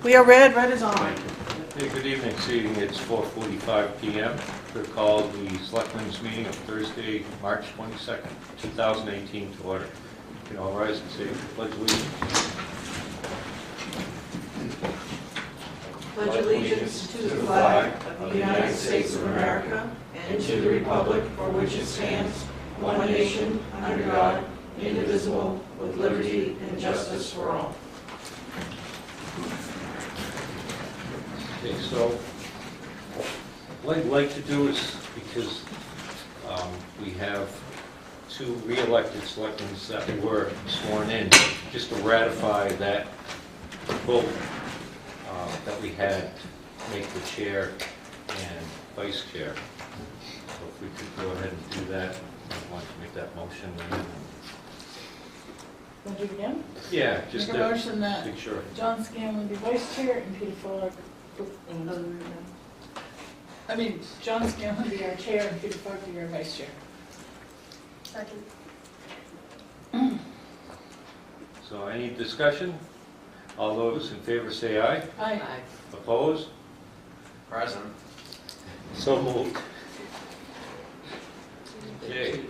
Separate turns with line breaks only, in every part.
We are red, red is on.
Hey, good evening. Seating, it's 4:45 p.m. to call the Selectmen's meeting of Thursday, March 22nd, 2018 to order. You can all rise and say the pledge of allegiance.
Pledge allegiance to the flag of the United States of America and to the republic for which it stands, one nation, under God, indivisible, with liberty and justice for all.
Okay, so what I'd like to do is, because we have two re-elected selectmen that were sworn in, just to ratify that vote that we had to make the chair and vice chair. So if we could go ahead and do that, I want to make that motion.
Want to do it again?
Yeah, just
Make a
to
motion that
make sure.
John Scanlon be vice chair and Peter Fuller, John Scanlon be our chair and Peter Fuller be our vice chair.
Second.
So any discussion? All those in favor say aye.
Aye.
Opposed?
Present.
So moved. Okay.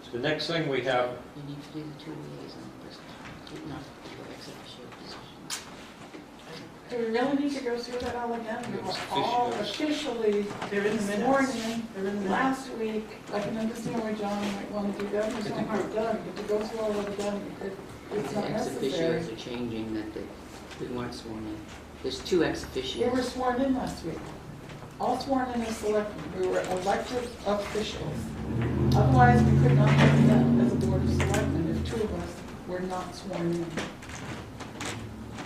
So the next thing we have,
You need to do the two liaisons, not your ex officio position.
Do we really need to go through that all again? We were
Yes,
all
officials.
officially
They're in the
sworn
minutes.
in
They're in the minutes.
last week. I can understand why John might want to do that, there's no harm done, but to go through all of it again, it's
The
not
ex
necessary.
officios are changing that we weren't sworn in. There's two ex
They were
officios.
sworn in last week. All sworn in as selectmen. We were elected officials. Otherwise, we could not have met as a board of selectmen if two of us were not sworn in.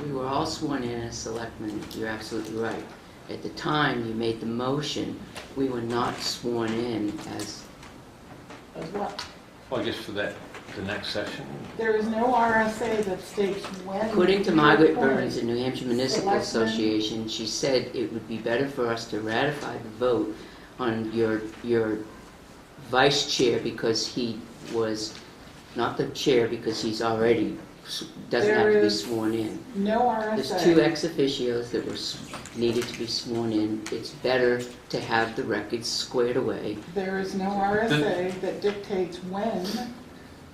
We were all sworn in as selectmen, you're absolutely right. At the time you made the motion, we were not sworn in as,
As what?
well, I guess for that, the next session.
There is no RSA that states when.
according to
you
Margaret
appoint.
Burns in New Hampshire Municipal
Selectmen.
Association, she said it would be better for us to ratify the vote on your vice chair because he was not the chair because he's already, doesn't have to be
There is
sworn in.
No
There's
RSA.
two ex officios that were needed to be sworn in. It's better to have the records squared away.
There is no RSA that dictates when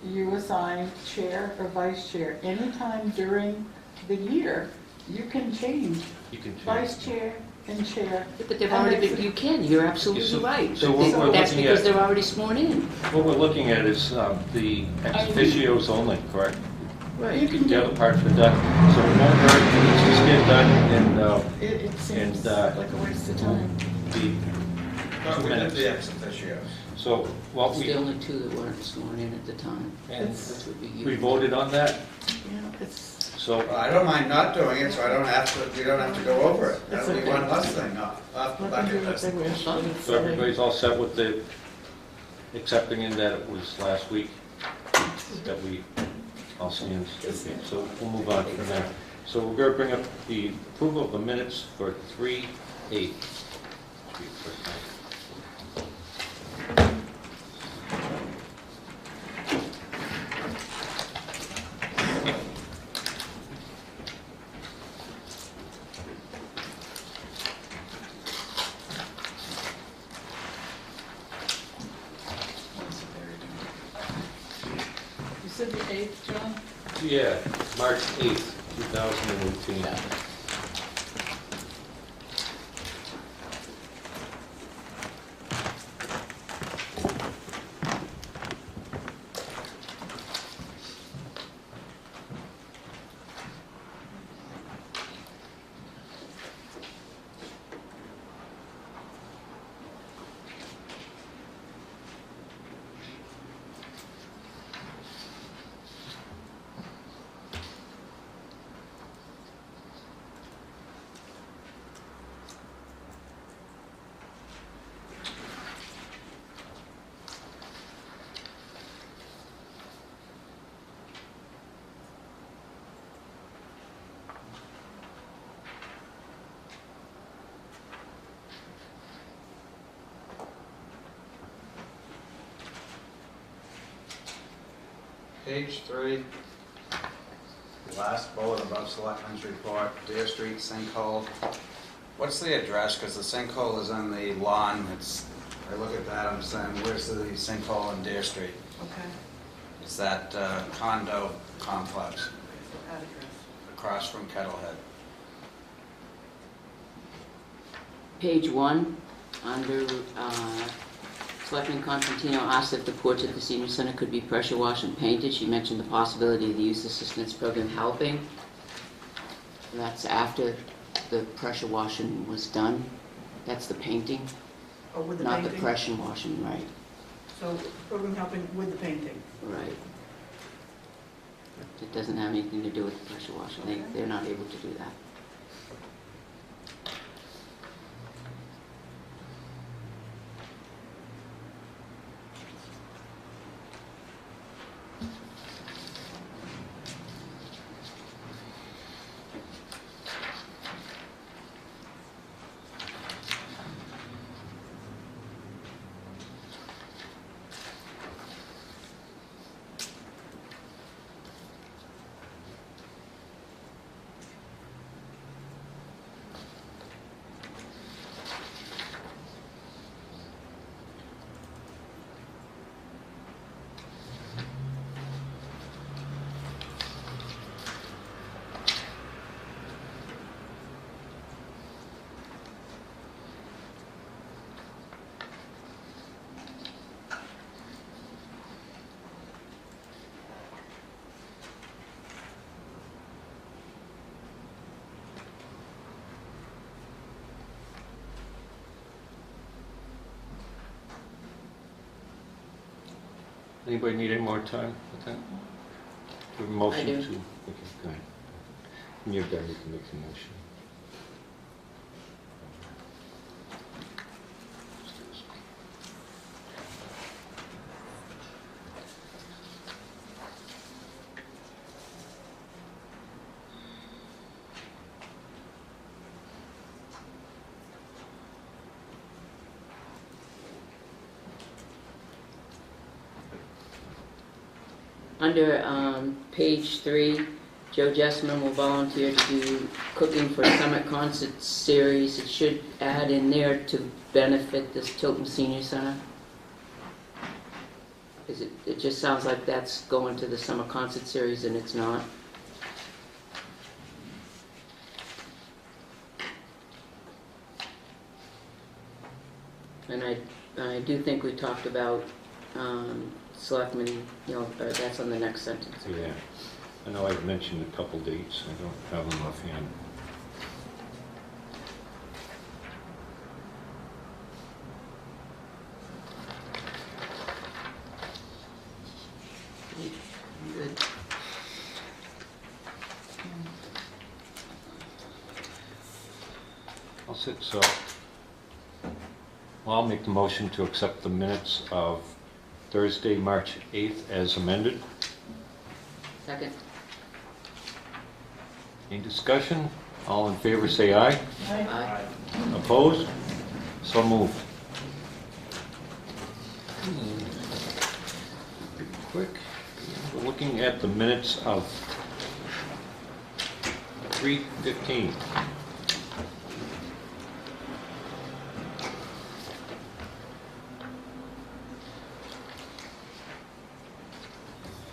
you assign chair or vice chair. Anytime during the year, you can change
You can change.
vice chair and chair.
But they've already been, you can, you're absolutely
So-
right.
so
But
what we're
that's
looking
because
at-
they're already sworn in.
What we're looking at is the ex officios only, correct?
You can
The
do,
other parts are done, so it won't hurt to just get done and
it seems
and,
like a waste of time.
the
But we did
minutes.
the ex officios.
So, well,
It's the only two that weren't sworn in at the time.
and
Which would be you.
we voted on that,
Yeah, it's,
so,
Well, I don't mind not doing it, so I don't have to, we don't have to go over it. That'll be
okay.
one less thing off the
let them
bucket
do what
list.
they wish. but it's
so
silly.
everybody's all set with the accepting in that it was last week that we all stand. So we'll move on from there. So we're going to bring up the approval of the minutes for 3/8.
You said the 8th, John?
Yeah, March 8th, 2018.
Page 3, last bullet above Selectmen's report. Dare Street sinkhole. What's the address? Because the sinkhole is on the lawn. I look at that, I'm saying, where's the sinkhole on Dare Street?
Okay.
It's that condo complex
Address.
across from Kettlehead.
Page 1, under Selectman Constantino asked if the porch at the senior center could be pressure washed and painted. She mentioned the possibility of the youth assistance program helping. That's after the pressure washing was done. That's the painting,
Oh, with the
not the
painting?
pressure washing, right,
So program helping with the painting.
right. It doesn't have anything to do with the pressure washing. They're not able to do that.
Anybody need any more time with that? Do a motion
I do.
to, okay, go ahead. And you're done, you can make the motion.
Under page 3, Joe Jessman will volunteer to do cooking for summer concert series. It should add in there to benefit this Tilton Senior Center. It just sounds like that's going to the summer concert series and it's not. And I do think we talked about selectmen, you know, that's on the next sentence.
Yeah, I know I've mentioned a couple dates, I don't have them offhand.
Good.
I'll sit, so, well, I'll make the motion to accept the minutes of Thursday, March 8th as amended.
Second.
Any discussion? All in favor say aye.
Aye.
Opposed? So moved. Be quick. We're looking at the minutes of 3:15.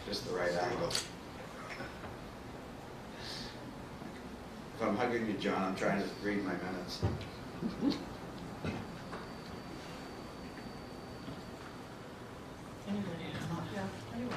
Just the right angle. If I'm hugging you, John, I'm trying to read my minutes.
Anybody? Yeah, anyway.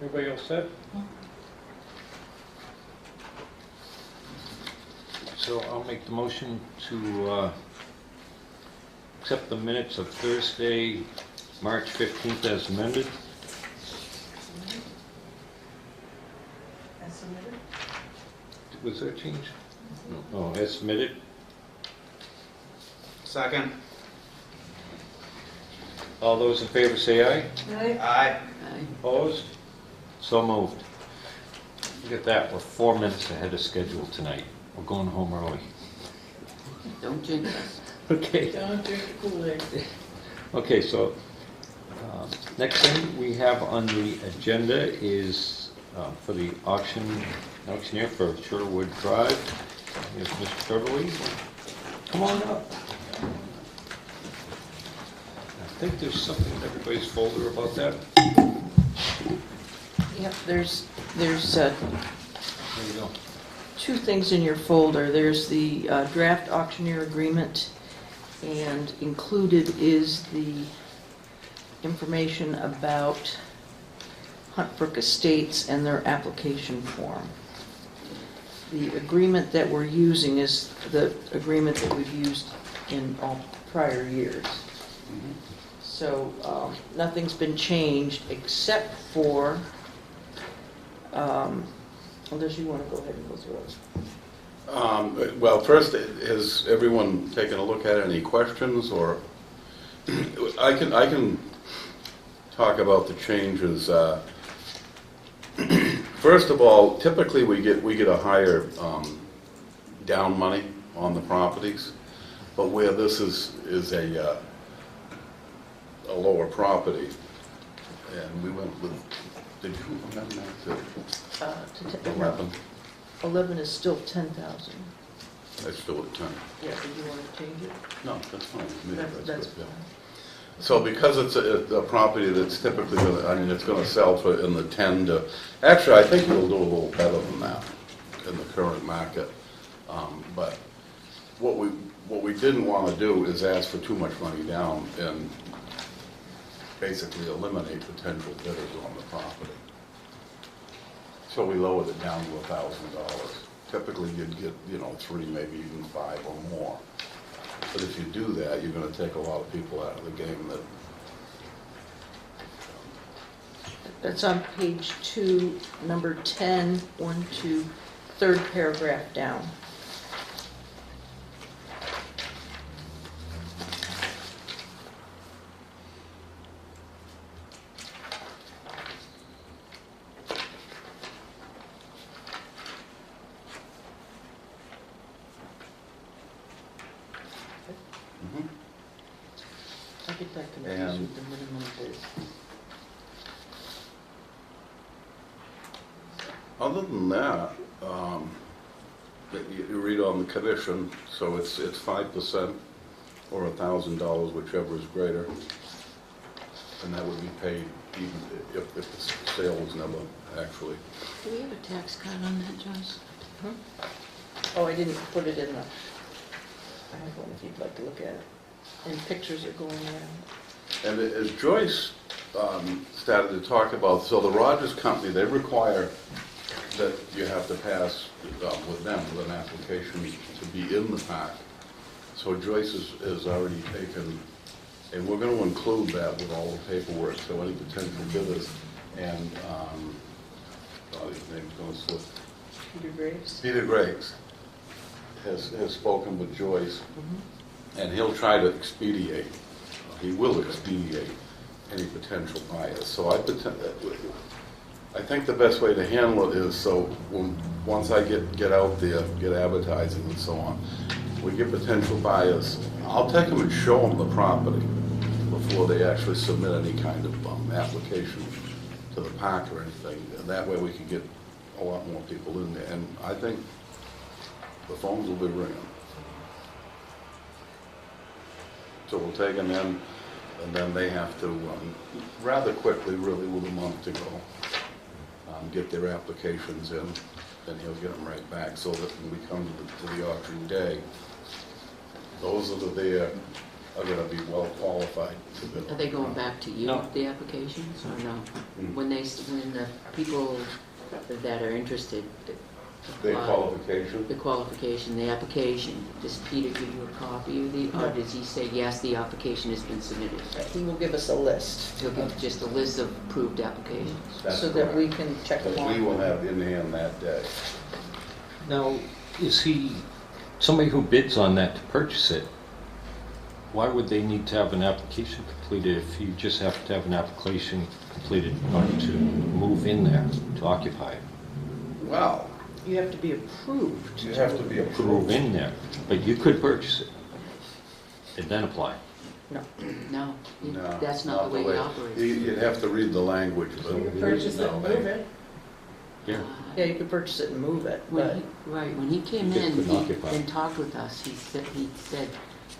Everybody else set? So I'll make the motion to accept the minutes of Thursday, March 15th as amended.
As submitted?
Was there a change? No, as submitted.
Second.
All those in favor say aye.
Aye.
Aye.
Aye.
Opposed? So moved. Look at that, we're 4 minutes ahead of schedule tonight. We're going home early.
Don't jinx us.
Okay.
Don't drink the Kool-Aid.
Okay, so next thing we have on the agenda is for the auctioneer for Sherwood Drive. Here's Mr. Beverly. Come on up. I think there's something in everybody's folder about that.
Yep, there's
There you go.
two things in your folder. There's the draft auctioneer agreement, and included is the information about Hunt Brook Estates and their application form. The agreement that we're using is the agreement that we've used in all prior years. So nothing's been changed except for, unless you want to go ahead and go through it.
Well, first, has everyone taken a look at any questions, or I can talk about the changes. First of all, typically we get a higher down money on the properties, but where this is a lower property, and we went with, did you amend that to 11?
11 is still 10,000.
That's still at 10.
Yeah, do you want to change it?
No, that's fine.
That's
good,
fine.
yeah. So because it's a property that's typically going to, I mean, it's going to sell for in the 10 to, actually, I think it'll do a little better than that in the current market. But what we didn't want to do is ask for too much money down and basically eliminate potential bidders on the property. So we lowered it down to $1,000. Typically, you'd get, 3, maybe even 5 or more. But if you do that, you're going to take a lot of people out of the game that.
That's on page 2, number 10, 1, 2, third paragraph down. I get that confused with the minimum bid.
Other than that, you read on the commission, so it's 5% or $1,000, whichever is greater, and that would be paid even if the sale was never actually.
Do we have a tax card on that, Joyce?
Oh, I didn't put it in the, I have one if you'd like to look at it. And pictures are going around.
And as Joyce started to talk about, so the Rogers Company, they require that you have to pass with them with an application to be in the park. So Joyce has already taken, and we're going to include that with all the paperwork, so any potential bidders, and, his name's going to slip.
Peter Graves?
Peter Graves has spoken with Joyce, and he'll try to expedite, he will expedite any potential buyers. So I think the best way to handle it is, so once I get out there, get advertising and so on, we get potential buyers, I'll take them and show them the property before they actually submit any kind of application to the park or anything. And that way we can get a lot more people in there. And I think the phones will be ringing. So we'll take them in, and then they have to, rather quickly, really with a month to go, get their applications in, and he'll get them right back, so that when we come to the auction day, those that are there are gonna be well qualified to bid.
Are they going back to you,
No.
the applications, or no?
Mm.
When the people that are interested
Their
apply,
qualification?
the qualification, the application, does Peter give you a copy of the, or
No.
does he say, yes, the application has been submitted?
He will give us a list
He'll give just a list of approved applications.
That's
so that we
correct.
can check them
That we will
off.
have in hand that day.
Now, is he, somebody who bids on that to purchase it, why would they need to have an application completed if you just have to have an application completed in order to move in there, to occupy it?
Well,
You have to be approved.
you have to be
To move
approved.
in there, but you could purchase it and then apply.
No,
No,
that's not the way it operates.
You'd have to read the language. but
You can purchase it and
no,
move it.
Yeah.
Yeah, you could purchase it and move it,
When
but
he, right, when he came
You
in
couldn't occupy.
and talked with us, he said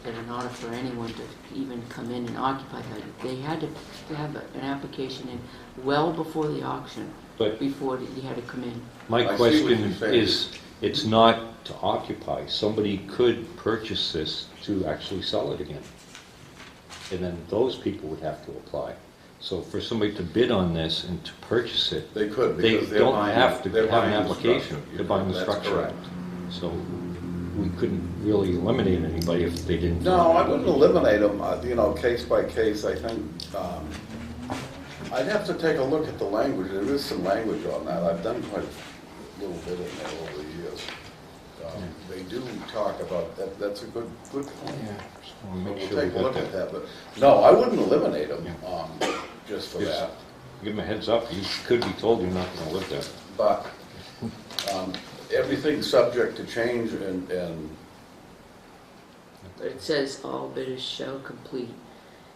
that in order for anyone to even come in and occupy that, they had to have an application in well before the auction,
But
before he had to come in.
my
I see what
question
you're saying.
is, it's not to occupy. Somebody could purchase this to actually sell it again. And then those people would have to apply. So for somebody to bid on this and to purchase it,
They could,
they
because they're
don't
buying.
have to
they're
have an
buying the
application.
structure.
They're buying the
That's
structure.
correct.
So we couldn't really eliminate anybody if they didn't.
No, I wouldn't eliminate them, case by case, I think. I'd have to take a look at the language, there is some language on that, I've done quite a little bit in there over the years. They do talk about, that's a good point.
Just wanna
We'll
make sure we
take a
got
look
that.
at that, but, no, I wouldn't eliminate them,
Yeah.
just for
Yes.
that.
Give them a heads up, you could be told you're not gonna live there.
But everything's subject to change and
But it says all bidders shall complete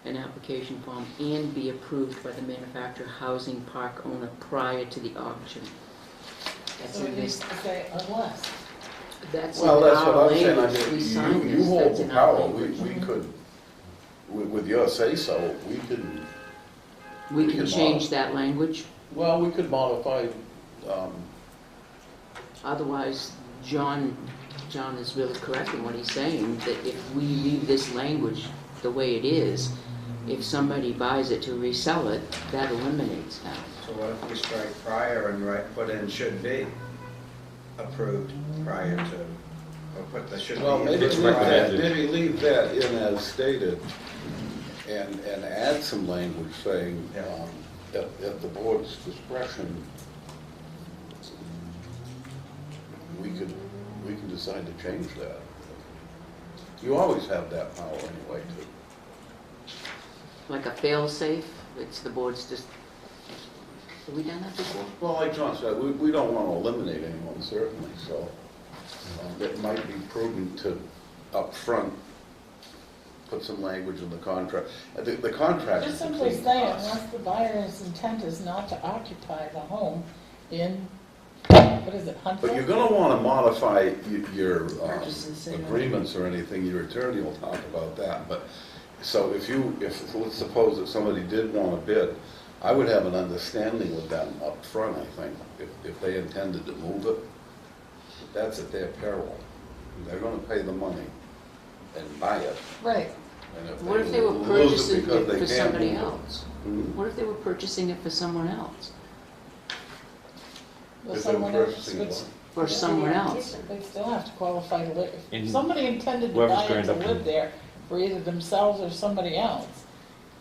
an application form and be approved by the manufacturer housing park owner prior to the auction. That's
so it
in
needs
this,
to say unless.
that's in
well, that's
our
what I'm saying,
language. We signed
you
this,
hold
that's
the
in our
power, we
language.
could, with your say-so, we can,
We
we
can
can
change
modify.
that language,
well, we could modify,
otherwise John is really correct in what he's saying, that if we leave this language the way it is, if somebody buys it to resell it, that eliminates that.
So what if we strike prior and put in should be approved prior to, or put the should be
well, maybe
approved
leave
prior?
that, maybe leave that in as stated and add some language saying, at the board's discretion, we can decide to change that. You always have that power anyway, too.
Like a fail-safe, it's the board's just, have we done that before?
Well, like John said, we don't want to eliminate anyone, certainly, so it might be prudent to, up front, put some language in the contract. The contract is
Just simply
between
say,
us.
unless the buyer's intent is not to occupy the home in, what is it,
But you're
Huntsville?
going to want to modify your
Purchase and sale.
agreements or anything, your attorney will talk about that, but, so if let's suppose that somebody did want to bid, I would have an understanding with them up front, I think, if they intended to move it, that's at their peril. They're going to pay the money and buy it.
Right.
And
What if they were
lose
purchasing
because
it
they
for
can't
somebody
move it.
else?
Hmm?
What if they were purchasing it for someone else?
Well,
If they were
someone else
purchasing
would-
it.
For someone else?
They still have to qualify to live.
And
If somebody intended to
whoever's
buy it
gonna
to
end up
live
in-
there for either themselves or somebody else,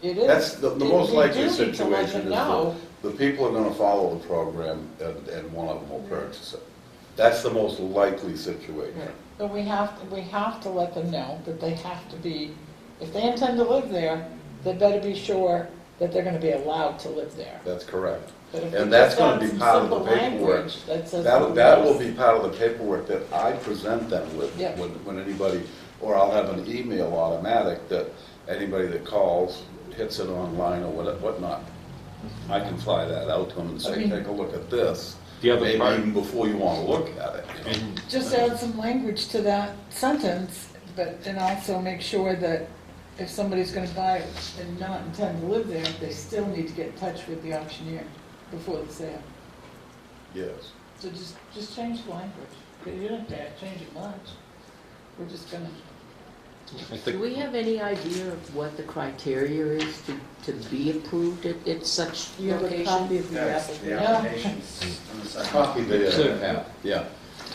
it is.
That's the most
we
likely
do need to let
situation
them
is
know.
the people are going to follow the program and one of them will purchase it. That's the most likely situation.
But we have to let them know that they have to be, if they intend to live there, they better be sure that they're gonna be allowed to live there.
That's correct.
But if we
And that's
just
going
add
to be
some
part of the
simple
paperwork.
language that says
That will
unless-
be part of the paperwork that I present them with
Yeah.
when anybody, or I'll have an email automatic that anybody that calls, hits it online or whatnot. I can fly that out to them and
I
say,
mean-
take a look at this.
The other
Maybe
part-
even before you want to look at it. you know.
And
Just add some language to that sentence, and also make sure that if somebody's gonna buy it and not intend to live there, they still need to get in touch with the auctioneer before the sale.
Yes.
So just change the language. You don't have to change it much. We're just gonna
I
Do
think,
we have any idea of what the criteria is to be approved at such
You have a
location?
copy of the
That's the
application?
applications on the second.
Copy
It's
there, yeah.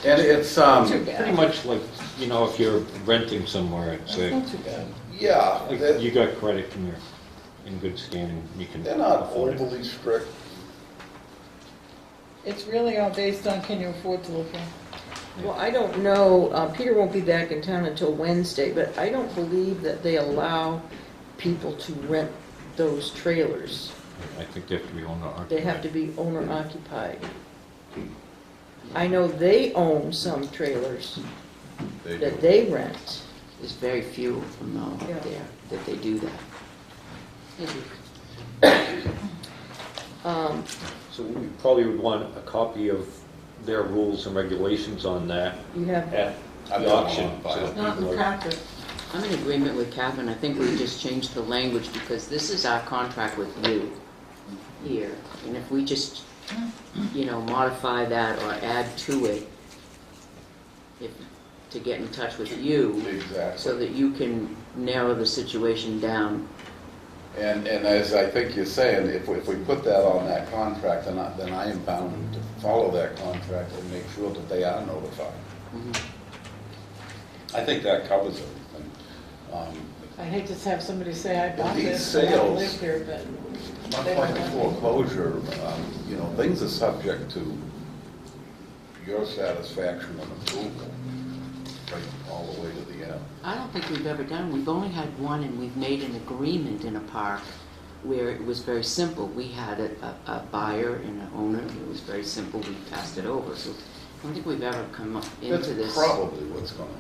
And it's,
pretty much like, you know, if you're renting somewhere, it's
That's not too bad.
yeah,
like, you got credit and you're in good standing, you can
they're not
afford it.
overly strict.
It's really all based on can you afford to live there?
Well, I don't know, Peter won't be back in town until Wednesday, but I don't believe that they allow people to rent those trailers.
I think they have to be owner
They have to be owner occupied. I know they own some trailers
They
that
do.
they rent.
There's very few of them though
Yeah.
out there that they do that.
So we probably would want a copy of their rules and regulations on that
You have,
at
I've
the
got
auction.
one on file.
so
Not in
people
the
are-
packet.
I'm in agreement with Catherine. I think we just changed the language because this is our contract with you here. And if we just, you know, modify that or add to it, to get in touch with you so
Exactly.
that you can narrow the situation down.
And as I think you're saying, if we put that on that contract, then I am bound to follow that contract and make sure that they are notified.
Mhm.
I think that covers everything.
I hate to have somebody say, I bought
These
this, and I
sales-
live here, but
Much
they
like
don't
the
want
foreclosure, you know, things are subject to your satisfaction and approval, right, all the way to the end.
I don't think we've ever done, we've only had one and we've made an agreement in a park where it was very simple. We had a buyer and an owner, it was very simple, we passed it over. So I don't think we've ever come up into this.
That's probably what's going to.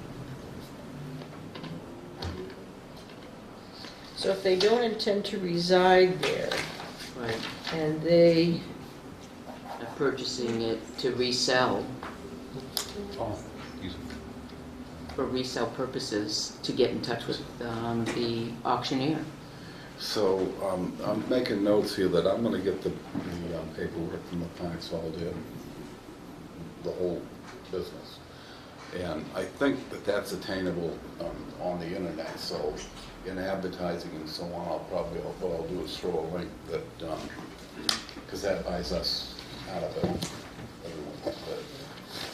so if they don't intend to reside there,
Right,
and they,
of purchasing it to resell,
Oh, easy.
for resale purposes, to get in touch with the auctioneer.
So I'm making notes here that I'm going to get the paperwork from the Pines All Day, the whole business. And I think that that's attainable on the internet, so in advertising and so on, what I'll do is throw a link that, because that buys us out of it, everyone, that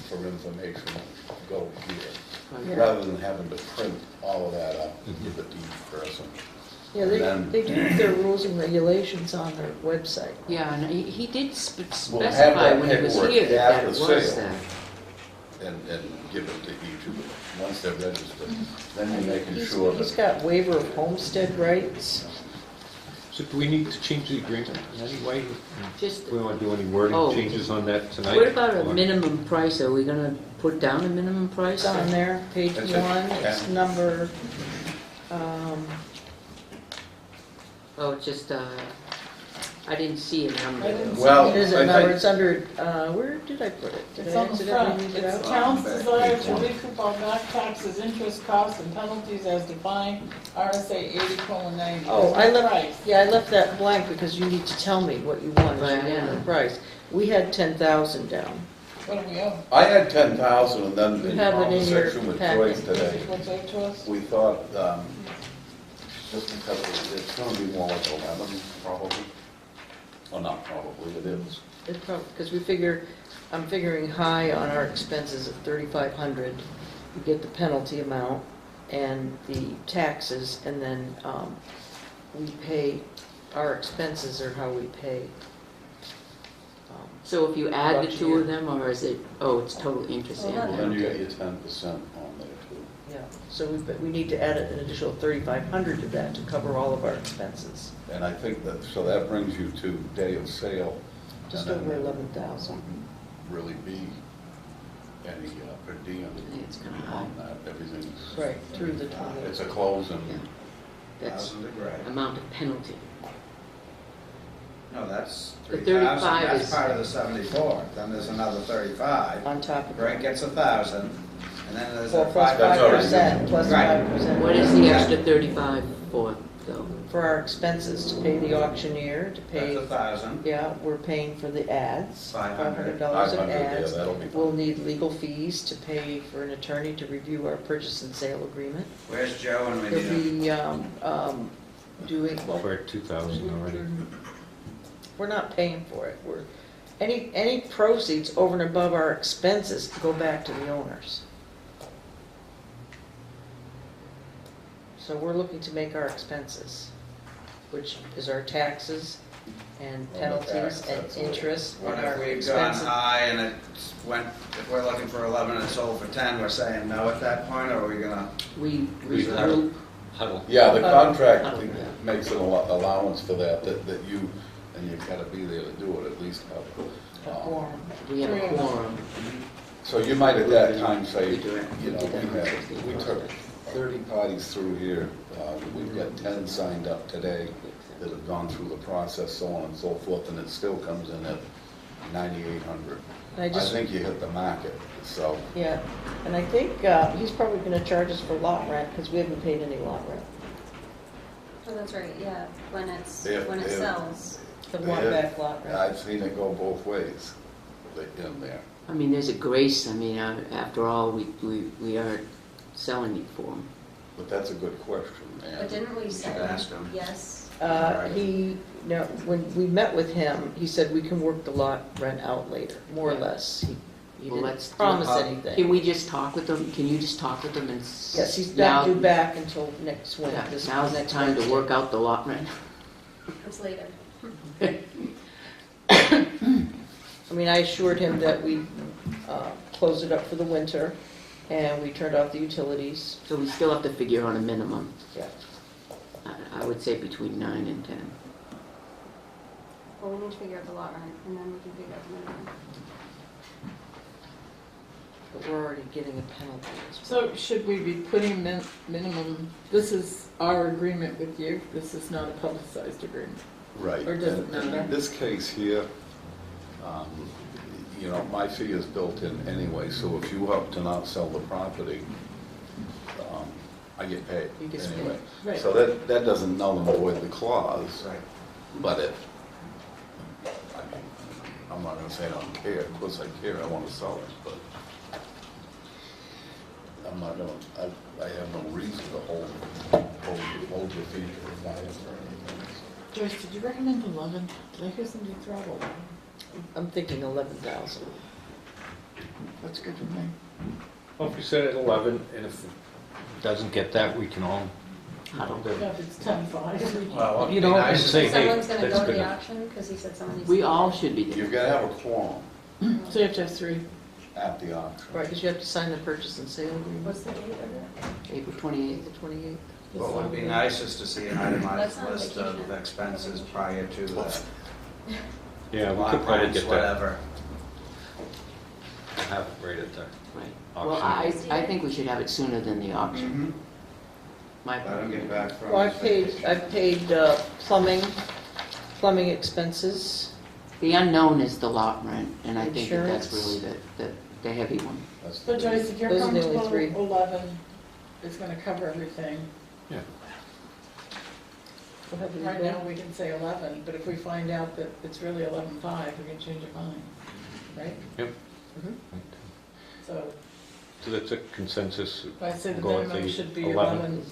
for information, go here.
Yeah.
Rather than having to print all of that up and give it to each person.
yeah,
And then-
they do have their rules and regulations on their website.
Yeah, and he did
We'll have
specify
that
when he was
paperwork
here that
after
it was
sale.
that.
And give it to each of them, once they're registered. Then you're making sure
He's
that,
got waiver of homestead rights.
So do we need to change the agreement in any way?
Just,
Do we want to do any wording
Oh.
changes on that tonight?
what about a
Or-
minimum price? Are we gonna put down a minimum price?
It's on there, page
That's it.
1, it's
Yeah.
number,
Oh, it's just, I didn't see a number.
I didn't
though.
see
well,
it is
I
a number,
think,
it's under, where did I put it? Did
it's
I
on the
accidentally
front.
leave it
It's
out?
town's desire to
One.
recoup all back taxes, interest, costs, and penalties as defined, RSA 80:90.
Oh, I
There's no
left,
price.
yeah, I left that blank because you need to tell me what you want as
Right,
your minimum
yeah.
price. We had 10,000 down.
What do we owe?
I had 10,000, and then
You
in
have it in your
conversation with
packet.
Joyce today,
What's owed to us?
we thought, just because it's going to be more like 11, probably. Well, not probably, it is.
It probably, because I'm figuring high on our expenses at 3,500. You get the penalty amount and the taxes, and then we pay, our expenses are how we pay.
So if you add the
Bucks a
two
year.
of them, or is it, oh, it's total interest
Well,
and
that-
Well, then you
penalty?
get your 10% on there too.
Yeah, so we need to add an additional 3,500 to that to cover all of our expenses.
And I think that, so that brings you to day of sale.
Just
and then
over
there
11,000.
wouldn't really be any per diem
Yeah, it's kinda high.
on that, everything's.
Right, through the 20.
It's a closing.
That's
1,000 to grade.
amount of penalty.
No, that's
The
3,000,
35
that's
is-
part of the 74. Then there's another 35.
On top of
Greg gets 1,000, and then there's
Well,
a
plus
5.
That's already-
5%, plus
Right.
5%.
What is the extra 35 for? So,
for our expenses, to pay the auctioneer, to
That's
pay,
1,000.
yeah, we're paying for the ads.
$500.
$500 of
500 there,
ads.
that'll be
We'll
fine.
need legal fees to pay for an attorney to review our purchase and sale agreement.
Where's Joe and
He'll
Medina?
be doing, well,
We're at 2,000 already.
we're not paying for it. Any proceeds over and above our expenses go back to the owners. So we're looking to make our expenses, which is our taxes and
Well, the
penalties
tax,
and
that's all.
interest on
What
our
if we've gone
expenses.
high and it went, if we're looking for 11 and it sold for 10, we're saying no at that point, or are we gonna?
we
We
regroup.
Huddle.
Yeah, the contract
Huddle.
makes an allowance for that you, and you've got to be there to do it, at least
A
have.
quorum.
We have a
Yeah.
quorum.
So you might at that time say,
We do it.
you know, we took 30 parties through here, we've got 10 signed up today that have gone through the process, so on and so forth, and it still comes in at 9,800.
And I
I
just,
think you hit the market, so.
yeah, and I think he's probably gonna charge us for lot rent, because we haven't paid any lot rent.
Oh, that's right, yeah, when it
Yeah.
sells.
The one back lot rent.
I've seen it go both ways in there.
I mean, there's a grace, I mean, after all, we are selling it for them.
But that's a good question,
But
and
didn't we say
ask him.
yes?
No, when we met with him, he said we can work the lot rent out later, more or less. He
Well,
didn't
let's do-
promise
Can
Can
anything.
we just talk with them? Can you just talk with them and?
Yes, he's
now-
not due back until next
Yeah,
Wednesday.
now's the time to work out the lot rent.
It's later.
I mean, I assured him that we closed it up for the winter, and we turned off the utilities.
So we still have to figure on a minimum.
Yeah.
I would say between 9 and 10.
Well, we need to figure out the lot rent, and then we can figure out the minimum.
But we're already getting a penalty.
So should we be putting minimum, this is our agreement with you, this is not a publicized agreement?
right.
Or does it
And
matter?
in this case here, you know, my fee is built in anyway, so if you opt to not sell the property, I get paid
You get
anyway.
paid, right.
So that doesn't null and void the clause,
Right.
but it, I mean, I'm not gonna say I don't care, of course I care, I wanna sell it, but I'm not gonna, I have no reason to hold your fee to the client or anything.
Joyce, did you recommend 11? Did I hear somebody throw out 11?
I'm thinking 11,000.
That's good with me.
Well, if we set it at 11, and if it doesn't get that, we can all,
Huddle.
Yeah, if it's 10-5.
Well,
You
you
know,
know,
and say, hey,
Someone's gonna
that's
go to
good
the
enough.
auction, because he said someone needs.
We
to
all
go.
should be
You've
there.
gotta have a quorum
So you have to have 3.
at the auction.
Right, because you have to sign the purchase and sale agreement.
What's the date of it?
April 28th.
The 28th.
what would be nice is to see an itemized
That's not
list of
vacation.
expenses prior to the
Yeah, we
lot
could probably
rents,
get that,
whatever.
have it right at the
Right. Well,
auction.
I think we should have it sooner than the auction.
Mhm.
My
Let him get back from.
Well,
his vacation.
I've paid plumbing expenses.
The unknown is the lot rent, and I think that that's
Insurance.
really the heavy one.
That's
So
the-
Joyce, if you're
Those are the only
comfortable,
three.
11 is going to cover everything.
Yeah.
We'll have it
Right
in
now, we can say 11, but if we find out that it's really 11.5, we can change our mind, right?
Yep.
Mhm.
So
So that's a consensus.
if I say the
Go with
minimum
the
should be
11.
11.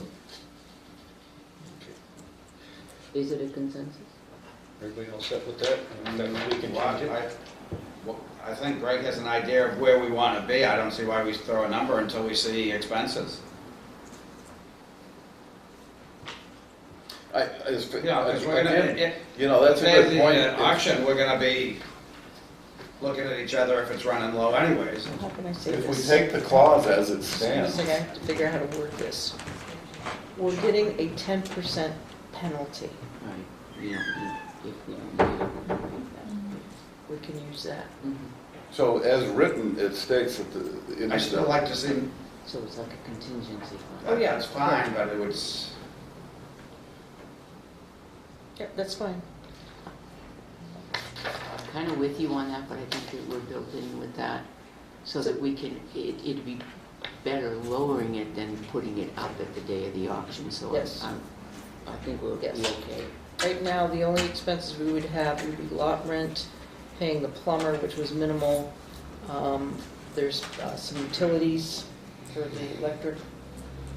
Is it a consensus?
Everybody all set with that? And then we can
Well,
change it?
I think Greg has an idea of where we want to be. I don't see why we throw a number until we see expenses.
Yeah,
Yeah, because we're gonna,
you know, that's a
Say
good
the
point.
auction, we're gonna be looking at each other if it's running low anyways.
How can I say
If we
this?
take the clause as it
Just a
stands,
second, I have to figure out how to word this. We're getting a 10% penalty.
Right. We don't need, if we don't need it, we don't need
We can use that.
that. Mhm.
so as written, it states that the.
I still like to see,
So it's like a contingency fund.
Oh, yeah.
that's fine, but it was,
Yep, that's fine.
I'm kind of with you on that, but I think that we're built in with that, so that we can, it'd be better lowering it than putting it up at the day of the auction, so
Yes.
I think we'll be
Yes.
okay.
Right now, the only expenses we would have would be lot rent, paying the plumber, which was minimal. There's some utilities for the electric,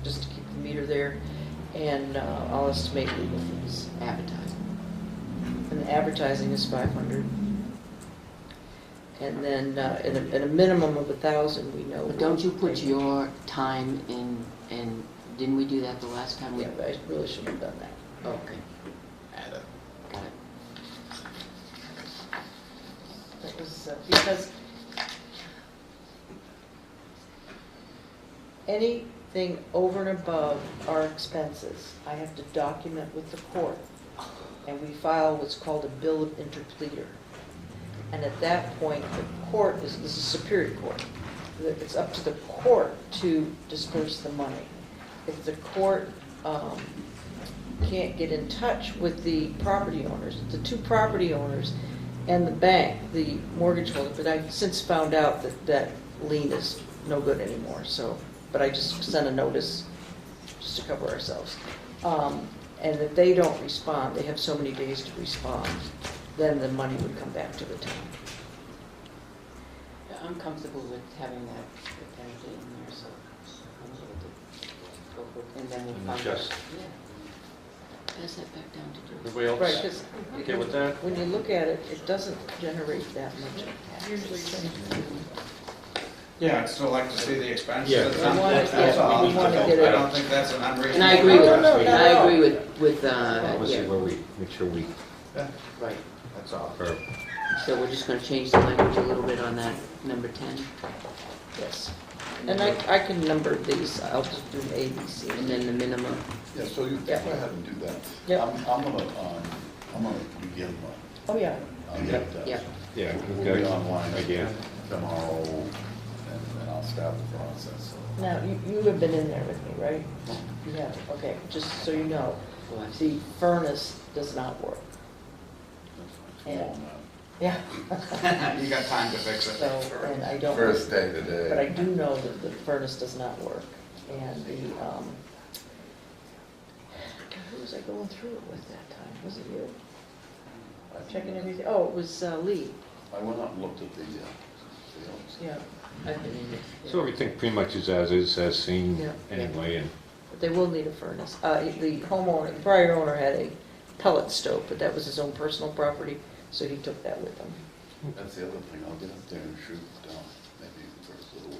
just to keep the meter there, and I'll estimate legal fees.
Advertising.
And the advertising is 500. And then at a minimum of 1,000, we know.
But don't you put your time in, and didn't we do that the last time?
Yeah, I really shouldn't have done that.
Okay,
Add it.
got it.
That was because anything over and above our expenses, I have to document with the court. And we file what's called a bill of interpleader. And at that point, the court, this is Superior Court, it's up to the court to disperse the money. If the court can't get in touch with the property owners, the two property owners and the bank, the mortgage holder, but I've since found out that that lien is no good anymore, so, but I just sent a notice just to cover ourselves. And if they don't respond, they have so many days to respond, then the money would come back to the town.
Yeah, I'm comfortable with having that penalty in there, so I'm able to go for it, and then we'll find out.
Just-
Yeah. Pass that back down to Joe.
Everybody else
Right, because
okay with that?
when you look at it, it doesn't generate that much.
Usually,
Yeah, I'd still like to see the expenses.
Yeah.
That's all.
We want to get
I
it.
don't think that's an unreasonable.
And I agree with,
No, no, no,
I
no.
agree with,
Obviously,
yeah,
where we, make sure we,
right.
That's all.
or
So we're just gonna change the language a little bit on that number 10,
Yes. And I can number these, I'll just do A, B, C.
and then the minimum.
Yeah, so you go
Yeah.
ahead and do that.
Yep.
I'm gonna begin one.
Oh, yeah.
I'll get that.
Yeah.
yeah,
We'll
okay.
be online
Again.
tomorrow, and then I'll start the process.
Now, you have been in there with me, right? You have, okay, just so you know,
What?
the furnace does not work.
Tomorrow night.
Yeah.
You got time to fix it.
So, and I don't.
First day today.
But I do know that the furnace does not work, and the, who was I going through it with that time? Was it you? Checking everything, oh, it was Lee,
I went up and looked at the sales.
yeah.
I've been in it.
So everything pretty much is, as seen
Yeah.
anyway, and
But they will need a furnace. The homeowner, the prior owner had a pellet stove, but that was his own personal property, so he took that with him.
That's the other thing, I'll get up there and shoot maybe the first of the week.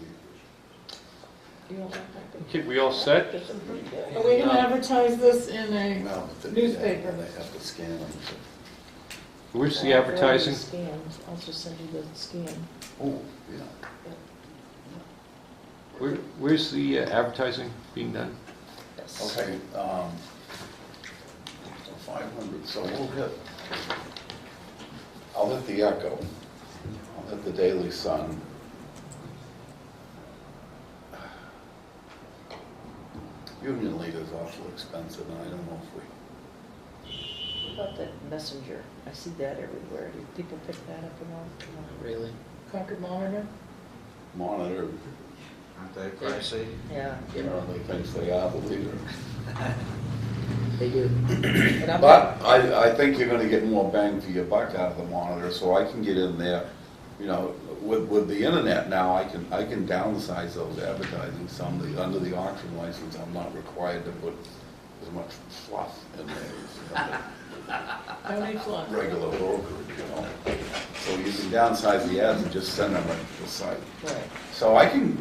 You don't like that?
okay, we all set?
Are we gonna advertise this in a,
Well, but then
Newspaper.
They have to scan them.
Where's the advertising?
Scans, I'll just send you the scan.
Oh, yeah.
Where's the advertising being done?
Yes.
Okay, so 500, so we'll hit, I'll hit the Echo, I'll hit the Daily Sun. Union League is awful expensive, and I don't know if we,
What about that messenger? I see that everywhere. Do people pick that up and all?
Really?
Concord Monitor?
monitor,
Aren't they pricey?
Yeah.
apparently thinks they are the leader.
They do.
And I'm
But I think you're gonna get more bang for your buck out of the monitor, so I can get in there, you know, with the internet now, I can downsize those advertising some, under the auction license, I'm not required to put as much fluff in there as
How many fluff?
regular brokerage, you know. So you can downsize the ads and just send them to the site.
Right.
So I can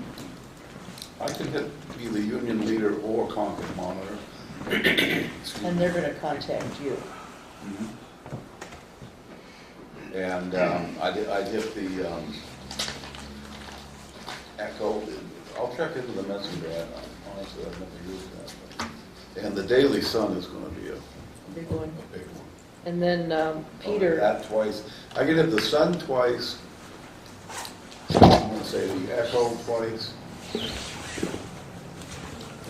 hit either Union Leader or Concord Monitor.
And they're gonna contact you.
Mhm. And I'd hit the Echo, I'll check into the Messenger, honestly, I've never used that. And the Daily Sun is gonna be a
Big one.
big one.
And then
I'll hit
Peter,
that twice, I can hit the Sun twice, I'm gonna say the Echo twice,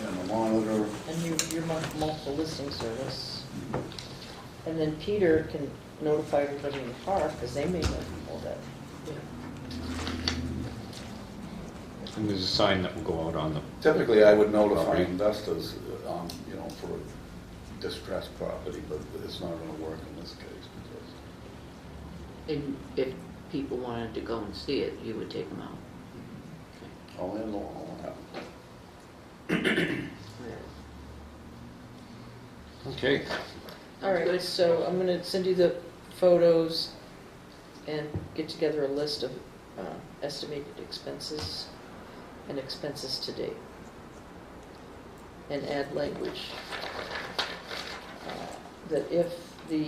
and the Monitor.
and your multiple listing service. And then Peter can notify everybody in the park, because they may know people that.
And there's a sign that will go out on the,
Typically, I would notify
Okay.
investors, you know, for distressed property, but it's not gonna work in this case because
And if people wanted to go and see it, you would take them out.
all in all,
Okay,
All right,
Good.
so I'm gonna send you the photos and get together a list of estimated expenses and expenses to date. And add language that if the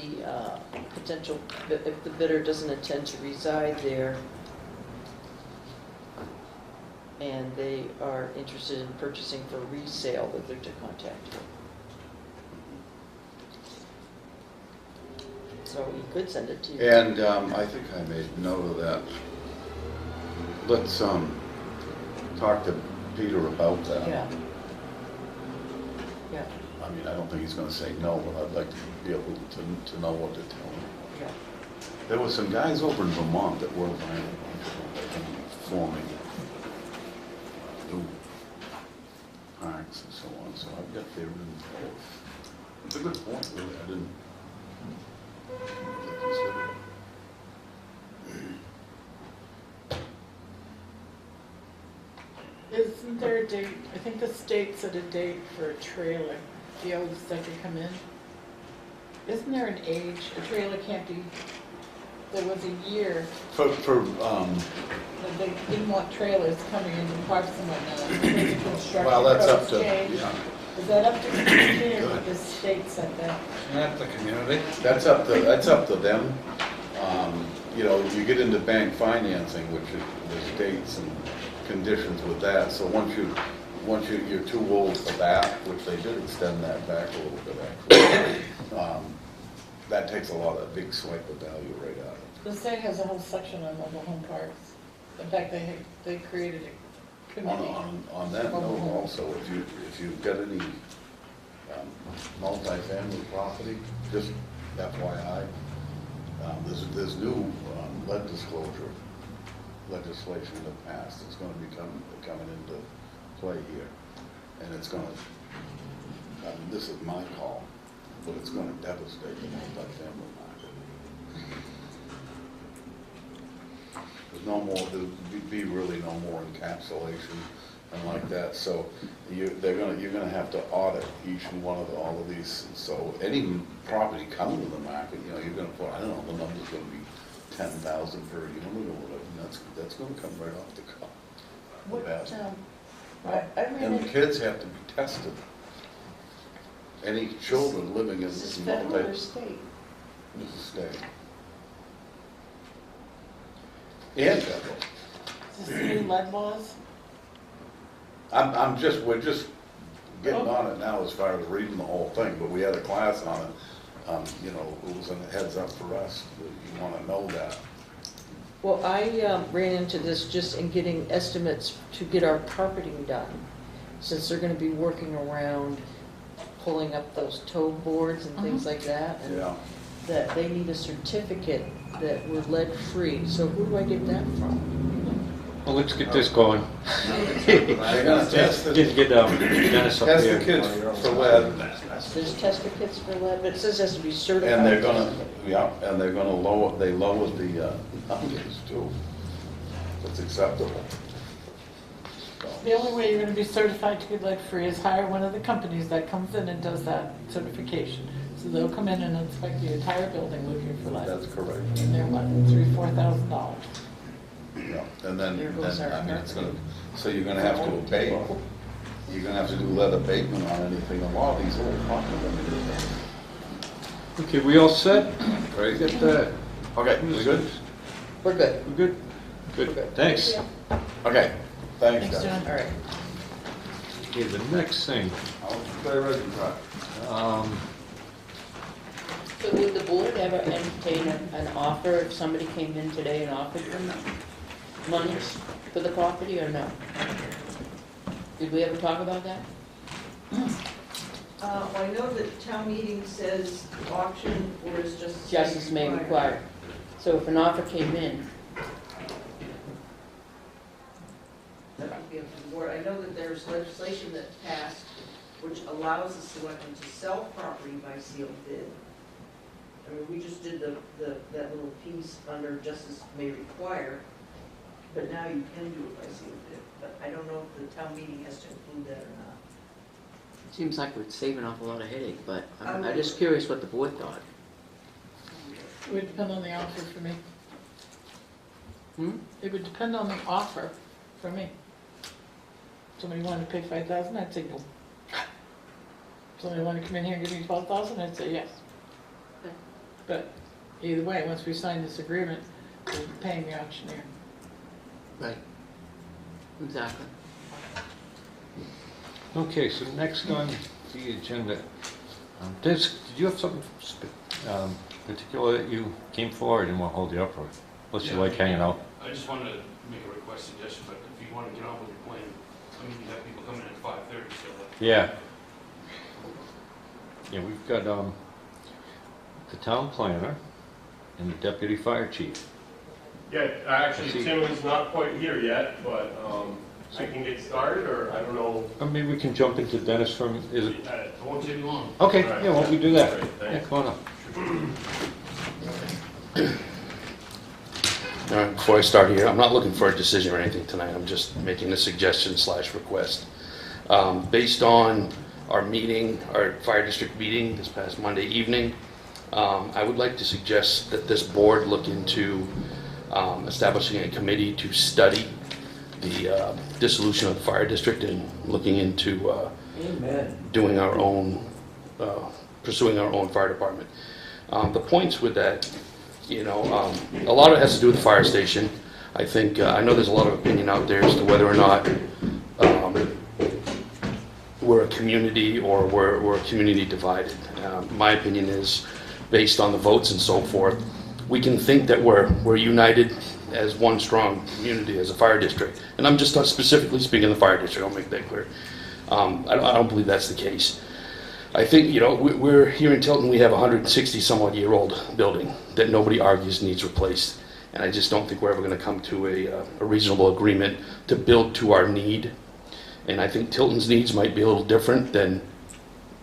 if the bidder doesn't intend to reside there and they are interested in purchasing for resale, that they're to contact you. So you could send it to you.
And I think I made note of that. Let's talk to Peter about that.
Yeah. Yeah,
I mean, I don't think he's gonna say no, but I'd like to be able to know what to tell him.
yeah.
There were some guys over in Vermont that were buying forming new parks and so on, so I've got their info. It's a good point, really, I didn't really consider it.
Isn't there a date, I think the state set a date for a trailer, the oldest that could come in? Isn't there an age, a trailer can't be, there was a year
For,
that they didn't want trailers coming into parks and whatnot. Because the construction
well, that's up
codes
to,
changed.
yeah,
Is that up to the community or did the state set that?
Isn't that the community?
that's up to them. You know, you get into bank financing, which is, there's dates and conditions with that, so once you're too old for that, which they did extend that back a little bit actually, that takes a lot of big swipe of value right out of it.
The state has a whole section on mobile home parks. In fact, they created a committee.
On that note also, if you've got any multifamily property, just FYI, there's new lead disclosure legislation that passed. It's going to be coming into play here, and it's going to, I mean, this is my call, but it's going to devastate the multifamily market. There's no more, there'll be really no more encapsulation and like that, so you're gonna have to audit each one of all of these. So any property coming to the market, you know, you're gonna put, I don't know, the number's gonna be 10,000 per unit or whatever, and that's gonna come right off the cuff.
What,
Best.
I ran
And the
into,
kids have to be tested. Any children living in
is this
this
federal or
multi,
state?
this is state. And federal.
Is this new lead laws?
We're just getting on it now as far as reading the whole thing, but we had a class on it. You know, it was a heads up for us, you wanna know that.
Well, I ran into this just in getting estimates to get our carpeting done, since they're gonna be working around pulling up those toe boards and things like that. And
Yeah.
that they need a certificate that we're lead-free. So who do I get that from?
well, let's get this going.
They're gonna test
Get
it,
Dennis up
test
here.
the kids for lead,
There's tester kits for lead, but it says it has to be certified.
and they're gonna lower the numbers too. It's acceptable. So,
The only way you're gonna be certified to be lead-free is hire one of the companies that comes in and does that certification. So they'll come in and inspect the entire building looking for lead.
that's correct.
And they're what, $3,000-4,000?
Yeah, and then,
There goes our
I mean, it's gonna, so you're gonna have to abate, you're gonna have to do lead abatement on anything, a lot of these old properties.
Okay, we all set?
Right?
Get that.
Okay, we good?
We're good.
We good? Good,
Okay.
thanks.
Okay, thanks,
Thanks,
guys.
John.
All right.
Okay, the next thing,
I'll stay ready, Brad.
So would the board ever entertain an offer if somebody came in today and offered them money for the property or no? Did we ever talk about that?
I know that town meeting says auction or is just.
Justice may require. So if an offer came in,
That would be up to the board. I know that there's legislation that passed which allows the selectmen to sell property by sealed bid. I mean, we just did that little piece under justice may require, but now you can do it by sealed bid. But I don't know if the town meeting has to include that or not.
Seems like we're saving off a lot of headache, but I'm just curious what the board thought.
It would depend on the offer for me.
Hmm?
It would depend on the offer for me. Somebody wanted to pay 5,000, I'd say no. Somebody wanted to come in here and give me 12,000, I'd say yes.
Okay.
But either way, once we sign this agreement, we're paying the auctioneer.
Right. Exactly.
Okay, so next on the agenda, Des, did you have something particular that you came for? I didn't want to hold you up, or unless you like hanging out.
I just wanted to make a request suggestion, but if you want to get on with your plan, I mean, you have people coming in at 5:30, so.
Yeah. Yeah, we've got the town planner and the deputy fire chief.
Yeah, actually,
Let's see.
Tim is not quite here yet, but I can get started, or I don't know.
Or maybe we can jump into Dennis from, is it?
It won't take long.
Okay,
All right.
yeah, why don't we do that?
Great,
Yeah,
thanks.
come on up.
Before I start here, I'm not looking for a decision or anything tonight. I'm just making a suggestion / request. Based on our meeting, our fire district meeting this past Monday evening, I would like to suggest that this board look into establishing a committee to study the dissolution of the fire district and looking into doing our own, pursuing our own fire department. The points with that, a lot of it has to do with the fire station. I think, I know there's a lot of opinion out there as to whether or not we're a community or we're a community divided. My opinion is, based on the votes and so forth, we can think that we're united as one strong community, as a fire district. And I'm just specifically speaking of the fire district, I'll make that clear. I don't believe that's the case. I think, we're here in Tilton, we have a 160 some odd year old building that nobody argues needs replaced. And I just don't think we're ever going to come to a reasonable agreement to build to our need. And I think Tilton's needs might be a little different than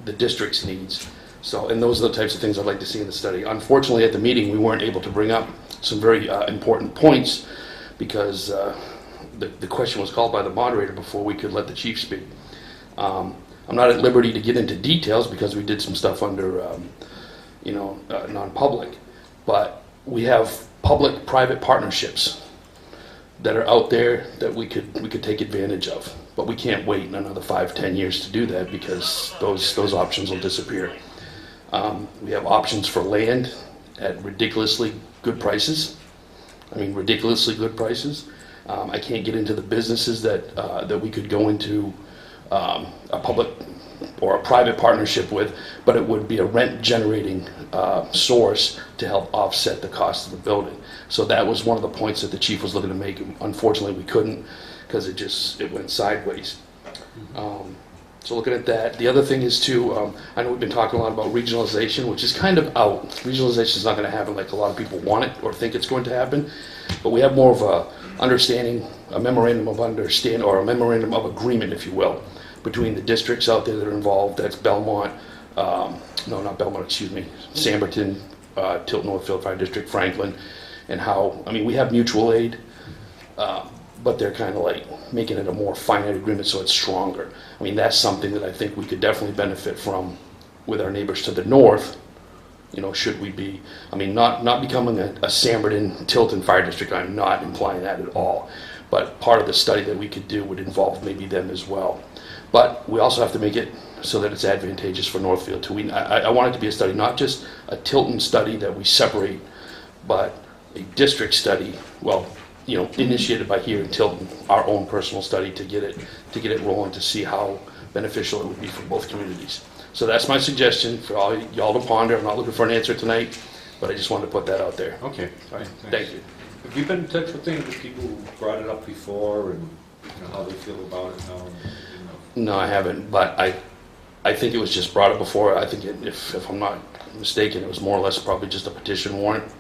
the district's needs. So, and those are the types of things I'd like to see in the study. Unfortunately, at the meeting, we weren't able to bring up some very important points because the question was called by the moderator before we could let the chief speak. I'm not at liberty to get into details because we did some stuff under, non-public. But we have public-private partnerships that are out there that we could take advantage of. But we can't wait another 5-10 years to do that because those options will disappear. We have options for land at ridiculously good prices. I mean, ridiculously good prices. I can't get into the businesses that we could go into a public or a private partnership with, but it would be a rent-generating source to help offset the cost of the building. So that was one of the points that the chief was looking to make. Unfortunately, we couldn't because it went sideways. So looking at that, the other thing is too, I know we've been talking a lot about regionalization, which is kind of out. Regionalization is not going to happen like a lot of people want it or think it's going to happen, but we have more of a understanding, a memorandum of understanding, or a memorandum of agreement, if you will, between the districts out there that are involved. That's Belmont, no, not Belmont, excuse me, Samberton, Tilton Northfield Fire District, Franklin, and how, I mean, we have mutual aid, but they're kind of like making it a more finite agreement so it's stronger. I mean, that's something that I think we could definitely benefit from with our neighbors to the north, should we be, I mean, not becoming a Samberton, Tilton Fire District. I'm not implying that at all. But part of the study that we could do would involve maybe them as well. But we also have to make it so that it's advantageous for Northfield too. I want it to be a study, not just a Tilton study that we separate, but a district study, initiated by here in Tilton, our own personal study to get it rolling to see how beneficial it would be for both communities. So that's my suggestion for all y'all to ponder. I'm not looking for an answer tonight, but I just wanted to put that out there.
Okay, all right, thanks.
Thank you.
Have you been in touch with any of the people who brought it up before and how they feel about it now?
No, I haven't, but I think it was just brought up before. I think if I'm not mistaken, it was more or less probably just a petition warrant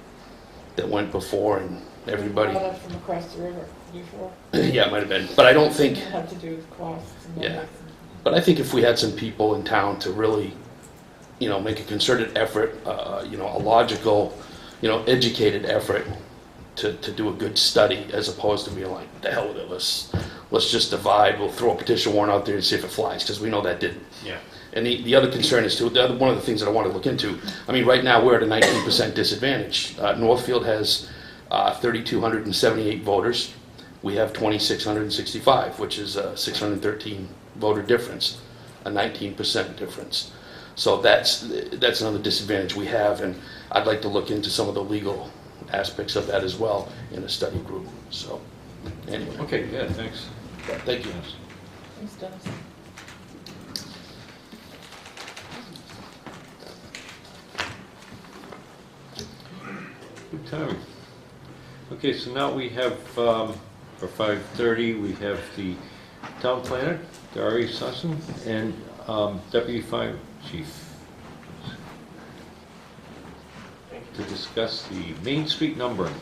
that went before and everybody.
Brought up from across the river before.
Yeah, it might have been, but I don't think.
It had to do with costs and
Yeah.
all
But I think if we had some people in town to really, make a concerted effort, a logical, educated effort to do a good study, as opposed to being like, the hell with it, let's just divide, we'll throw a petition warrant out there and see if it flies, because we know that didn't.
Yeah.
And the other concern is too, one of the things that I want to look into, right now we're at a 19% disadvantage. Northfield has 3,278 voters. We have 2,665, which is a 613 voter difference, a 19% difference. So that's another disadvantage we have, and I'd like to look into some of the legal aspects of that as well in a study group. So anyway,
Okay, yeah, thanks.
thank you.
Thanks, Dennis.
Good timing. Okay, so now we have, for 5:30, we have the town planner, Dari Sussin, and deputy fire chief to discuss the Main Street numbering.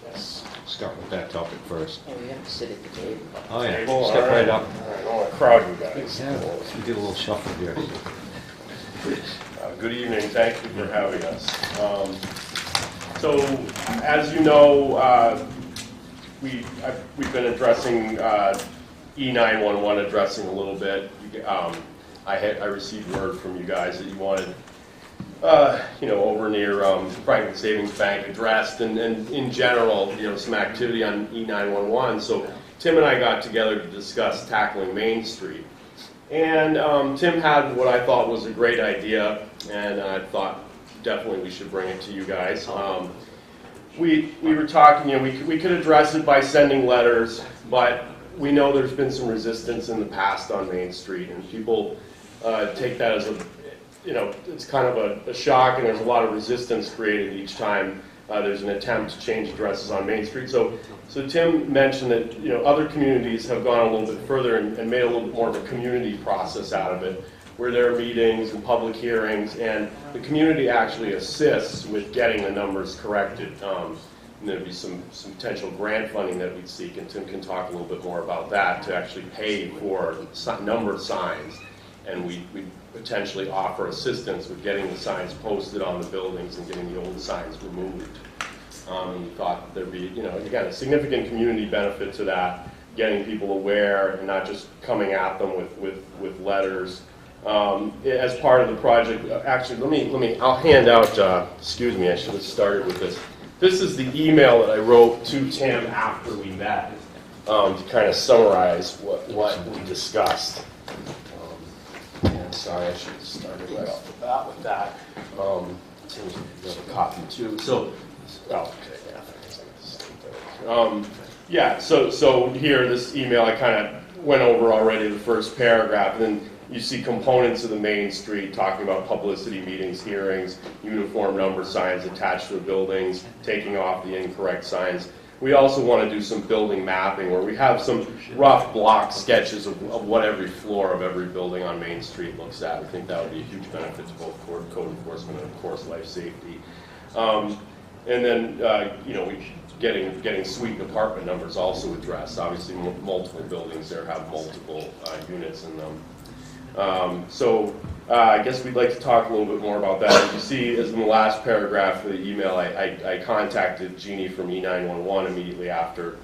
Yes.
Start with that topic first.
Oh, we have to sit at the table.
Oh, yeah,
Table,
step
all
right up.
All right, I don't want to crowd you guys.
Yeah, we did a little shuffle here.
Good evening, thank you for having us. So, as you know, we've been addressing E911 addressing a little bit. I received word from you guys that you wanted, over near Franklin Savings Bank addressed, and in general, some activity on E911. So Tim and I got together to discuss tackling Main Street. And Tim had what I thought was a great idea, and I thought definitely we should bring it to you guys. We were talking, we could address it by sending letters, but we know there's been some resistance in the past on Main Street, and people take that as it's kind of a shock, and there's a lot of resistance created each time there's an attempt to change addresses on Main Street. So Tim mentioned that other communities have gone a little bit further and made a little bit more of a community process out of it, where there are meetings and public hearings, and the community actually assists with getting the numbers corrected. And there'd be some potential grant funding that we'd seek, and Tim can talk a little bit more about that, to actually pay for numbered signs, and we potentially offer assistance with getting the signs posted on the buildings and getting the old signs removed. And we thought there'd be, again, a significant community benefit to that, getting people aware and not just coming at them with letters. As part of the project, actually, I'll hand out, excuse me, I should have started with this. This is the email that I wrote to Tim after we met, to kind of summarize what we discussed. And sorry, I should have started right off the bat with that. Tim's got a copy too. So, so here, this email, I kind of went over already the first paragraph, and then you see components of the Main Street talking about publicity meetings, hearings, uniform number signs attached to the buildings, taking off the incorrect signs. We also want to do some building mapping, where we have some rough block sketches of what every floor of every building on Main Street looks at. We think that would be a huge benefit to both code enforcement and, of course, life safety. And then, we getting suite and apartment numbers also addressed. Obviously, multiple buildings there have multiple units in them. I guess we'd like to talk a little bit more about that. As you see, as in the last paragraph of the email, I contacted Jeannie from E911 immediately after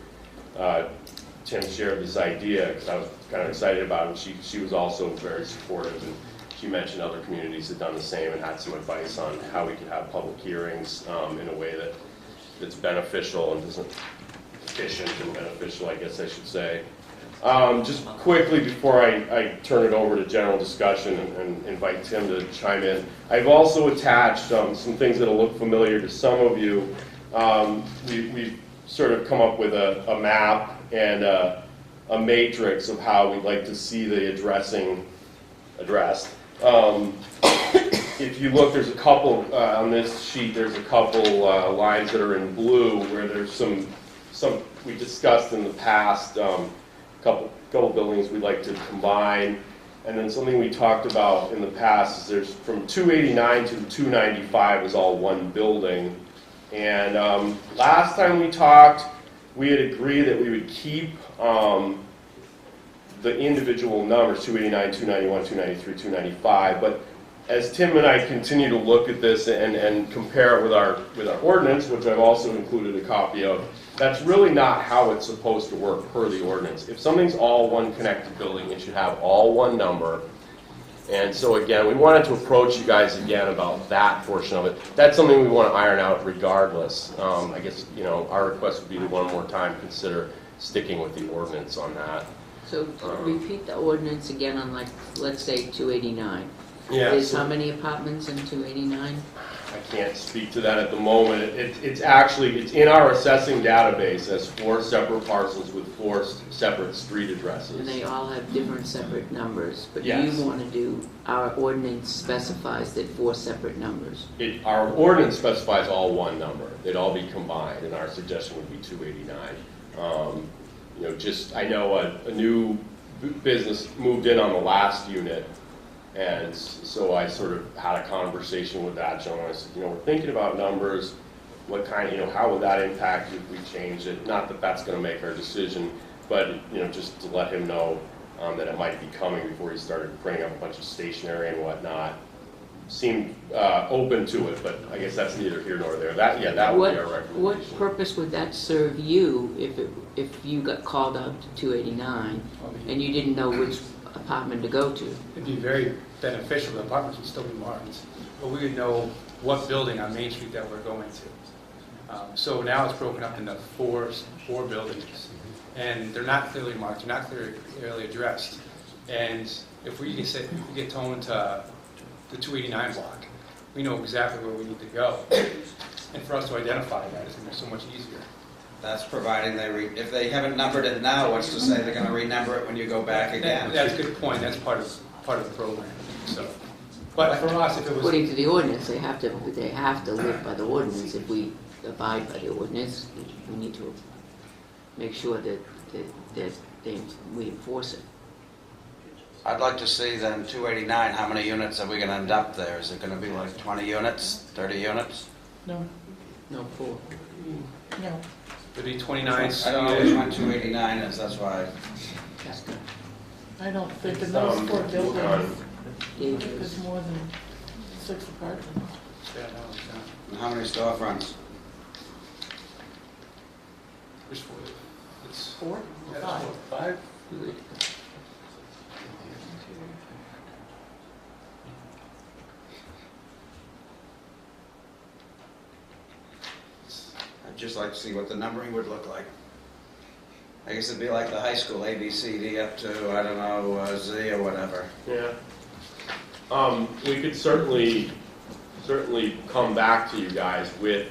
Tim shared this idea, because I was kind of excited about it. And she was also very supportive, and she mentioned other communities had done the same and had some advice on how we could have public hearings in a way that's beneficial and isn't efficient and beneficial, I guess I should say. Just quickly before I turn it over to general discussion and invite Tim to chime in, I've also attached some things that'll look familiar to some of you. We've sort of come up with a map and a matrix of how we'd like to see the addressed. If you look, there's a couple, on this sheet, there's a couple lines that are in blue where there's some we discussed in the past, couple buildings we'd like to combine. And then something we talked about in the past is there's from 289 to 295 is all one building. And last time we talked, we had agreed that we would keep the individual numbers, 289, 291, 293, 295, but as Tim and I continue to look at this and compare it with our ordinance, which I've also included a copy of, that's really not how it's supposed to work per the ordinance. If something's all one connected building, it should have all one number. And so again, we wanted to approach you guys again about that portion of it. That's something we want to iron out regardless. I guess, our request would be to one more time consider sticking with the ordinance on that.
So repeat the ordinance again on, like, let's say 289.
Yeah.
There's how many apartments in 289?
I can't speak to that at the moment. It's in our assessing database as 4 separate parcels with 4 separate street addresses.
And they all have different separate numbers, but
Yes.
you want to do, our ordinance specifies that 4 separate numbers.
Our ordinance specifies all one number. They'd all be combined, and our suggestion would be 289. I know a new business moved in on the last unit, and so I sort of had a conversation with that gentleman. I said, we're thinking about numbers. What kind, how would that impact you if we change it? Not that that's going to make our decision, but, just to let him know that it might be coming before he started bringing up a bunch of stationery and whatnot. Seemed open to it, but I guess that's neither here nor there. That would be our recommendation.
What purpose would that serve you if you got called out to 289 and you didn't know which apartment to go to?
It'd be very beneficial. The apartments would still be marked, but we would know what building on Main Street that we're going to. So now it's broken up into four buildings, and they're not clearly marked. They're not clearly addressed. And if we get towed to the 289 block, we know exactly where we need to go. And for us to identify that is going to be so much easier.
That's providing if they haven't numbered it now, what's to say they're going to renumber it when you go back again?
That's a good point. That's part of the program. So, but for us, if it was
According to the ordinance, they have to live by the ordinance. If we abide by the ordinance, we need to make sure that we enforce it.
I'd like to see then 289, how many units are we going to end up there? Is it going to be like 20 units, 30 units?
No,
4.
no.
it'd be 29.
I don't know which one 289 is, that's why.
I don't think in those 4 buildings,
Yeah.
there's more than 6 apartments.
Yeah, no, it's not.
And how many storefronts?
There's 4. It's
4?
yeah,
5.
5.
I'd just like to see what the numbering would look like. I guess it'd be like the high school, A, B, C, D, up to, I don't know, Z or whatever.
Yeah. We could certainly come back to you guys with,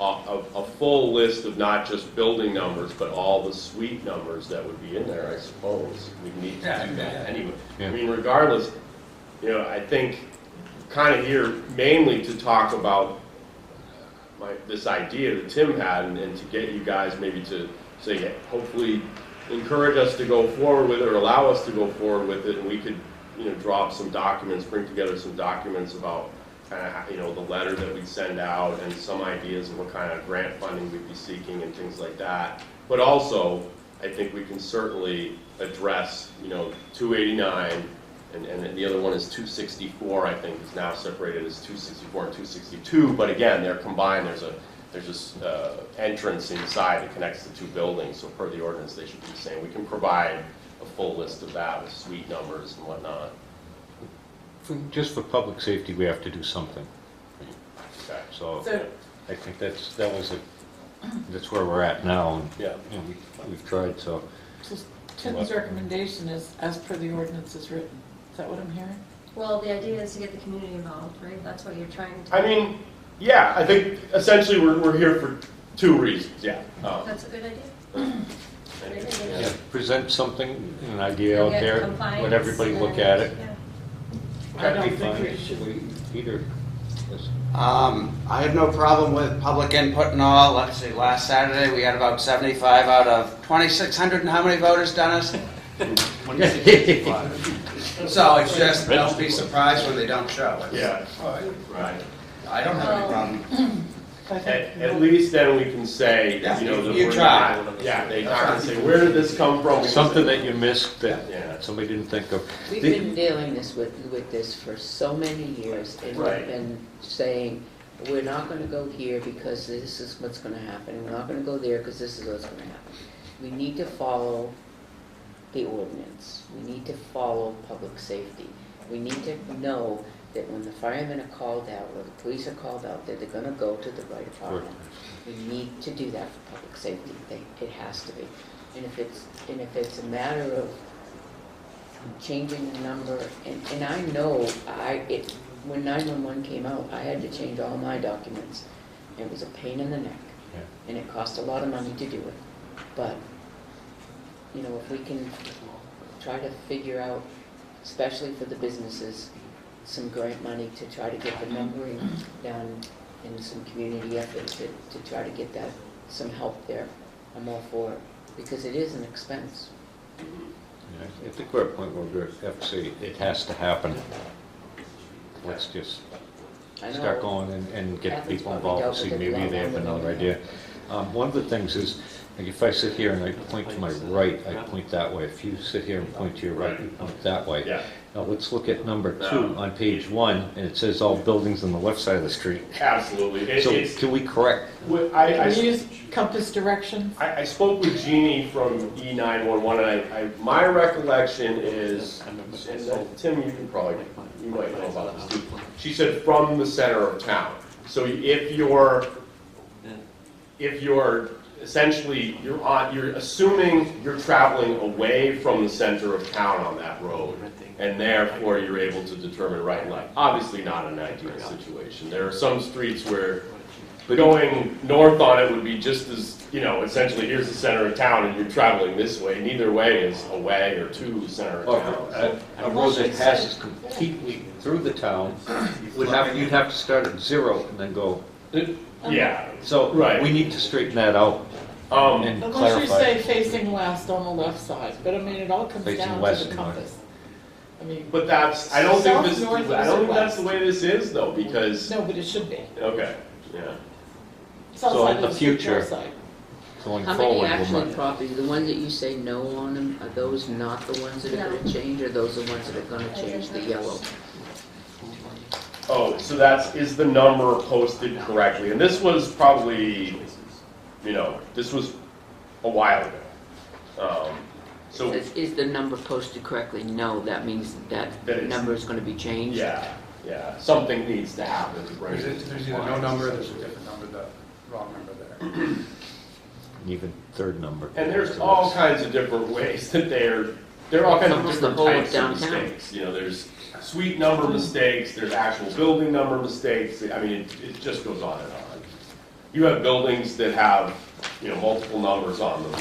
a full list of not just building numbers, but all the suite numbers that would be in there, I suppose. We need to do that anyway.
Yeah.
I mean, regardless, I think kind of here mainly to talk about this idea that Tim had and to get you guys maybe to say, hopefully encourage us to go forward with it or allow us to go forward with it, and we could, draw up some documents, bring together some documents about kind of, the letter that we'd send out and some ideas of what kind of grant funding we'd be seeking and things like that. But also, I think we can certainly address, 289, and the other one is 264, I think, is now separated as 264 and 262, but again, they're combined. There's this entrance inside that connects the 2 buildings, so per the ordinance, they should be the same. We can provide a full list of that with suite numbers and whatnot.
Just for public safety, we have to do something.
Okay.
So
So-
I think that's where we're at now. And,
Yeah.
we've tried, so.
So Tim's recommendation is as per the ordinance is written. Is that what I'm hearing?
Well, the idea is to get the community involved, right? That's what you're trying to.
I mean, yeah, I think essentially we're here for 2 reasons, yeah.
That's a good idea.
Yeah, present something, an idea out
Get
there,
compliance
let everybody look
and-
at it.
yeah.
I don't
That'd be
think
fine.
we should.
Either. Yes.
I have no problem with public input and all. Let's see, last Saturday we had about 75 out of 2,600, and how many voters, Dennis?
2665.
So it's just, don't be surprised when they don't show.
Yeah.
All right.
Right.
I don't have any problem.
I think.
At least then we can say,
Yeah,
you know, that
you
we're
tried.
not, yeah, they're not gonna say, where did this come from? We can
Something
say-
that you missed that
Yeah.
somebody didn't think of.
We've
The-
been dealing with this for so many years, and we've
Right.
been saying, we're not gonna go here because this is what's gonna happen, we're not gonna go there because this is what's gonna happen. We need to follow the ordinance, we need to follow public safety. We need to know that when the firemen are called out, or the police are called out, that they're gonna go to the right department. We need to do that for public safety, it has to be. And if it's a matter of changing the number, and I know, when 911 came out, I had to change all my documents. It was a pain in the neck,
Yeah.
and it cost a lot of money to do it. But, you know, if we can try to figure out, especially for the businesses, some grant money to try to get the numbering done and some community effort to try to get that, some help there, I'm all for it, because it is an expense.
Yeah, I think we're at a point where we have to say it has to happen. Let's just
I know.
start going and get
Athens
people
probably
involved,
dealt
see
with it a
maybe
lot
they have
longer than
another
we
idea. One of the things is, like if I sit here and I point to my right, I point that way. If you sit here and point to your right, you point that way.
Yeah.
Now let's look at number 2 on page 1, and it says all buildings on the left side of the street.
Absolutely.
So
It's,
can we correct?
I
Can we use compass directions?
I spoke with Jeannie from E911, and my recollection is, and Tim, you can probably, you might know about this too. She said from the center of town. So if you're essentially, you're assuming you're traveling away from the center of town on that road, and therefore you're able to determine right and left. Obviously not an ideal situation. There are some streets where going north on it would be just as, you know, essentially here's the center of town and you're traveling this way. Neither way is away or to the center of town.
A road that passes completely through the town, you'd have to start at 0 and then go.
Yeah.
So
Right.
we need to straighten that out and
Unless you
clarify.
say facing west on the left side, but I mean, it all comes
Facing
down
west
to the
and north.
compass. I mean,
But that's, I don't think
South,
this is,
north,
I
east,
don't
or
think that's the
west?
way this is though, because,
no, but it should be.
okay, yeah.
South
So
side
in the
of street,
future-
north side.
Going
How many
forward,
actual
we'll
properties, the ones that you say no on them, are those not the ones that are gonna change, or those the ones that are gonna change, the yellow?
Oh, so is the number posted correctly? And this was probably, you know, this was a while ago. So,
Is the number posted correctly? No, that means that
That it's-
number is gonna be changed?
yeah, something needs to happen to bring it into
There's either no
compliance.
number, there's a different number, the wrong number there.
even third number.
And there's all kinds of different ways that there are all kinds of
Almost the
different
whole of
types of
downtown.
mistakes. You know, there's suite number mistakes, there's actual building number mistakes. I mean, it just goes on and on. You have buildings that have, you know, multiple numbers on them,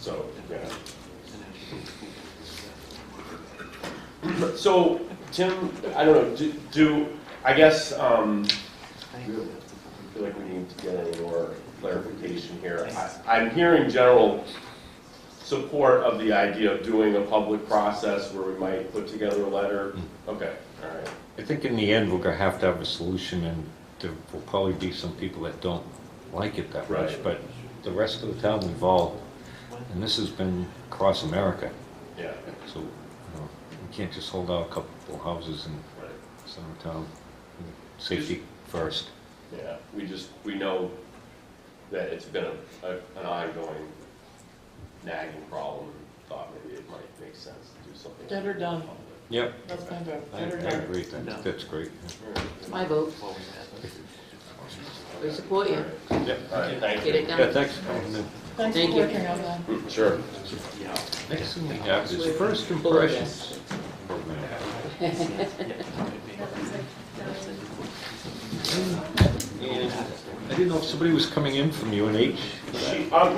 so, yeah. So, Tim, I don't know, I guess, I feel like we need to get any more clarification here. I'm hearing general support of the idea of doing a public process where we might put together a letter. Okay, all right.
I think in the end, we're gonna have to have a solution, and there will probably be some people that don't like it that much,
Right.
but the rest of the town, we've all, and this has been across America,
Yeah,
so, you know, we can't just hold out a couple houses in
right.
center of town. Safety first.
Yeah, we know that it's been an ongoing nagging problem, and thought maybe it might make sense to do something.
Get her done.
Yep.
That's my vote.
I
Get her done.
agree, that's great.
It's my vote. We support you.
Yep.
All right, thank
Get
you.
it
Yeah,
done.
thanks.
Thanks
Thank
for
you.
working on that.
Sure.
Next thing we have is first
Full of
impressions. And I didn't know if somebody was coming in from UNH.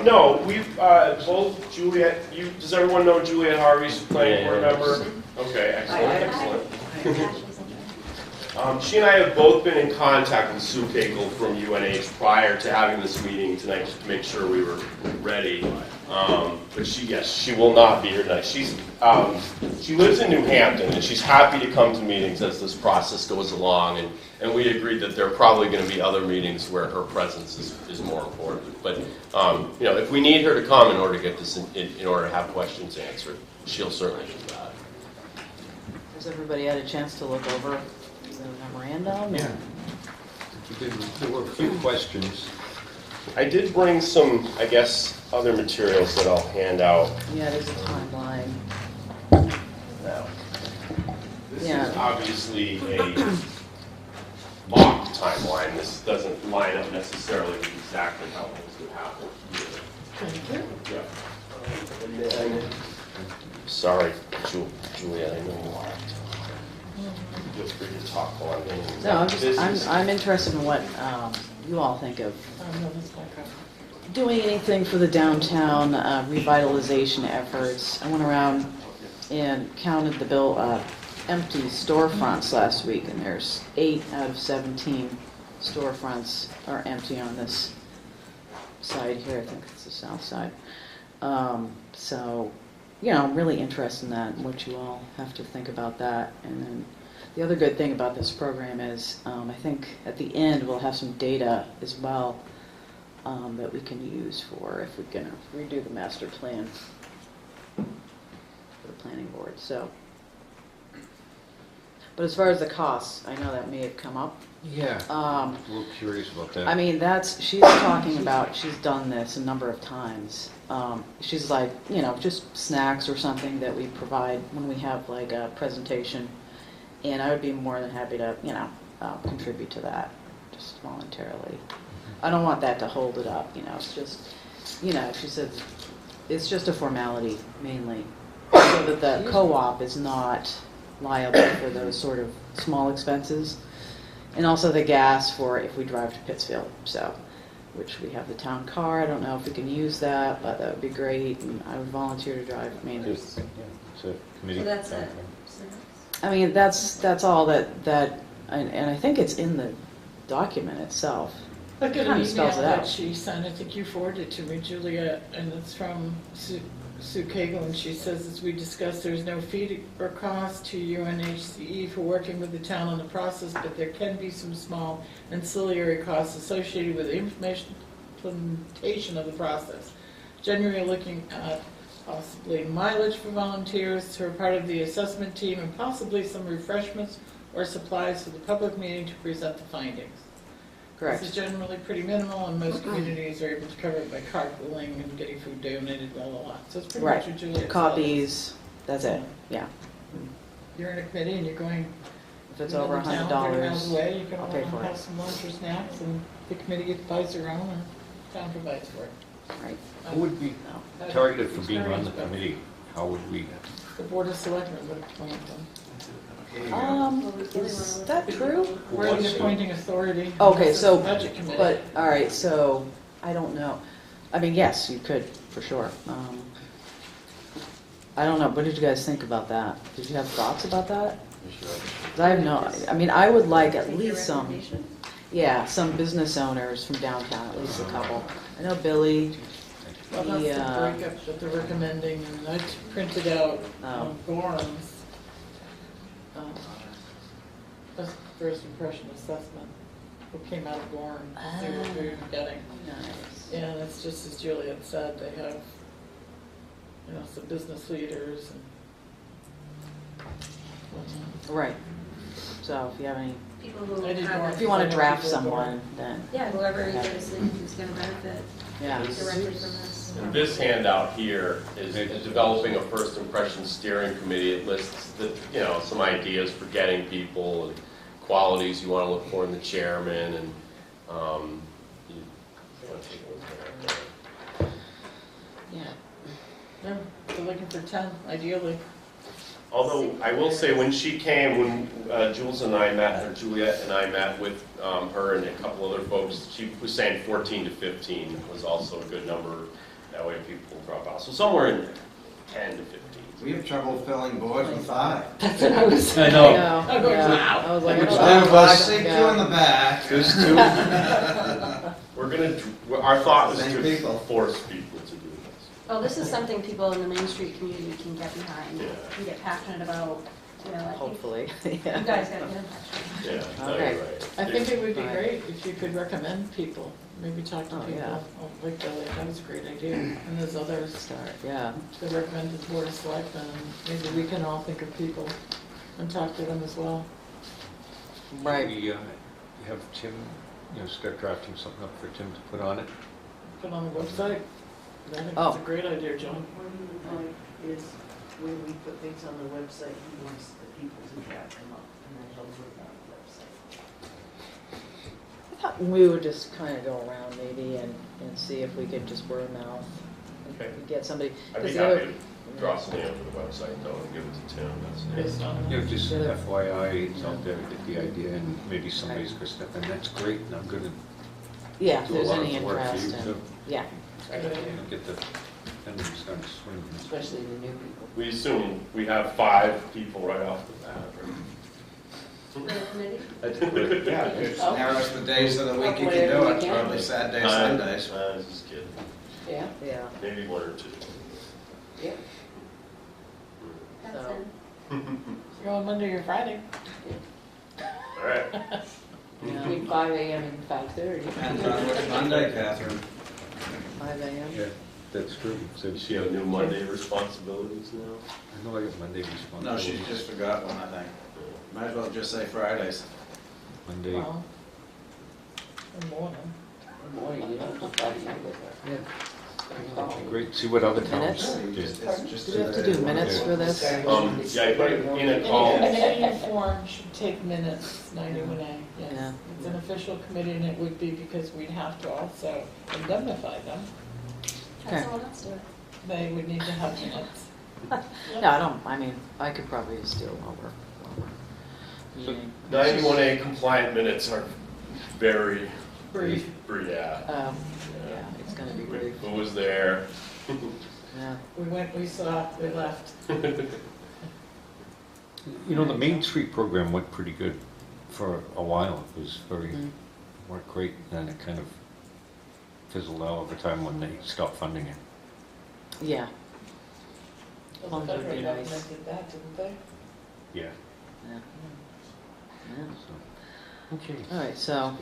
No, we've, both Juliet, does everyone know Juliet Harvey's planning board member? Okay, excellent, excellent. She and I have both been in contact with Sue Cagle from UNH prior to having this meeting tonight, just to make sure we were ready. But she will not be here tonight. She lives in New Hampton, and she's happy to come to meetings as this process goes along. And we agreed that there are probably going to be other meetings where her presence is more important. But if we need her to come in order to get this in order to have questions answered, she'll certainly do that.
Has everybody had a chance to look over the memorandum?
Yeah. There were a few questions.
I did bring some, I guess, other materials that I'll hand out.
Yeah, there's a timeline.
Now, this
Yeah.
is obviously a mock timeline. This doesn't line up necessarily with exactly how things would happen here. Yeah. And then, sorry, Juliet, I know you are. Feel free to talk while I'm doing
No,
this.
I'm interested in what you all think of doing anything for the downtown revitalization efforts. I went around and counted the empty storefronts last week, and there's 8 out of 17 storefronts are empty on this side here. I think it's the south side. So, I'm really interested in that and what you all have to think about that. And then the other good thing about this program is I think at the end we'll have some data as well that we can use for if we're going to redo the master plan for the planning board. So, but as far as the costs, I know that may have come up.
Yeah, I'm a little curious about that.
I mean, she's talking about, she's done this a number of times. She's like, just snacks or something that we provide when we have like a presentation. And I would be more than happy to, contribute to that, just voluntarily. I don't want that to hold it up, it's just, she said, it's just a formality mainly, so that the co-op is not liable for those sort of small expenses. And also the gas for if we drive to Pittsfield, which we have the town car. I don't know if we can use that, but that would be great. And I would volunteer to drive. I mean,
It's a committee.
So that's it.
that's all that, and I think it's in the document itself.
Look at
Kind
an
of
email
spells it
that
out.
she sent, I think you forwarded it to me, Juliet, and it's from Sue Cagle, and she says, as we discussed, there's no fee or cost to UNHCE for working with the town on the process, but there can be some small ancillary costs associated with the implementation of the process. Generally looking at possibly mileage for volunteers who are part of the assessment team, and possibly some refreshments or supplies for the public meeting to present the findings.
Correct.
This is generally pretty minimal, and most communities are able to cover it by carpooling and getting food donated, blah, blah, blah. So it's pretty much what Juliet said.
Copies, that's it, yeah.
You're in a committee and you're going
If it's
to
over
another town, 30 miles
$100,
away, you can
I'll pay for
have
it.
some lunch or snacks, and the committee buys their own, and town provides for it.
Right.
Who would be
No.
targeted for being on the committee? How would we?
The Board of Selectmen would appoint them.
Is that true?
We're the appointing authority.
Okay,
This is
so,
the Budget committee.
but, all right, so, I don't know. I mean, yes, you could, for sure. I don't know, what did you guys think about that? Did you have thoughts about that? 'Cause I have no, I mean, I would like at least some, some business owners from downtown, at least a couple. I know Billy,
Well, that's the breakup that they're recommending, and I printed out Gorham's first impression assessment, what came out of Gorham, see what we were getting.
nice.
And it's just as Juliet said, they have, some business leaders and whatnot.
Right. So if you have any,
People who
I did
have-
more.
if you want to draft
People
someone, then,
Yeah, whoever you guys think is gonna benefit
yeah.
directly from this.
And this handout here is developing a first impression steering committee. It lists some ideas for getting people and qualities you want to look for in the chairman, and you want to take a look at that.
Yeah.
Yeah, they're looking for 10, ideally.
Although I will say, when she came, when Jules and I met, or Juliet and I met with her and a couple other folks, she was saying 14 to 15 was also a good number. That way people will drop out. So somewhere in there, 10 to 15.
We have trouble filling boards with 5.
That's what I was
I
saying.
know.
I'm going, wow.
I was like,
Which
oh,
one of us,
yeah.
seat 2 in the back.
There's two.
We're gonna, our thought was
Same
to
people.
force people to do this.
Well, this is something people in the Main Street community can get behind,
Yeah.
can get passionate about, you know, I think
Hopefully,
you
yeah.
guys gotta get passionate.
Yeah, no,
Okay.
you're right.
I think it would be
Right.
great if you could recommend people, maybe talk to
Oh,
people.
yeah.
Oh, like Billy, that was a great idea. And there's others
Start, yeah.
to recommend to the Board of Selectmen. Maybe we can all think of people and talk to them as well.
Right.
We have Tim, start drafting something up for Tim to put on it.
Put on the website. I think
Oh.
that's a great idea, John.
Is when we put things on the website, he wants the people to track them up, and then he'll put it on the website.
I thought we would just kind of go around maybe and see if we could just word of mouth.
Okay.
Get somebody.
I'd be
'cause the other-
happy to draw something up for the website though and give it to Tim. That's
Based on
Just
The other-
FYI, it's out there, get the idea, and maybe somebody's gonna step in. That's great, and I'm gonna
Yeah, if
do a
there's
lot
any
of work for you
interest
to
in, yeah,
get the pendulum starting to swing.
especially the new people.
We assume we have 5 people right off the bat,
For the committee?
right?
Yeah, it narrows the days of the week you can do it, probably Saturdays, Sundays.
Just kidding.
Yeah.
Yeah.
Maybe 1 or 2.
Yeah.
That's
So-
it.
You're on Monday or Friday.
All right.
Yeah.
Between 5 AM and 5:30.
Depends on which Monday, Catherine.
5 AM?
Yeah, that's true. So
Does she have new Monday responsibilities now?
I know I got Monday responsibilities.
No, she just forgot one, I think. Might as well just say Fridays.
Monday.
Well, in the morning.
Morning, you don't have to bother you with her.
Yeah. Great, see what other towns
Minutes?
did.
It's just
Do we have to do minutes for this?
Yeah, I put it in a call.
Any committee form should take minutes, 91A, yes.
Yeah.
It's an official committee, and it would be because we'd have to also indemnify them.
Okay.
Have someone else do it.
They would need to have minutes.
No, I mean, I could probably just do it while we're
So-
meeting.
91A compliant minutes are very
Brief.
brief, yeah.
Yeah, it's gonna be brief,
Who was there?
yeah.
We went, we saw, we left.
The Main Street program went pretty good for a while. It was worked great, and it kind of fizzled out over time when they stopped funding it.
Yeah,
Well, the
Plums would
federal
be
government
nice.
did that, didn't they?
Yeah.
yeah. Yeah.
So, okay.
All right, so,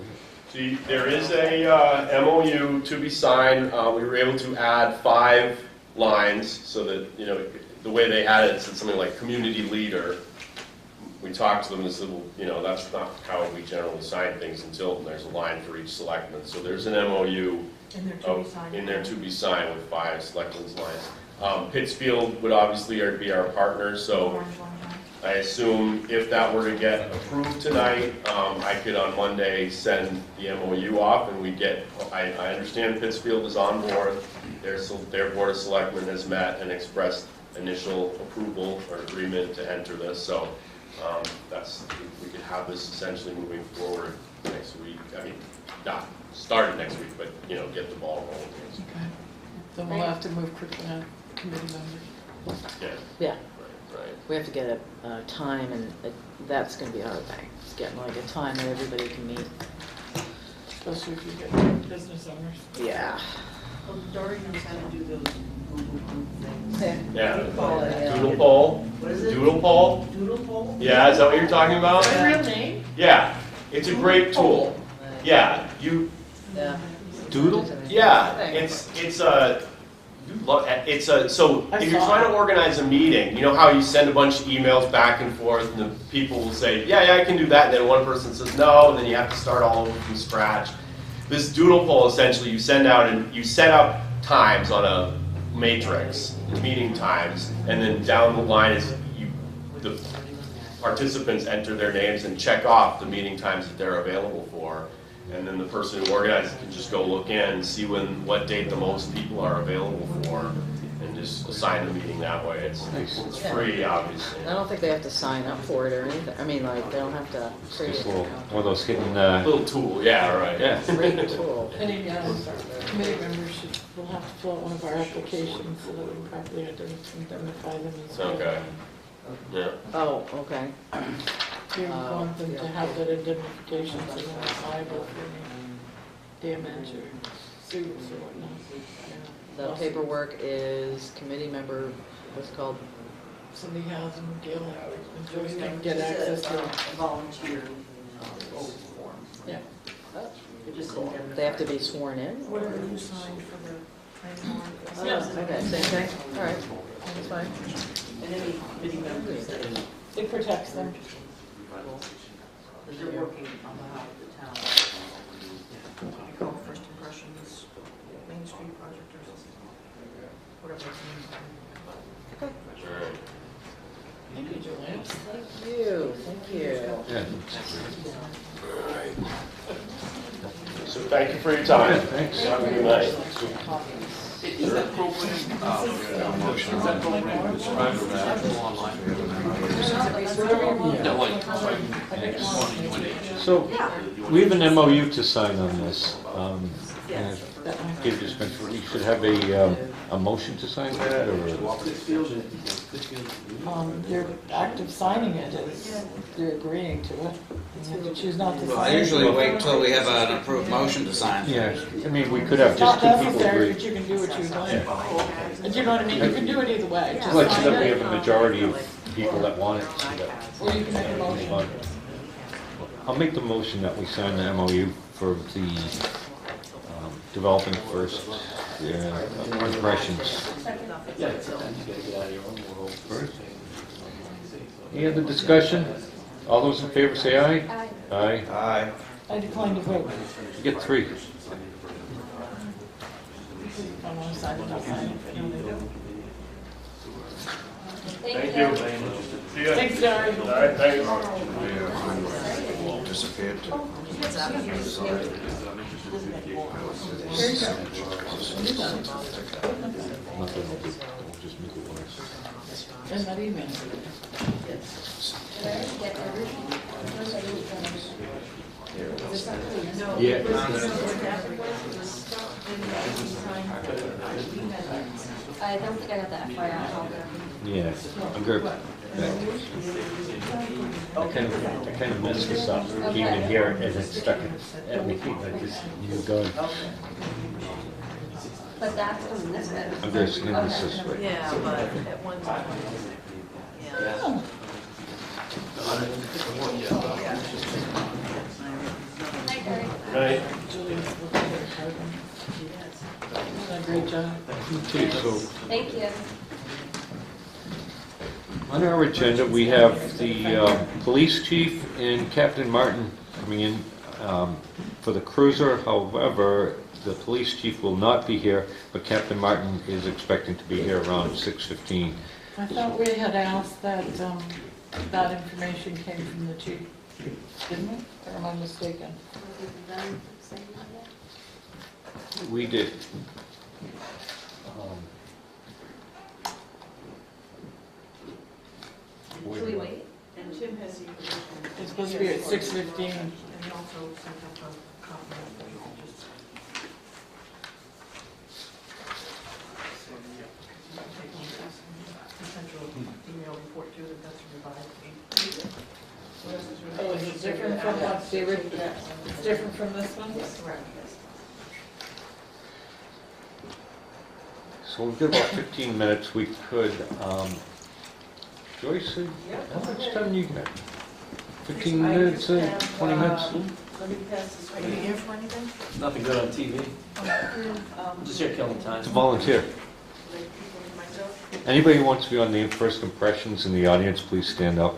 See, there is a MOU to be signed. We were able to add 5 lines so that, the way they had it said something like community leader. We talked to them and said, well, that's not how we generally sign things in Tilton. There's a line for each selectman. So there's an MOU
And they're to be signed.
in there to be signed with 5 selectmen's lines. Pittsfield would obviously be our partner, so I assume if that were to get approved tonight, I could on Monday send the MOU off and we get, I understand Pittsfield is on board. Their Board of Selectmen has met and expressed initial approval or agreement to enter this, so we could have this essentially moving forward next week. I mean, not started next week, but, get the ball rolling.
Okay. Then we'll have to move quickly on committee members.
Yeah,
yeah,
right.
we have to get a time, and that's gonna be our thing. It's getting like a time that everybody can meet.
Especially if you get business owners.
Yeah.
Well, Dory knows how to do those Google Group things.
Yeah.
Call it,
Doodle poll?
What is it?
Doodle poll?
Doodle poll?
Yeah, is that what you're talking about?
Is that a real name?
Yeah, it's a great tool. Yeah,
Yeah.
Doodle?
yeah, so if you're trying to organize a meeting, you know how you send a bunch of emails back and forth and the people will say, yeah, I can do that, and then one person says no, and then you have to start all over from scratch. This doodle poll, essentially, you send out and you set up times on a matrix, meeting times, and then down the line is the participants enter their names and check off the meeting times that they're available for. And then the person who organizes can just go look in and see what date the most people are available for. and just assign the meeting that way. It's
Yeah.
free, obviously.
I don't think they have to sign up for it or anything. I mean, like, they don't have to create
Just a
an
little,
account.
one of those hidden,
Little tool, yeah, right.
yeah.
Great tool.
Any committee members will have to fill out one of our applications so that we can properly identify them as.
Okay. Yeah.
Oh, okay.
We want them to have that identification so they're not liable for any damage or suits or whatnot.
The paperwork is committee member, what's it called?
Somebody has them, Gail, and Joyce
Yeah,
can get
it's
access to
a
it.
volunteer vote form.
Yeah.
It just
Cool.
identifies-
They have to be sworn in?
Whatever you signed for the planning board.
Oh, okay, same thing? All right, that's fine.
And any committee members that,
It protects them.
that they're working on behalf of the town. We call first impressions, Main Street project or something. Whatever it's named.
Sure.
Thank you, Joanne.
Thank you, thank you.
Yeah.
So thank you for your time.
Thanks.
Have a good night.
Is that program, is that program described or available online? Yeah, like,
So, we have an MOU to sign on this. And Peter just mentioned, you should have a motion to sign that, or?
Their act of signing it is, they're agreeing to it. You have to choose not to
Well,
sign
I
it.
usually wait until we have an approved motion to sign.
Yeah, I mean, we could have
It's
just
not
two people
necessary,
agree.
but you can do what you like. And you know what I mean? You can do it either way. Just
Like, so
sign
that we
it,
have a majority of people that want it, so that.
or you can make a motion.
I'll make the motion that we sign the MOU for the developing first impressions. Any other discussion? All those in favor say aye.
Aye.
Aye.
Aye.
I decline to vote.
You get three.
If I want to sign it, I'll sign it. If I don't, I don't.
Thank you. See ya.
Thanks, Jerry.
All right, thanks.
Disappeared.
Nothing will do. We'll just make it worse.
And that email.
Yeah.
I don't think I got that FYI.
Yeah, I'm good. I kind of messed this up. Came in here and it stuck at me. I just, you going.
But that's coming this way.
I'm just sending this this way.
Yeah, but at one time, yeah.
Hi, Gary.
Right.
Julia's looking at her card. Done a great job.
Okay, so
Thank you.
on our agenda, we have the police chief and Captain Martin coming in for the cruiser. However, the police chief will not be here, but Captain Martin is expecting to be here around 6:15.
I thought we had asked that that information came from the chief, didn't we? Or am I mistaken?
We did.
Should we wait?
And Tim has the information.
It's supposed to be at 6:15.
And he also sent up a copy of the just. Potential email report too, that that's revised.
Oh, is it different from what's the original? It's different from this one?
Yes, correct, yes.
So we've got about 15 minutes. We could, Joyce, how much time you got? 15 minutes, 20 minutes?
Let me pass this.
Are you here for anything?
Nothing good on TV. Just here killing time.
It's a volunteer. Anybody who wants to be on the first impressions in the audience, please stand up.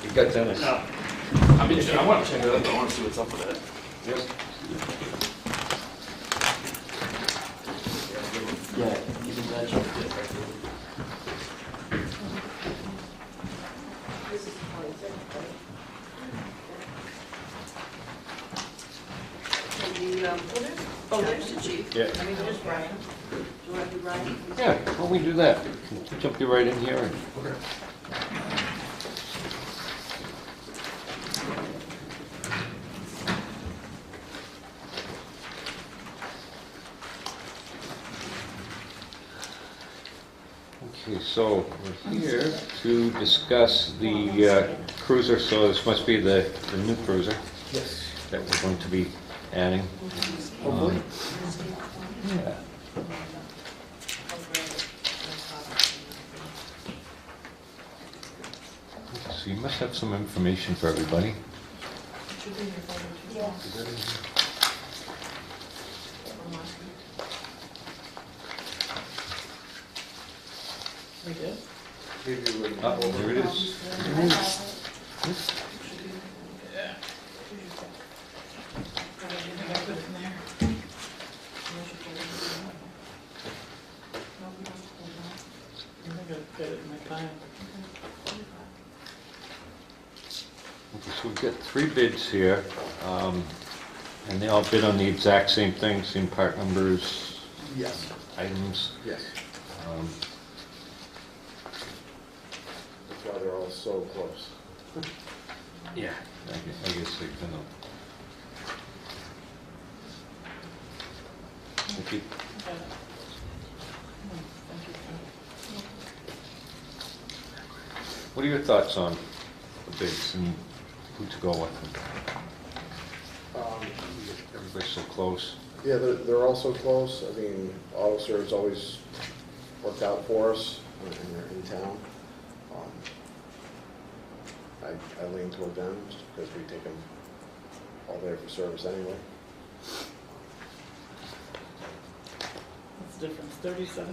You've got Dennis.
I mean, I want to check it out, I want to see what's up with it.
Yes.
Yeah, you can imagine.
This is the 26th, right? And the, oh, there's the chief.
Yeah.
I mean, there's Brian.
Go ahead, Brian.
Yeah, why don't we do that? Jump you right in here and... Okay, so we're here to discuss the cruiser, so this must be the new cruiser.
Yes.
That we're going to be adding.
Hopefully.
Yeah. So you must have some information for everybody.
We did?
Oh, there it is.
I put it in there. I think I put it in my file.
Okay, so we've got 3 bids here, and they all bid on the exact same thing, same part numbers,
Yes.
items.
Yes.
Um,
That's why they're all so close.
Yeah, I guess they kind of... Okay. What are your thoughts on the bids and who to go with? Everybody's so close.
Yeah, they're all so close. I mean, AutoServe's always worked out for us when they're in town. I lean toward them just because we take them all there for service anyway.
What's the difference, $37?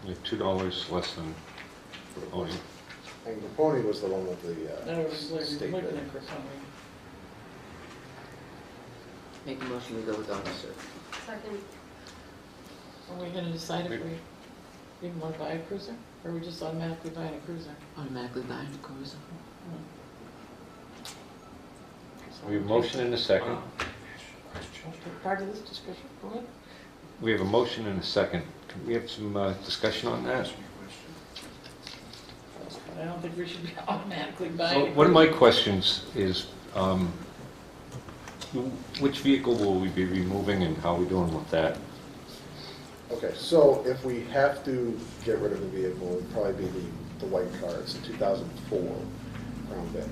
You have $2 less than Pony.
And the pony was the one with the
I was
state
looking
bid.
at for something.
Make a motion to go with officer.
Second.
Are we gonna decide if we even wanna buy a cruiser? Or are we just automatically buying a cruiser?
Automatically buying a cruiser.
We have a motion and a second.
Part of this discussion, go ahead.
We have a motion and a second. Can we have some discussion on that?
But I don't think we should be automatically buying
So
a cruiser.
one of my questions is, which vehicle will we be removing and how are we doing with that?
Okay, so if we have to get rid of a vehicle, it would probably be the white car. It's a 2004 Crown Vic.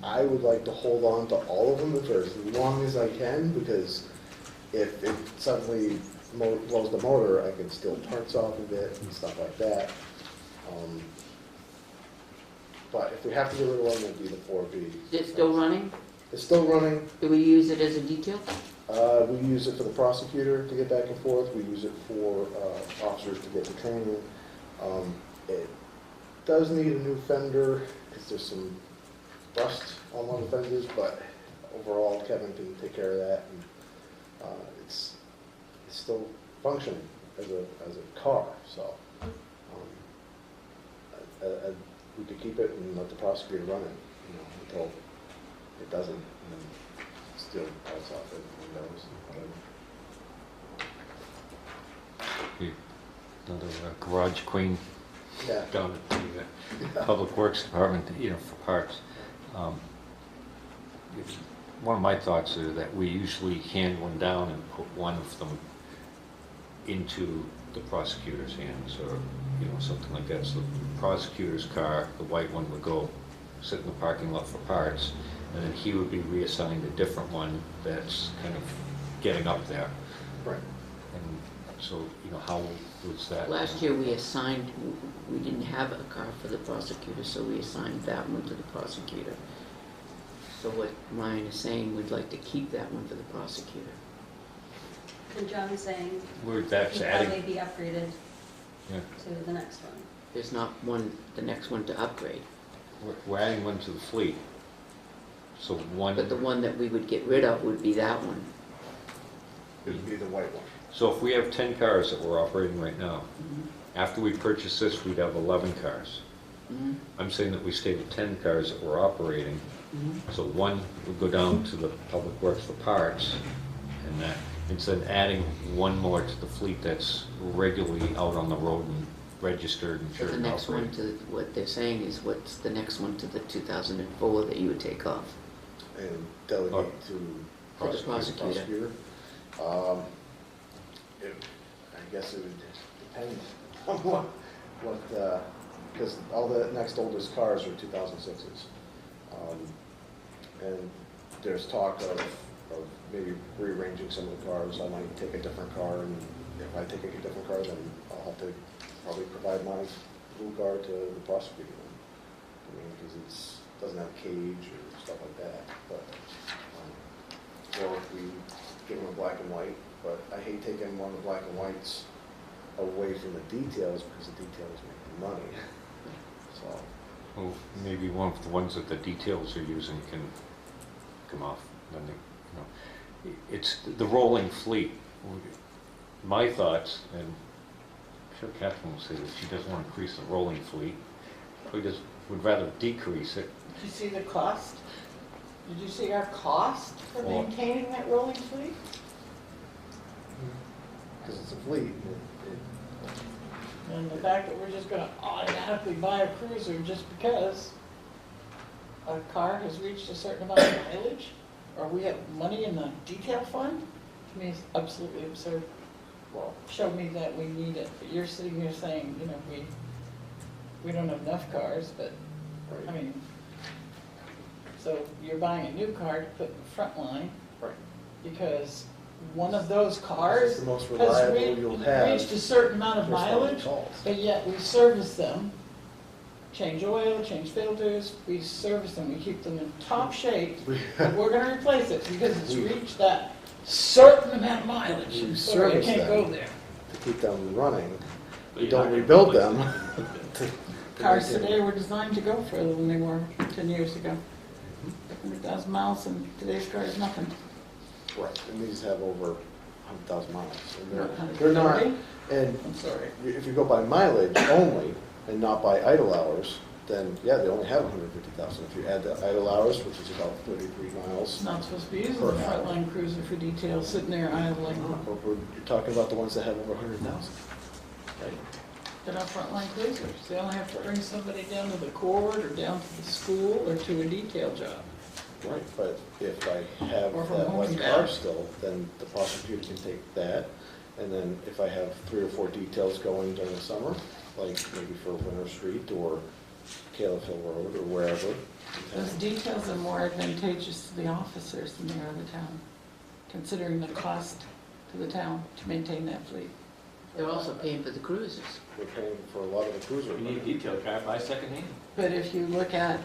I would like to hold on to all of them for as long as I can, because if it suddenly blows the motor, I can steal parts off of it and stuff like that. But if we have to get rid of one, it'd be the 4B.
Is it still running?
It's still running.
Do we use it as a detail?
We use it for the prosecutor to get back and forth. We use it for officers to get to training. It does need a new fender because there's some rust on one of the fenders, but overall Kevin can take care of that. And, it's still functioning as a car, so we could keep it and let the prosecutor run it, until it doesn't, and then steal parts off it, windows, whatever.
Another garage queen
Yeah.
down at the Public Works Department, for parts. One of my thoughts is that we usually hand one down and put one of them into the prosecutor's hands, or something like that. So the prosecutor's car, the white one, would go sit in the parking lot for parts, and then he would be reassigned a different one that's kind of getting up there.
Right.
And so, how was that?
Last year we didn't have a car for the prosecutor, so we assigned that one to the prosecutor. So what Ryan is saying, we'd like to keep that one for the prosecutor.
And John's saying
That's
he'd
adding.
probably be upgraded
Yeah.
to the next one.
There's not the next one to upgrade.
We're adding one to the fleet. So one.
But the one that we would get rid of would be that one.
It would be the white one.
So if we have 10 cars that we're operating right now, after we purchase this, we'd have 11 cars.
Mhm.
I'm saying that we stay with 10 cars that we're operating. So one would go down to the Public Works for parts, and in that. Instead of adding one more to the fleet that's regularly out on the road and registered and
So
sure
the
and
next one
operating.
to, what they're saying is, what's the next one to the 2004 that you would take off?
And delegate to
For the
the
prosecutor.
prosecutor. I guess it would depend on what, because all the next oldest cars are 2006s. And there's talk of maybe rearranging some of the cars. I might take a different car, and if I take a different car, then I'll have to probably provide my blue car to the prosecutor. I mean, because it doesn't have a cage or stuff like that. But or if we get one black and white, but I hate taking one of the black and whites away from the details because the details make the money. So
Well, maybe one of the ones that the details are using can come off. Then they, it's the rolling fleet. My thoughts, and I'm sure Catherine will say that she doesn't want to increase the rolling fleet. We just would rather decrease it.
Did you see the cost? Did you see our cost for
Well-
maintaining that rolling fleet?
because it's a fleet,
And the fact that we're just gonna automatically buy a cruiser just because a car has reached a certain amount of mileage, or we have money in the detail fund, to me is absolutely absurd. Well, show me that we need it, but you're sitting here saying, you know, we don't have enough cars, but, I mean, so you're buying a new car to put in the front line,
Right.
because one of those
It's
cars
the most
has
reliable you'll have.
reached a certain amount of
Responding
mileage,
calls.
but yet we service them, change oil, change filters, we service them, we keep them in top shape, but we're gonna replace it because it's
We-
reached that certain amount of mileage.
We
Sorry, I
service
can't go
them.
there.
To keep them running. We
But
don't
you're not
rebuild
gonna
them. to
Cars
maintain
today were designed to go further than they were 10 years ago. 100,000 miles, and today's car is nothing.
Right, and these have over 100,000 miles. And
Not
they're not,
130?
and
I'm sorry.
if you go by mileage only and not by idle hours, then yeah, they only have 150,000. If you add the idle hours, which is about 33 miles.
It's not supposed to be using
Per
the
hour.
frontline cruiser for detail, sitting there idling.
You're talking about the ones that have over 100,000. Right?
They're not frontline cruisers. They only have to bring somebody down to the court or down to the school or to a detail job.
Right, but if I have
Or from
that
home
one
and
car
back.
still, then the prosecutor can take that. And then if I have 3 or 4 details going during the summer, like maybe for Winter Street or Caleb Hill Road or wherever.
Those details are more advantageous to the officers than they are the town, considering the cost to the town to maintain that fleet.
They're also paying for the cruises.
We're paying for a lot of the cruiser.
If you need a detail car, buy secondhand.
But if you look at,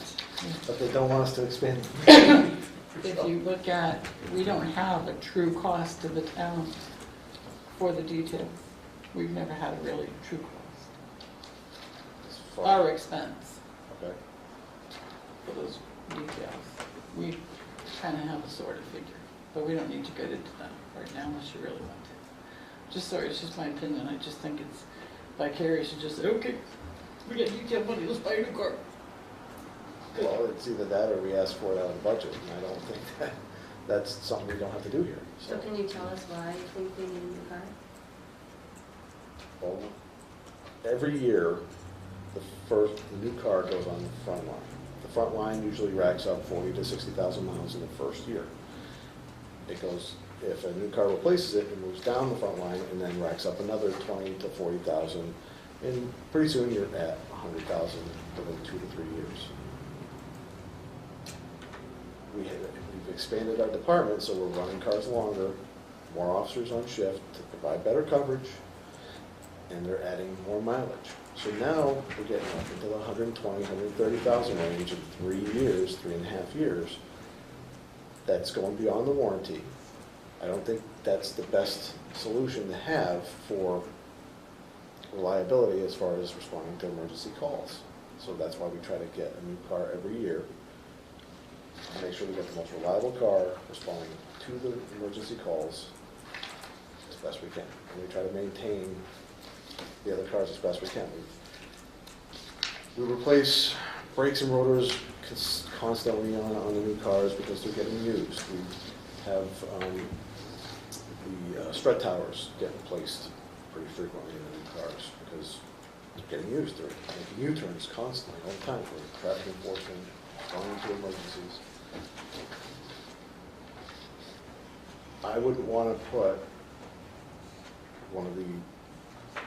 But they don't want us to expand.
we don't have a true cost to the town for the detail. We've never had a really true cost. Our expense
Okay.
for those details. We kind of have a sort of figure, but we don't need to get into that right now unless you really want to. Just sorry, it's just my opinion. I just think it's vicarious to just say, okay, we got detail money, let's buy a new car.
Well, it's either that or we ask for it out of the budget, and I don't think that's something we don't have to do here.
So can you tell us why you think they need a new car?
Well, every year, the new car goes on the front line. The front line usually racks up 40 to 60,000 miles in the first year. It goes, if a new car replaces it, it moves down the front line and then racks up another 20 to 40,000. And pretty soon you're at 100,000 within 2 to 3 years. We've expanded our department, so we're running cars longer, more officers on shift to provide better coverage, and they're adding more mileage. So now we're getting up into the 120, 130,000 range in 3 years, 3.5 years. That's going beyond the warranty. I don't think that's the best solution to have for reliability as far as responding to emergency calls. So that's why we try to get a new car every year. Make sure we get the most reliable car responding to the emergency calls as best we can. And we try to maintain the other cars as best we can. We replace brakes and rotors constantly on the new cars because they're getting used. We have strut towers get replaced pretty frequently in the new cars because they're getting used. They're making U-turns constantly, all the time for traffic enforcement, going into emergencies. I wouldn't want to put one of the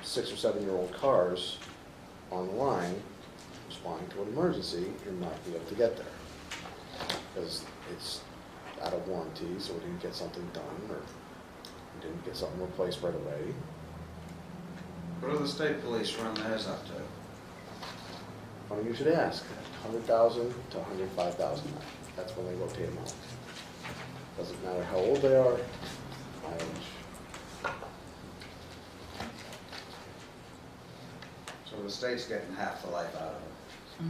6 or 7-year-old cars on the line responding to an emergency and not be able to get there because it's out of warranty, so we didn't get something done or we didn't get something replaced right away.
What do the state police run theirs up to?
Funny you should ask. 100,000 to 105,000. That's when they rotate them out. Doesn't matter how old they are, mileage.
So the state's getting half the life out of it.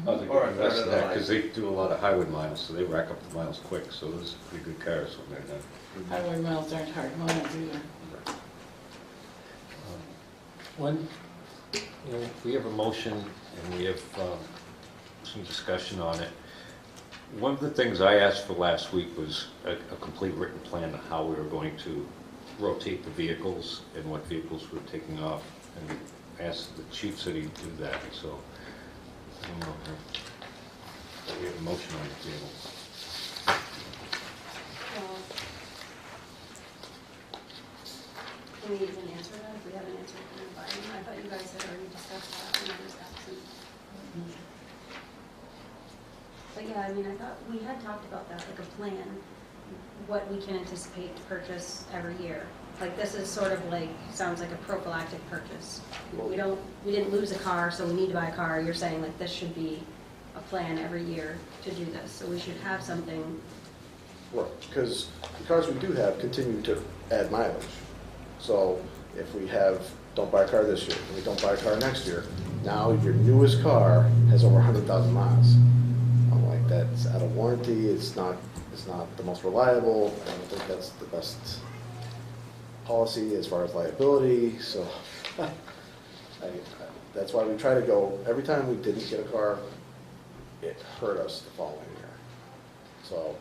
I think
Or
less
better
than
than
that, because
life.
they do a lot of highway miles, so they rack up the miles quick, so those are pretty good cars when they're done.
Highway miles aren't hard miles either.
When, you know, we have a motion and we have some discussion on it. One of the things I asked for last week was a complete written plan of how we were going to rotate the vehicles and what vehicles we're taking off. And asked the chief said he'd do that, so I don't know. But we have a motion on the table.
Can we even answer that if we haven't answered it in writing? I thought you guys had already discussed that when I was absent. But yeah, I mean, I thought we had talked about that, like a plan, what we can anticipate to purchase every year. Like this is sort of like, sounds like a prophylactic purchase. We didn't lose a car, so we need to buy a car. You're saying like this should be a plan every year to do this. So we should have something.
Right, because the cars we do have continue to add mileage. So if we have, don't buy a car this year, and we don't buy a car next year, now your newest car has over 100,000 miles. I'm like, that's out of warranty, it's not the most reliable, I don't think that's the best policy as far as liability, so that's why we try to go, every time we didn't get a car, it hurt us the following year. So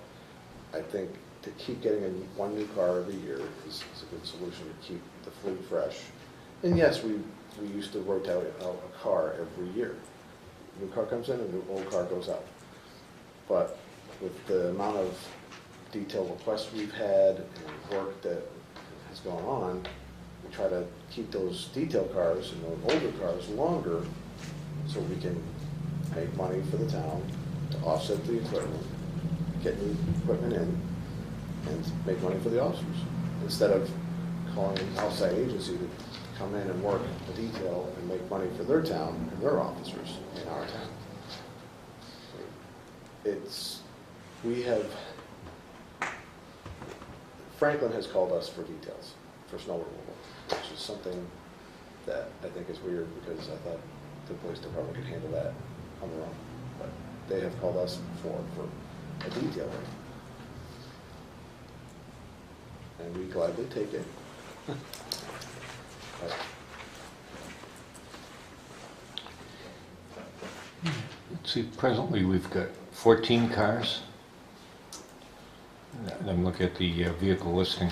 I think to keep getting one new car every year is a good solution to keep the fleet fresh. And yes, we used to rotate out a car every year. A new car comes in, a new old car goes out. But with the amount of detailed requests we've had and work that has gone on, we try to keep those detailed cars and those older cars longer so we can make money for the town to offset the equipment, get new equipment in, and make money for the officers, instead of calling an outside agency to come in and work the detail and make money for their town and their officers in our town. Franklin has called us for details, for snow removal, which is something that I think is weird because I thought the police department could handle that on their own. But they have called us for a detailer. And we gladly take it.
Let's see, presently we've got 14 cars. And I'm looking at the vehicle listing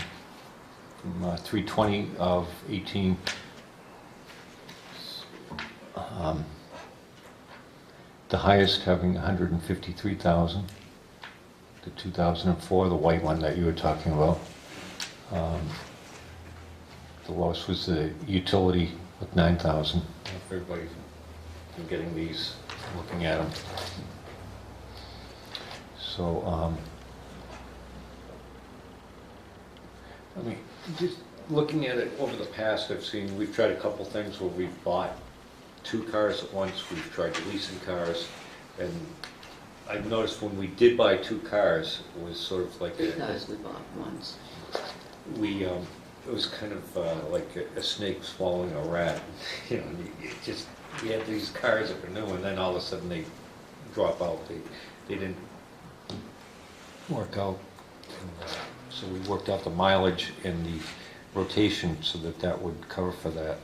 from 320 of 18. The highest having 153,000. The 2004, the white one that you were talking about. The lowest was the utility with 9,000. If everybody's been getting these, looking at them. So, I mean, just looking at it over the past, we've tried a couple things where we've bought 2 cars at once, we've tried leasing cars, and I've noticed when we did buy 2 cars, it was sort of like
Because we bought once.
it was kind of like a snake swallowing a rat. You know, you had these cars that were new, and then all of a sudden they drop out. They didn't work out. And, so we worked out the mileage and the rotation so that would cover for that.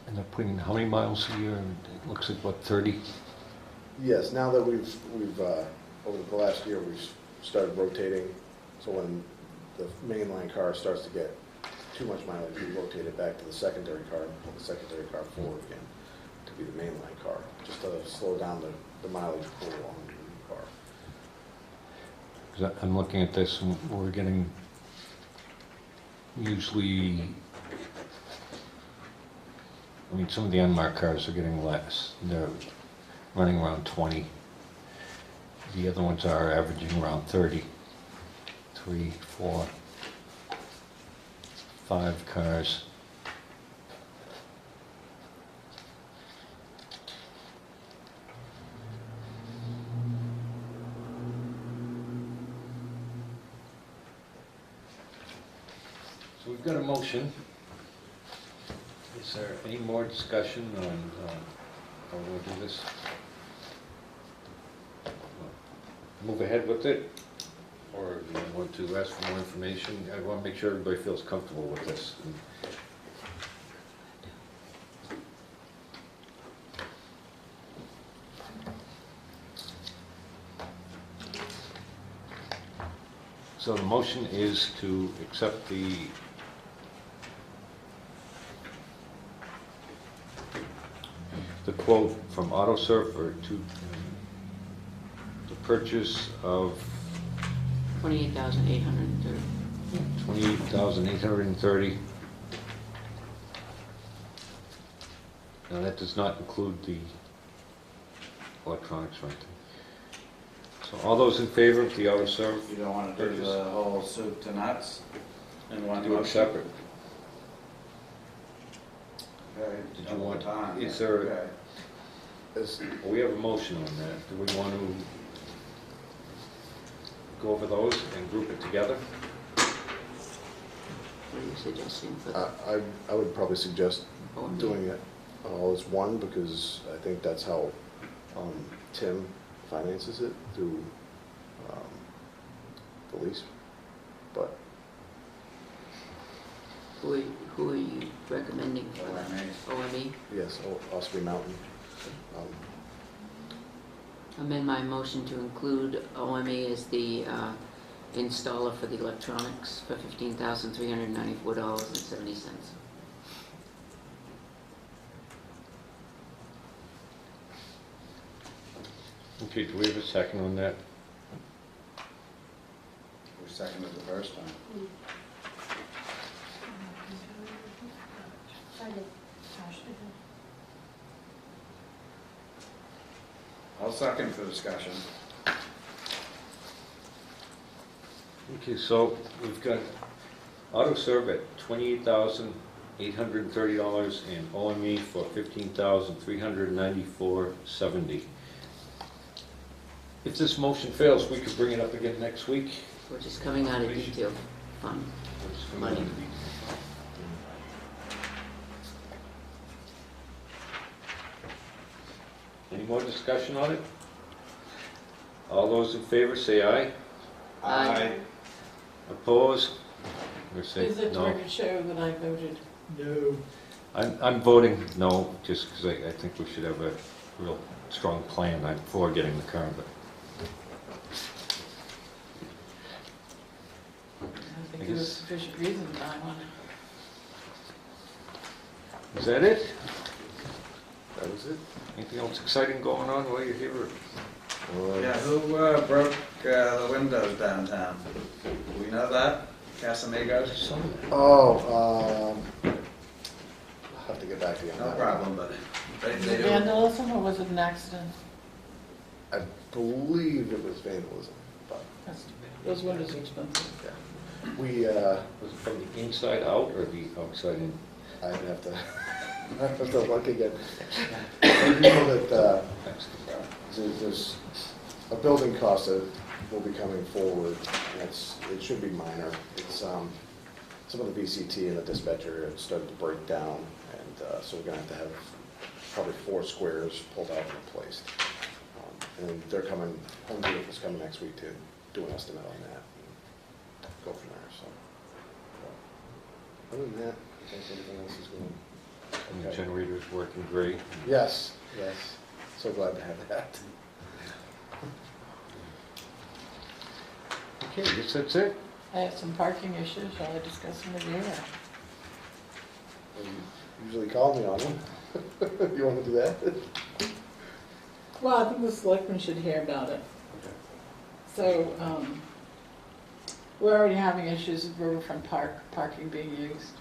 And they're putting how many miles a year? It looks like, what, 30?
Yes, now that we've over the last year, we've started rotating, so when the mainline car starts to get too much mileage, we rotate it back to the secondary car, and pull the secondary car forward again to be the mainline car, just to slow down the mileage pull on the new car.
'Cause I'm looking at this, and we're getting usually, I mean, some of the unmarked cars are getting less. They're running around 20. The other ones are averaging around 30. 3, 4, 5 cars. So we've got a motion. Is there any more discussion on how we'll do this? Move ahead with it? Or do you want to ask for more information? I want to make sure everybody feels comfortable with this. So the motion is to accept the quote from AutoSurf to the purchase of
$28,830.
$28,830. Now that does not include the electronics, right? So all those in favor of the AutoServe?
You don't want to do the whole soup to nuts in one
Do it
motion?
separate.
Okay,
Did you
double
want,
time.
is there,
Okay.
we have a motion on that. Do we want to go over those and group it together?
What are you suggesting for the
I would probably suggest
OMB?
doing it all as one, because I think that's how Tim finances it, through the lease. But
Who are you recommending for that? OME?
yes, Osprey Mountain.
Amend my motion to include OME as the installer for the electronics for $15,394.70.
Okay, do we have a second on that?
We seconded the first time. I'll second for discussion.
Okay, so we've got AutoServe at $28,830 and OME for $15,394.70. If this motion fails, we could bring it up again next week.
Which is coming out of detail fund money.
Any more discussion on it? All those in favor say aye.
Aye.
Opposed? Or say
Is it the
no.
record show that I voted no?
I'm voting no, just because I think we should have a real strong plan. I'm for getting the car, but
I think there was sufficient reason that I wanted.
is that it?
That was it.
Anything else exciting going on while you're here?
Yeah, who broke the windows downtown? Do we know that? Casamigos?
Oh, I'll have to get back to you on
No
that.
problem, but
Was
they
it
do.
vandalism or was it an accident?
I believe it was vandalism, but
Those windows are expensive.
we,
Was it from the inside out or the outside in?
I'd have to, I'd have to look again. I know that there's a building cost that will be coming forward, and it should be minor. It's, some of the VCT and the dispatcher have started to break down, and so we're gonna have to have probably 4 squares pulled out and replaced. And they're coming, Home Depot is coming next week to do an estimate on that, and go from there, so. Other than that, I think everything else is going.
And the generator's working great.
Yes, yes, so glad to have that.
Okay, I guess that's it.
I have some parking issues, shall I discuss them with you? or-
You usually call me on them. You want to do that?
Well, I think the selectmen should hear about it. So, we're already having issues with Riverfront Park, parking being used.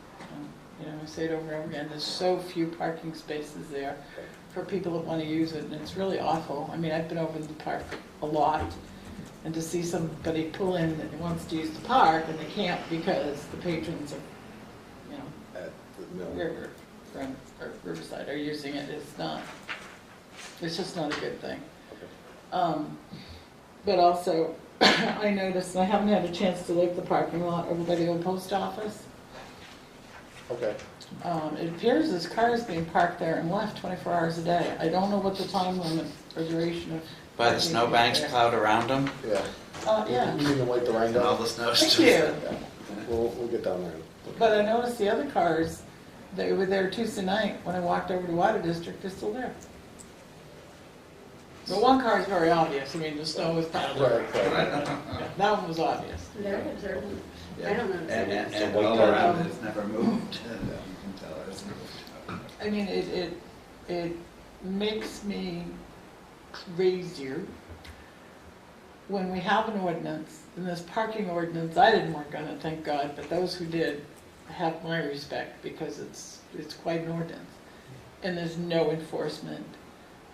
You know, I say it over and over again, there's so few parking spaces there for people that want to use it, and it's really awful. I mean, I've been over in the park a lot, and to see somebody pull in that wants to use the park, and they can't because the patrons of, you know,
At the mill.
Riverside are using it, it's just not a good thing. But also, I noticed, and I haven't had a chance to look at the parking lot over by the old post office.
Okay.
It appears this car is being parked there and left 24 hours a day. I don't know what the time limit or duration of.
By the
parking
snowbanks
is there.
plowed around them
Yeah.
Yeah,
You mean to wipe the rain
and all
down?
the snow.
thank you.
Yeah. We'll get down there.
But I noticed the other cars, they were there Tuesday night, when I walked over to Water District, they're still there. But one car is very obvious, I mean, the snow was piled over.
Right.
Yeah, that one was obvious.
They're observant. I don't notice it.
And
So
all
what-
around it's never moved. You can tell it's moved.
I mean, it makes me crazier when we have an ordinance, and this parking ordinance, I didn't work on it, thank God, but those who did have my respect, because it's quite an ordinance. And there's no enforcement,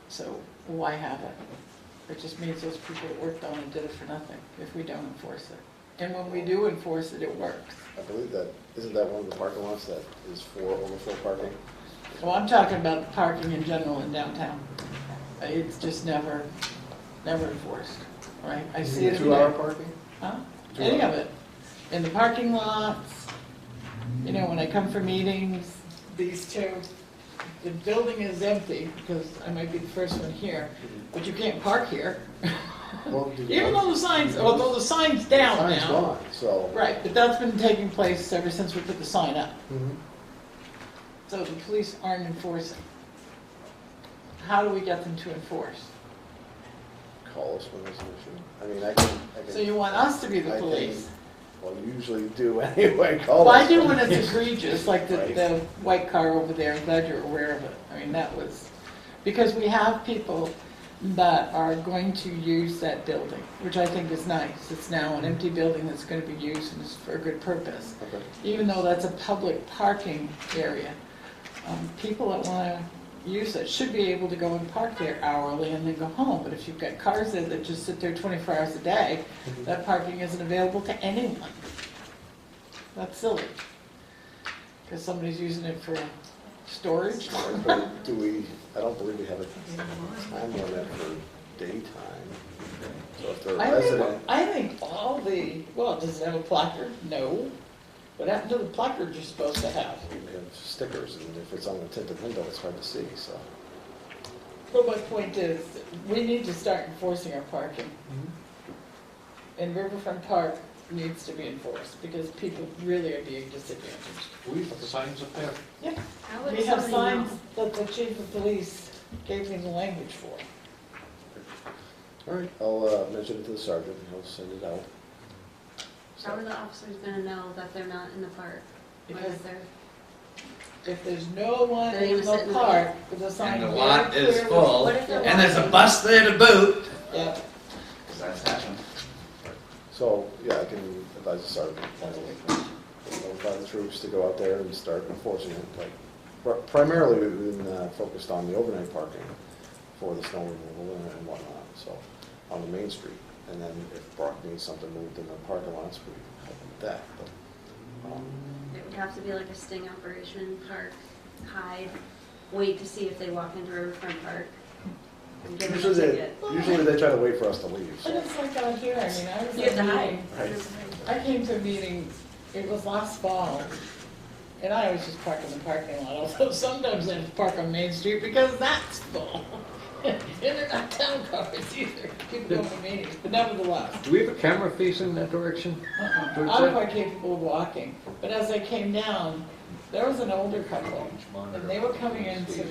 so why have it? It just means those people that worked on it did it for nothing, if we don't enforce it. And when we do enforce it, it works.
I believe that, isn't that one of the parking lots that is for overflow parking?
Well, I'm talking about parking in general in downtown. It's just never enforced, right? I see it every
2 hour
day.
parking?
Huh? Any of it. In the parking lots, you know, when I come for meetings, these two, the building is empty, because I might be the first one here, but you can't park here.
Well,
Even though the sign's down
Sign's
now.
gone, so.
Right, but that's been taking place ever since we put the sign up.
Mhm.
So the police aren't enforcing. How do we get them to enforce?
Call us when there's an issue. I mean, I can.
So you want us to be the
I can-
police?
Well, you usually do anyway, call
Well,
us.
I do when it's egregious, like
Right.
the white car over there, I'm glad you're aware of it. I mean, that was, because we have people that are going to use that building, which I think is nice. It's now an empty building that's going to be used and it's for a good purpose.
Okay.
Even though that's a public parking area, people that want to use it should be able to go and park there hourly and then go home. But if you've got cars there that just sit there 24 hours a day, that parking isn't available to anyone. That's silly. Because somebody's using it for storage.
But do we, I don't believe we have a time limit for daytime. So if they're a resident,
I think all the, well, does it have a placard? No. What happened to the placard you're supposed to have?
we have stickers, and if it's on a tinted window, it's hard to see, so.
But my point is, we need to start enforcing our parking. And Riverfront Park needs to be enforced, because people really are being disadvantaged.
We have the signs up there.
Yeah,
How would
we have
somebody know?
signs that the chief of police gave me the language for.
All right, I'll mention it to the sergeant, and he'll send it out.
How are the officers gonna know that they're not in the park? Or
Because
that they're,
if there's no one
They're
in
gonna sit
the
in the
park with a sign.
And the
very
lot is
clearly-
full,
What if they're
and there's a
walking?
bus there to boot.
Yeah,
Because that's happened.
So, yeah, I can advise the sergeant, notify the troops to go out there and start enforcing it. Like, primarily, we've been focused on the overnight parking for the snow removal and whatnot, so, on the main street. And then if Brock needs something moved in the parking lots, we help him with that. But,
it would have to be like a sting operation, park, hide, wait to see if they walk into Riverfront Park. And give them a ticket.
usually they try to wait for us to leave,
but
so.
it's like out here, I mean, I was
You have
at
to
a
hide.
meeting,
Right.
I came to a meeting, it was last fall, and I always just park in the parking lot, although sometimes I have to park on Main Street because that's full. And they're not town cars either, people go to meetings, but nevertheless.
Do we have a camera facing that direction?
I'm quite capable of walking, but as I came down, there was an older couple, and they were coming into,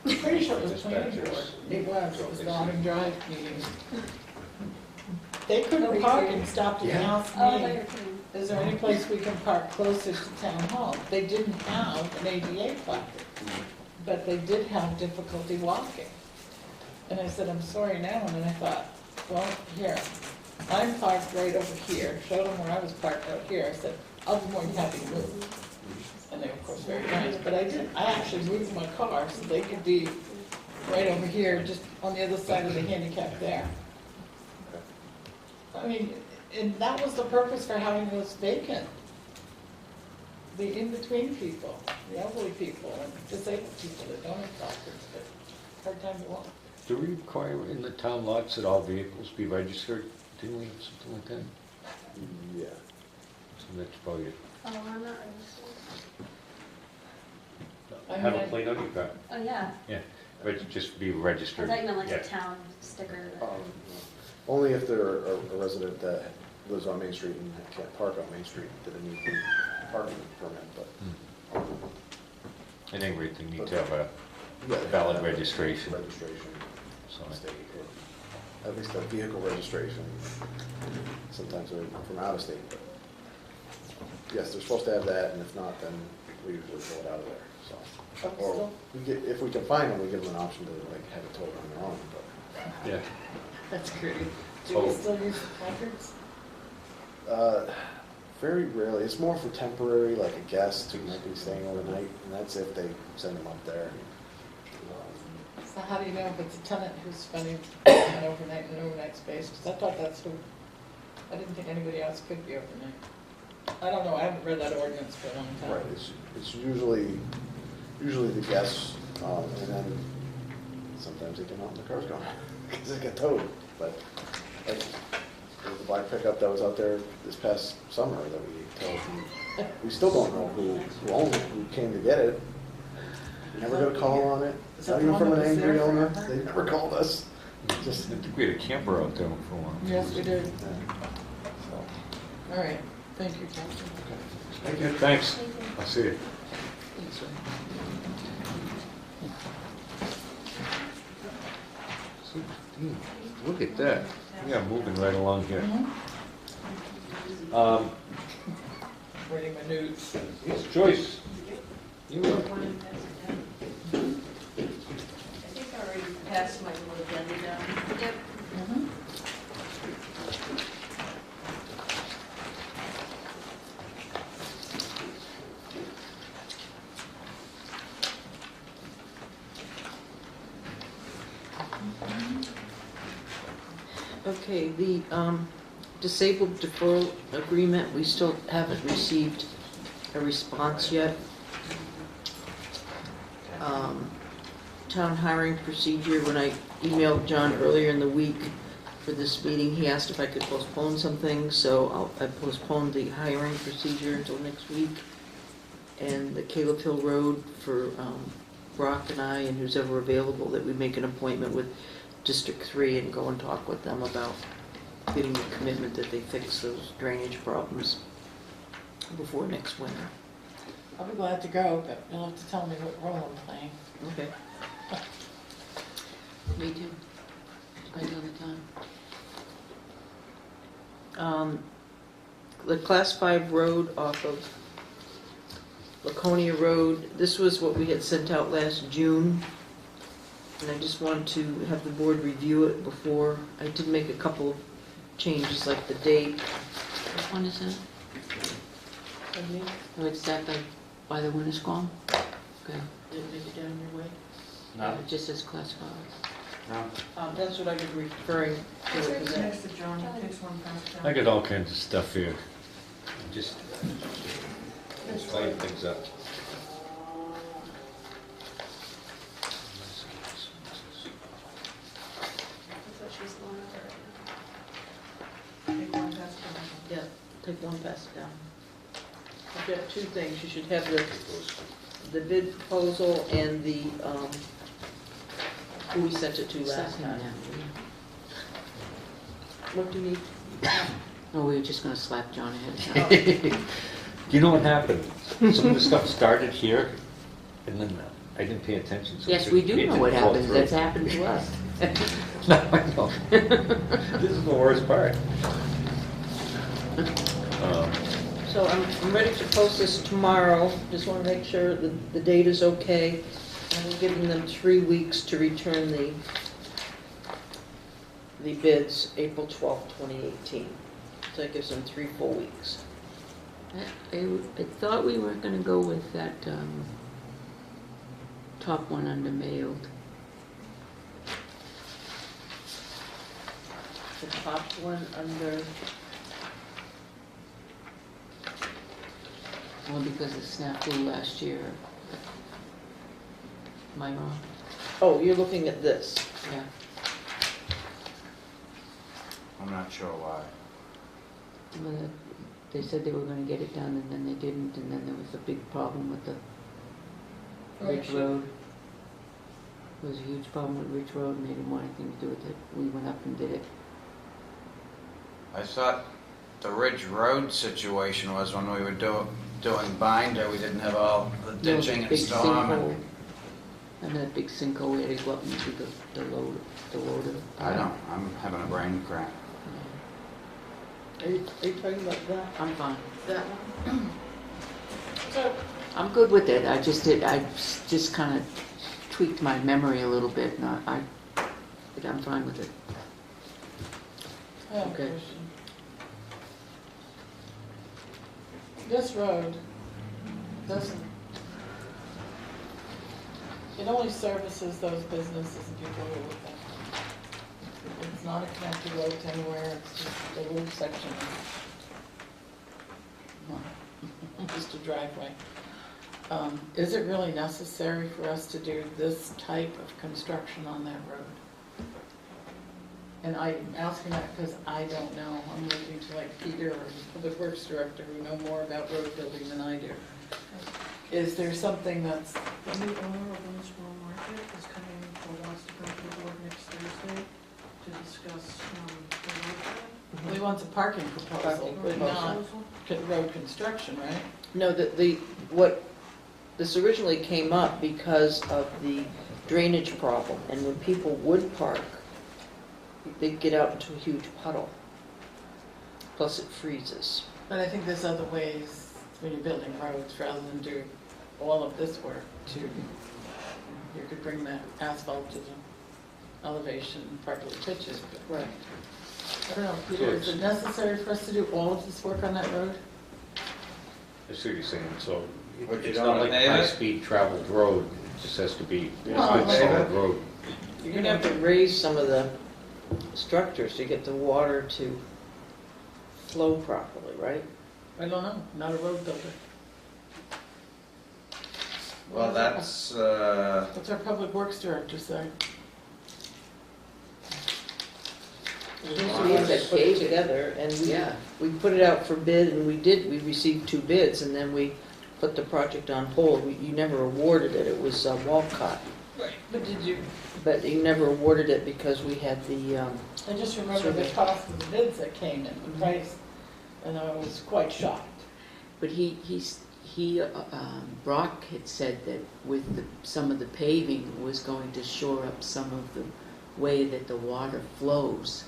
I'm pretty sure it was planning board. It was the Autumn Drive meeting. they couldn't park and stopped and asked
Oh, I thought you
me,
were kidding.
is there any place we can park closer to town hall? They didn't have an ADA placard, but they did have difficulty walking. And I said, I'm sorry now, and then I thought, well, here, I'm parked right over here, showed them where I was parked out here, I said, I'll be more than happy to move. And they were, of course, very nice, but I actually moved my car so they could be right over here, just on the other side of the handicap there. I mean, and that was the purpose for having those vacant. The in-between people, the elderly people, and disabled people that don't have placards, but hard time to walk.
Do we require in the town lots that all vehicles be registered? Didn't we have something like that?
Yeah.
So that's probably it.
Oh, I'm not registered.
Have a plate on your car.
Oh, yeah.
Yeah, but just be
I
registered.
thought you meant like
Yeah.
a town sticker. that-
Only if they're a resident that lives on Main Street and can't park on Main Street, that they need a parking permit, but.
At any rate, they need to have a
Yeah,
valid registration.
Registration,
So,
state, or at least a vehicle registration. Sometimes they're from out of state, but yes, they're supposed to have that, and if not, then we usually pull it out of there, so. Or we get, if we can find them, we give them an option to like have it towed on their own, but.
yeah.
That's great. Do we still use the placards?
Very rarely. It's more for temporary, like a guest who might be staying overnight, and that's if they send them up there.
So how do you know if it's a tenant who's spending an overnight in an overnight space? Because I thought that's who, I didn't think anybody else could be overnight. I don't know, I haven't read that ordinance for a long time.
Right, it's usually the guests, and then sometimes they come out and the car's gone, because they get towed. But like, there was a black pickup that was out there this past summer that we towed. And we still don't know who owned it, who came to get it. We never got a call on it.
Is
Not
that the
even
one
from
that
an
was
angry
there
owner.
forever?
They never called us. Just,
I think we had a camper out there for a while.
Yes, we did.
yeah. So,
All right, thank you, Captain.
Thank you. Thanks.
Thank you.
I'll see you. Look at that. Yeah, moving right along here.
Reading my news.
Yes, Joyce. You were.
I think I already passed my little agenda down.
Yep.
Okay, the disabled deferral agreement, we still haven't received a response yet. Town hiring procedure, when I emailed John earlier in the week for this meeting, he asked if I could postpone some things, so I postponed the hiring procedure until next week. And the Caleb Hill Road for Brock and I, and who's ever available, that we make an appointment with District 3 and go and talk with them about getting a commitment that they fix those drainage problems before next winter.
I'll be glad to go, but you'll have to tell me what role I'm playing.
Okay.
Me too. Depends on the time.
The Class 5 road off of Laconia Road, this was what we had sent out last June. And I just wanted to have the board review it before. I did make a couple of changes, like the date.
Which one is that? Oh, it's that by the winter storm? Okay.
Didn't make it down your way?
It just says class 5.
That's what I've been referring to.
It's next to John, he takes one past down.
I got all kinds of stuff here. Just lighten things up.
That's what she's going over right
Take one past down.
Yeah, take one pass it down. I've got two things. You should have the bid proposal and the, who we sent it to last
Second
time.
now.
What do you need?
No, we were just gonna slap John ahead of time.
You know what happened? Some of the stuff started here, and then I didn't pay attention. So
Yes,
it
we do
didn't
know what
fall
happens.
through.
That's happened to us.
No, I know. This is the worst part.
So I'm ready to post this tomorrow, just want to make sure that the date is okay. I'm giving them 3 weeks to return the bids, April 12th, 2018. So that gives them 3 full weeks.
I thought we were gonna go with that, top one under mailed.
The top one under,
Well, because of snafu last year. Am I wrong?
oh, you're looking at this.
Yeah.
I'm not sure why.
Well, they said they were gonna get it done, and then they didn't, and then there was a big problem with the Ridge Road. There was a huge problem with Ridge Road, and they didn't want anything to do with it. We went up and did it.
I thought the Ridge Road situation was when we were doing binder, we didn't have all the ditching and
Big
storm.
sinkhole. And that big sinkhole, we had to go up and do the loader.
I know, I'm having a brain cramp.
Are you talking about that?
I'm fine.
That one?
So,
I'm good with it. I just kind of tweaked my memory a little bit, and I'm fine with it.
I have a
Okay.
question. This road doesn't, it only services those businesses and people who live there. It's not a connected road to anywhere, it's just a little section. Just a driveway. Is it really necessary for us to do this type of construction on that road? And I'm asking that because I don't know. I'm looking to like Peter or the Public Works Director who know more about road building than I do. Is there something that's,
The new owner of Owensboro Market is coming, or wants to come to the board next Thursday to discuss the road plan.
he wants a parking proposal, but not road construction, right?
No, what, this originally came up because of the drainage problem, and when people would park, they'd get out into a huge puddle. Plus it freezes.
But I think there's other ways when you're building roads, rather than do all of this work to, you could bring that asphalt to the elevation and properly pitch it. But
Right.
I don't know, Peter, is it necessary for us to do all of this work on that road?
I see what you're saying, so
But you
it's
don't
not
wanna
like
pave it?
high-speed traveled road, it just has to be a good
No, but-
solid road.
You're gonna have to raise some of the structures to get the water to flow properly, right?
I don't know, not a road builder.
Well, that's,
What's our Public Works Director say?
We had that put together, and we put it out for bid, and we received 2 bids, and then we put the project on hold. You never awarded it, it was Walcott,
Right. But did you,
but you never awarded it because we had the,
I just remember the cost of the bids that came in, the price, and I was quite shocked.
But Brock had said that with some of the paving was going to shore up some of the way that the water flows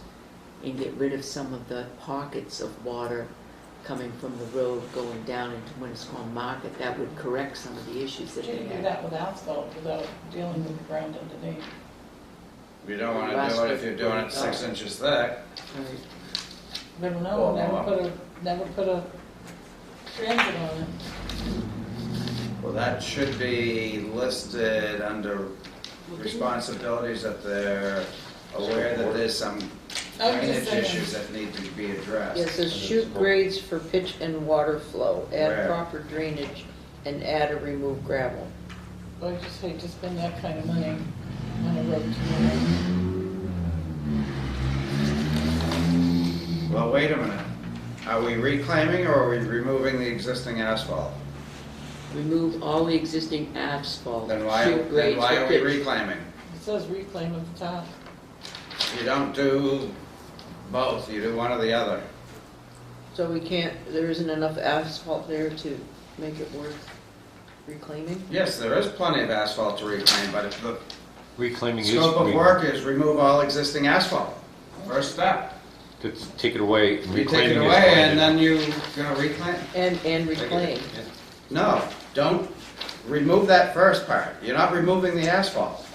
and get rid of some of the pockets of water coming from the road going down into Winnisquam Market. That would correct some of the issues that
You
they
can do
had.
that with asphalt without dealing with the ground underneath.
you don't wanna do it if you're doing it 6 inches thick.
Right.
Never know,
Well,
never put a transit on it.
Well, that should be listed under responsibilities that they're aware that there's some
I'm just
drainage
saying.
issues that need to be addressed.
it says shoot grades for pitch and water flow, add
Where?
proper drainage, and add or remove gravel.
I just hate to spend that kind of money on a road to
Well, wait a minute. Are we reclaiming or are we removing the existing asphalt?
Remove all the existing asphalt.
Then
shoot
why
grades for
are we
pitch.
reclaiming?
It says reclaim at the top.
You don't do both, you do one or the other.
So we can't, there isn't enough asphalt there to make it worth reclaiming?
Yes, there is plenty of asphalt to reclaim, but if
Reclaiming is,
scope of work is remove all existing asphalt. First step.
to take it away.
You take
Reclaiming
it
is
away
going
and
to-
then you're gonna reclaim.
And reclaim.
No, don't remove that first part. You're not removing the asphalt.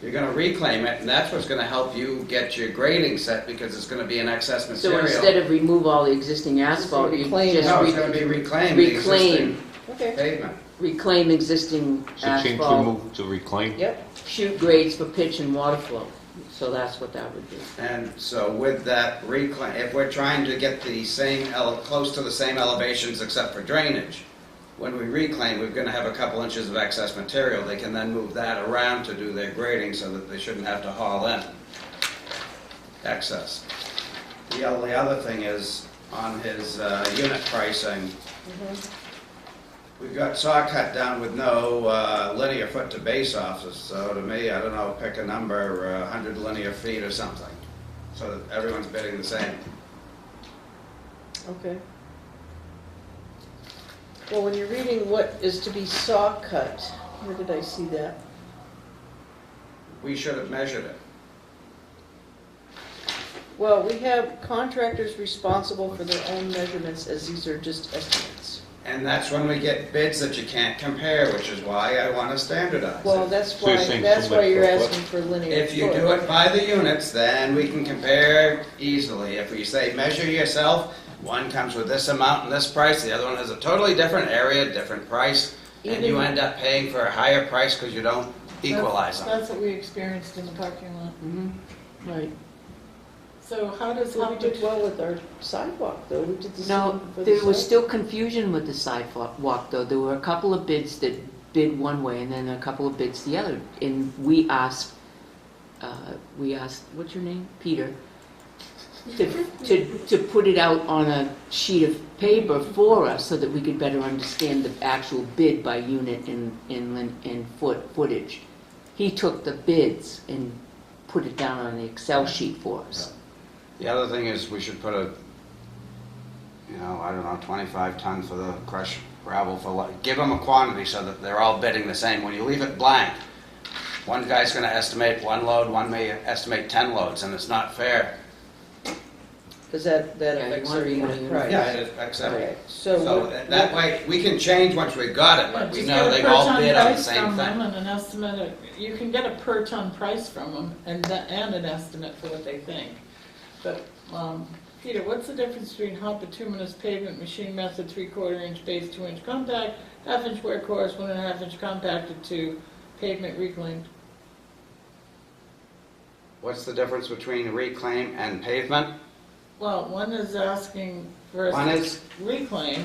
You're gonna reclaim it, and that's what's gonna help you get your grading set, because it's gonna be an excess
So
material.
instead of remove all the existing asphalt, you
Reclaim.
just
No, it's gonna be reclaim the existing
Okay.
pavement.
reclaim existing
So change the
asphalt,
move to reclaim?
Yep.
shoot grades for pitch and water flow. So that's what that would be.
And so with that reclaim, if we're trying to get the same, close to the same elevations except for drainage, when we reclaim, we're gonna have a couple inches of excess material. They can then move that around to do their grading so that they shouldn't have to haul in excess. The only other thing is, on his unit pricing, we've got saw cut down with no linear foot to base off, so to me, I don't know, pick a number, 100 linear feet or something, so that everyone's bidding the same.
Okay. Well, when you're reading what is to be saw cut, where did I see that?
We should have measured it.
Well, we have contractors responsible for their own measurements, as these are just estimates.
And that's when we get bids that you can't compare, which is why I want to standardize
Well,
it.
that's
So you're
why,
saying
that's why you're
somebody-
asking for linear
If you
foot.
do it by the units, then we can compare easily. If we say measure yourself, one comes with this amount and this price, the other one has a totally different area, different price, and you
Even-
end up paying for a higher price because you don't equalize them.
That's what we experienced in the parking lot.
Mm-hmm. Right.
So how does,
Well, we did well with our sidewalk, though. We did the
No,
same for the
there was
sidewalk.
still confusion with the sidewalk, though. There were a couple of bids that bid one way and then a couple of bids the other. And we asked, what's your name? Peter, to put it out on a sheet of paper for us so that we could better understand the actual bid by unit and footage. He took the bids and put it down on an Excel sheet for us.
The other thing is we should put a, I don't know, 25 ton for the crushed gravel give them a quantity so that they're all bidding the same. When you leave it blank, one guy's going to estimate one load, one may estimate 10 loads, and it's not fair.
Because that
Yeah, you
affects
want
our
to be
unit
unit
price.
Yeah, it affects
Okay,
everything.
so
So
what-
that way, we can change once we've got it, but we
just
know
get a
they've
per
all
ton
bid on the
price
same
from them
thing.
and an estimate, you can get a per ton price from them and an estimate for what they think. But, Peter, what's the difference between hot bituminous pavement machine method, 3/4 inch base, 2 inch compact, 1/2 inch wear course, 1.5 inch compacted to pavement reclaimed?
What's the difference between reclaim and pavement?
Well, one is asking for
One
a
is,
reclaim,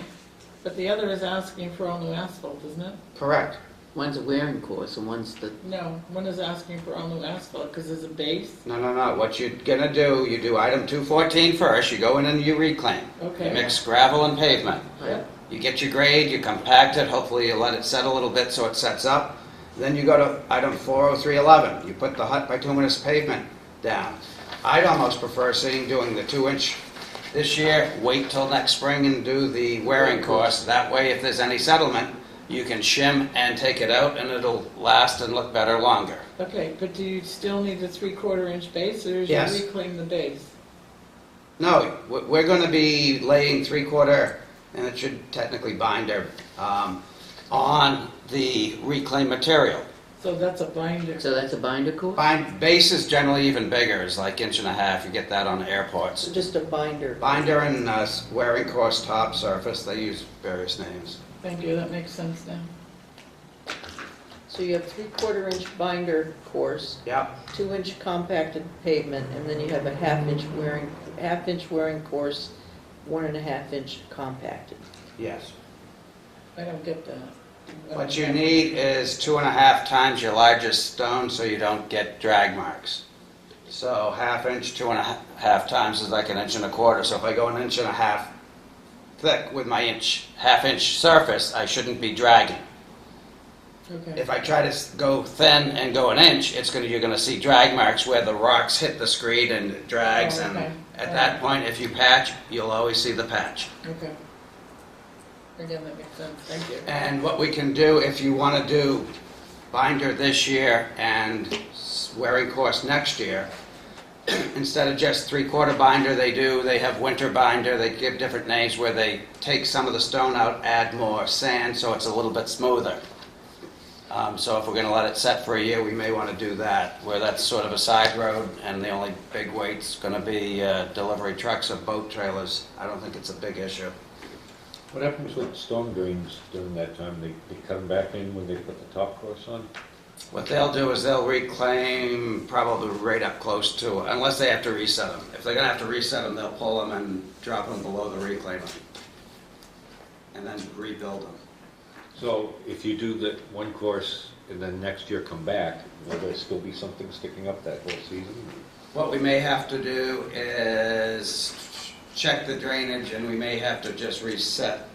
but the other is asking for all new asphalt, isn't it?
correct.
One's a wearing course and one's the,
No, one is asking for all new asphalt because there's a base.
No. What you're gonna do, you do item 214 first, you go in and you reclaim. You
Okay.
mix gravel and pavement.
Yep.
You get your grade, you compact it, hopefully you let it set a little bit so it sets up. Then you go to item 40311, you put the hot bituminous pavement down. I'd almost prefer doing the 2 inch this year, wait till next spring and do the wearing course. That way, if there's any settlement, you can shim and take it out and it'll last and look better longer.
Okay, but do you still need the 3/4 inch base, or is
Yes.
you reclaim the base?
No, we're gonna be laying 3/4, and it should technically binder, on the reclaimed material.
So that's a binder.
so that's a binder course?
Base is generally even bigger, it's like 1.5 inch, you get that on the airports.
So just a binder.
Binder and wearing course top surface, they use various names.
Thank you, that makes sense now.
So you have 3/4 inch binder course,
Yep,
2 inch compacted pavement, and then you have a 1/2 inch wearing course, 1.5 inch compacted.
yes.
I don't get that.
What you need is 2.5 times your largest stone so you don't get drag marks. So 1/2 inch, 2.5 times is like 1.25 inches. So if I go 1.5 inches thick with my 1/2 inch surface, I shouldn't be dragging.
Okay,
If I try to go thin and go 1 inch, you're gonna see drag marks where the rocks hit the screed and it drags,
Oh,
and
okay.
at that point, if you patch, you'll always see the patch.
okay. Again, that makes sense, thank you.
And what we can do, if you wanna do binder this year and wearing course next year, instead of just three-quarter binder, they have winter binder. They give different names where they take some of the stone out, add more sand, so it's a little bit smoother. So if we're going to let it set for a year, we may want to do that, where that's sort of a side road, and the only big weight's going to be delivery trucks or boat trailers. I don't think it's a big issue.
What happens with storm drains during that time? They come back in when they put the top course on?
What they'll do is they'll reclaim probably right up close to, unless they have to reset them. If they're going to have to reset them, they'll pull them and drop them below the reclaimer, and then rebuild them.
So if you do the one course and then next year come back, will there still be something sticking up that whole season?
What we may have to do is check the drainage, and we may have to just reset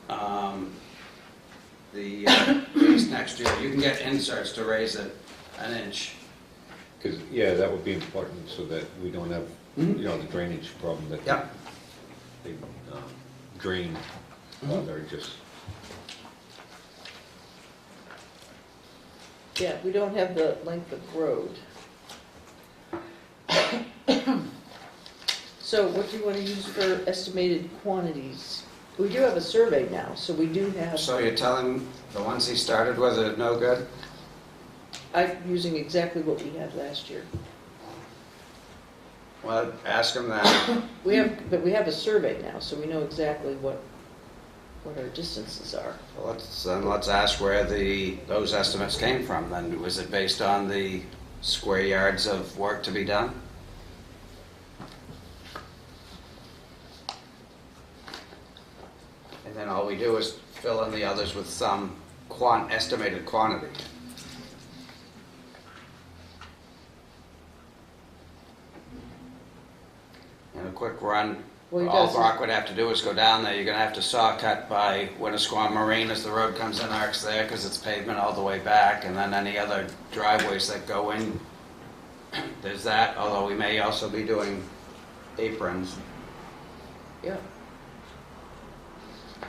the base next year. You can get inserts to raise it an inch.
Because, yeah, that would be important so that we don't have, you know, the drainage problem that
Yep.
they drain while they're just...
Yeah, we don't have the length of road. So what do you want to use for estimated quantities? We do have a survey now, so we do have,
So you're telling the ones he started with are no good?
I'm using exactly what we had last year.
Well, ask him that.
But we have a survey now, so we know exactly what our distances are.
Well, let's ask where those estimates came from. Then was it based on the square yards of work to be done? And then all we do is fill in the others with some estimated quantity. And a quick run.
Well, he
All
does-
Brock would have to do is go down there. You're going to have to saw cut by Winnisquam Marine as the road comes in, arcs there because it's pavement all the way back, and then any other driveways that go in. There's that, although we may also be doing aprons.
Yeah.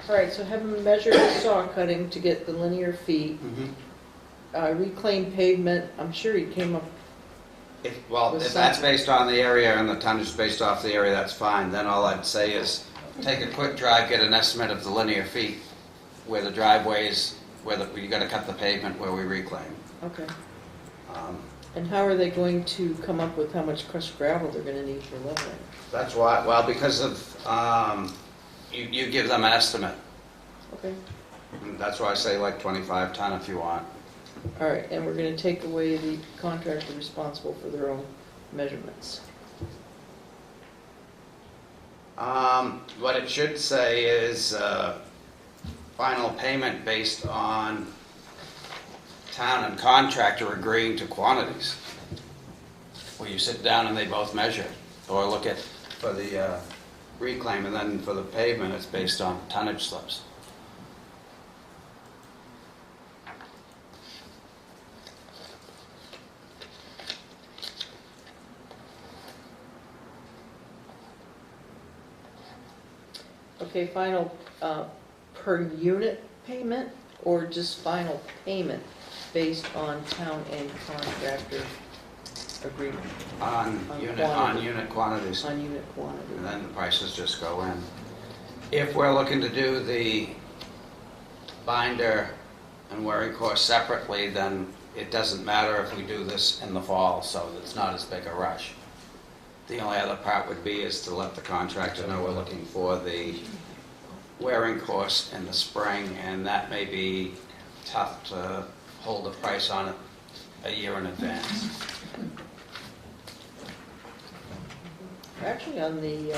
All right, so have them measure the saw cutting to get the linear feet. Reclaim pavement, I'm sure he came up,
Well,
With
if that's
something.
based on the area and the tonnage is based off the area, that's fine. Then all I'd say is take a quick drive, get an estimate of the linear feet where the driveways, you got to cut the pavement where we reclaim.
okay.
Um,
And how are they going to come up with how much crushed gravel they're gonna need for leveling?
That's why, well, because of, you give them an estimate.
Okay.
That's why I say like 25 ton if you want.
All right, and we're gonna take away the contractor responsible for their own measurements.
What it should say is final payment based on town and contractor agreeing to quantities. Where you sit down and they both measure, or look at for the reclaim, and then for the pavement, it's based on tonnage slips.
Okay, final per unit payment, or just final payment based on town and contractor agreement?
On
quantity.
unit quantities.
On unit quantity.
And then the prices just go in. If we're looking to do the binder and wearing course separately, then it doesn't matter if we do this in the fall, so it's not as big a rush. The only other part would be is to let the contractor know we're looking for the wearing course in the spring, and that may be tough to hold a price on it a year in advance.
Actually, on the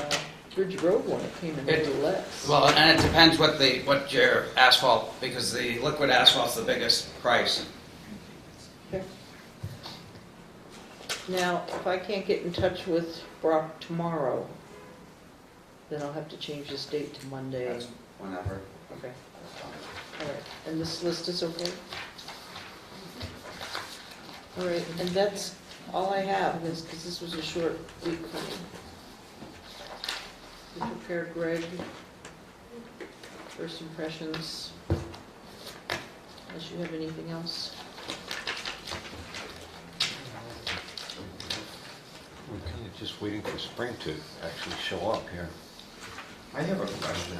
Bridge Road one, it came in a little less.
Well, and it depends what your asphalt, because the liquid asphalt's the biggest price.
Okay. Now, if I can't get in touch with Brock tomorrow, then I'll have to change this date to Monday.
That's whenever.
Okay. All right, and this list is okay? All right, and that's all I have, because this was a short week for me. We prepared Greg, first impressions, unless you have anything else.
just waiting for spring to actually show up here.
I have a question.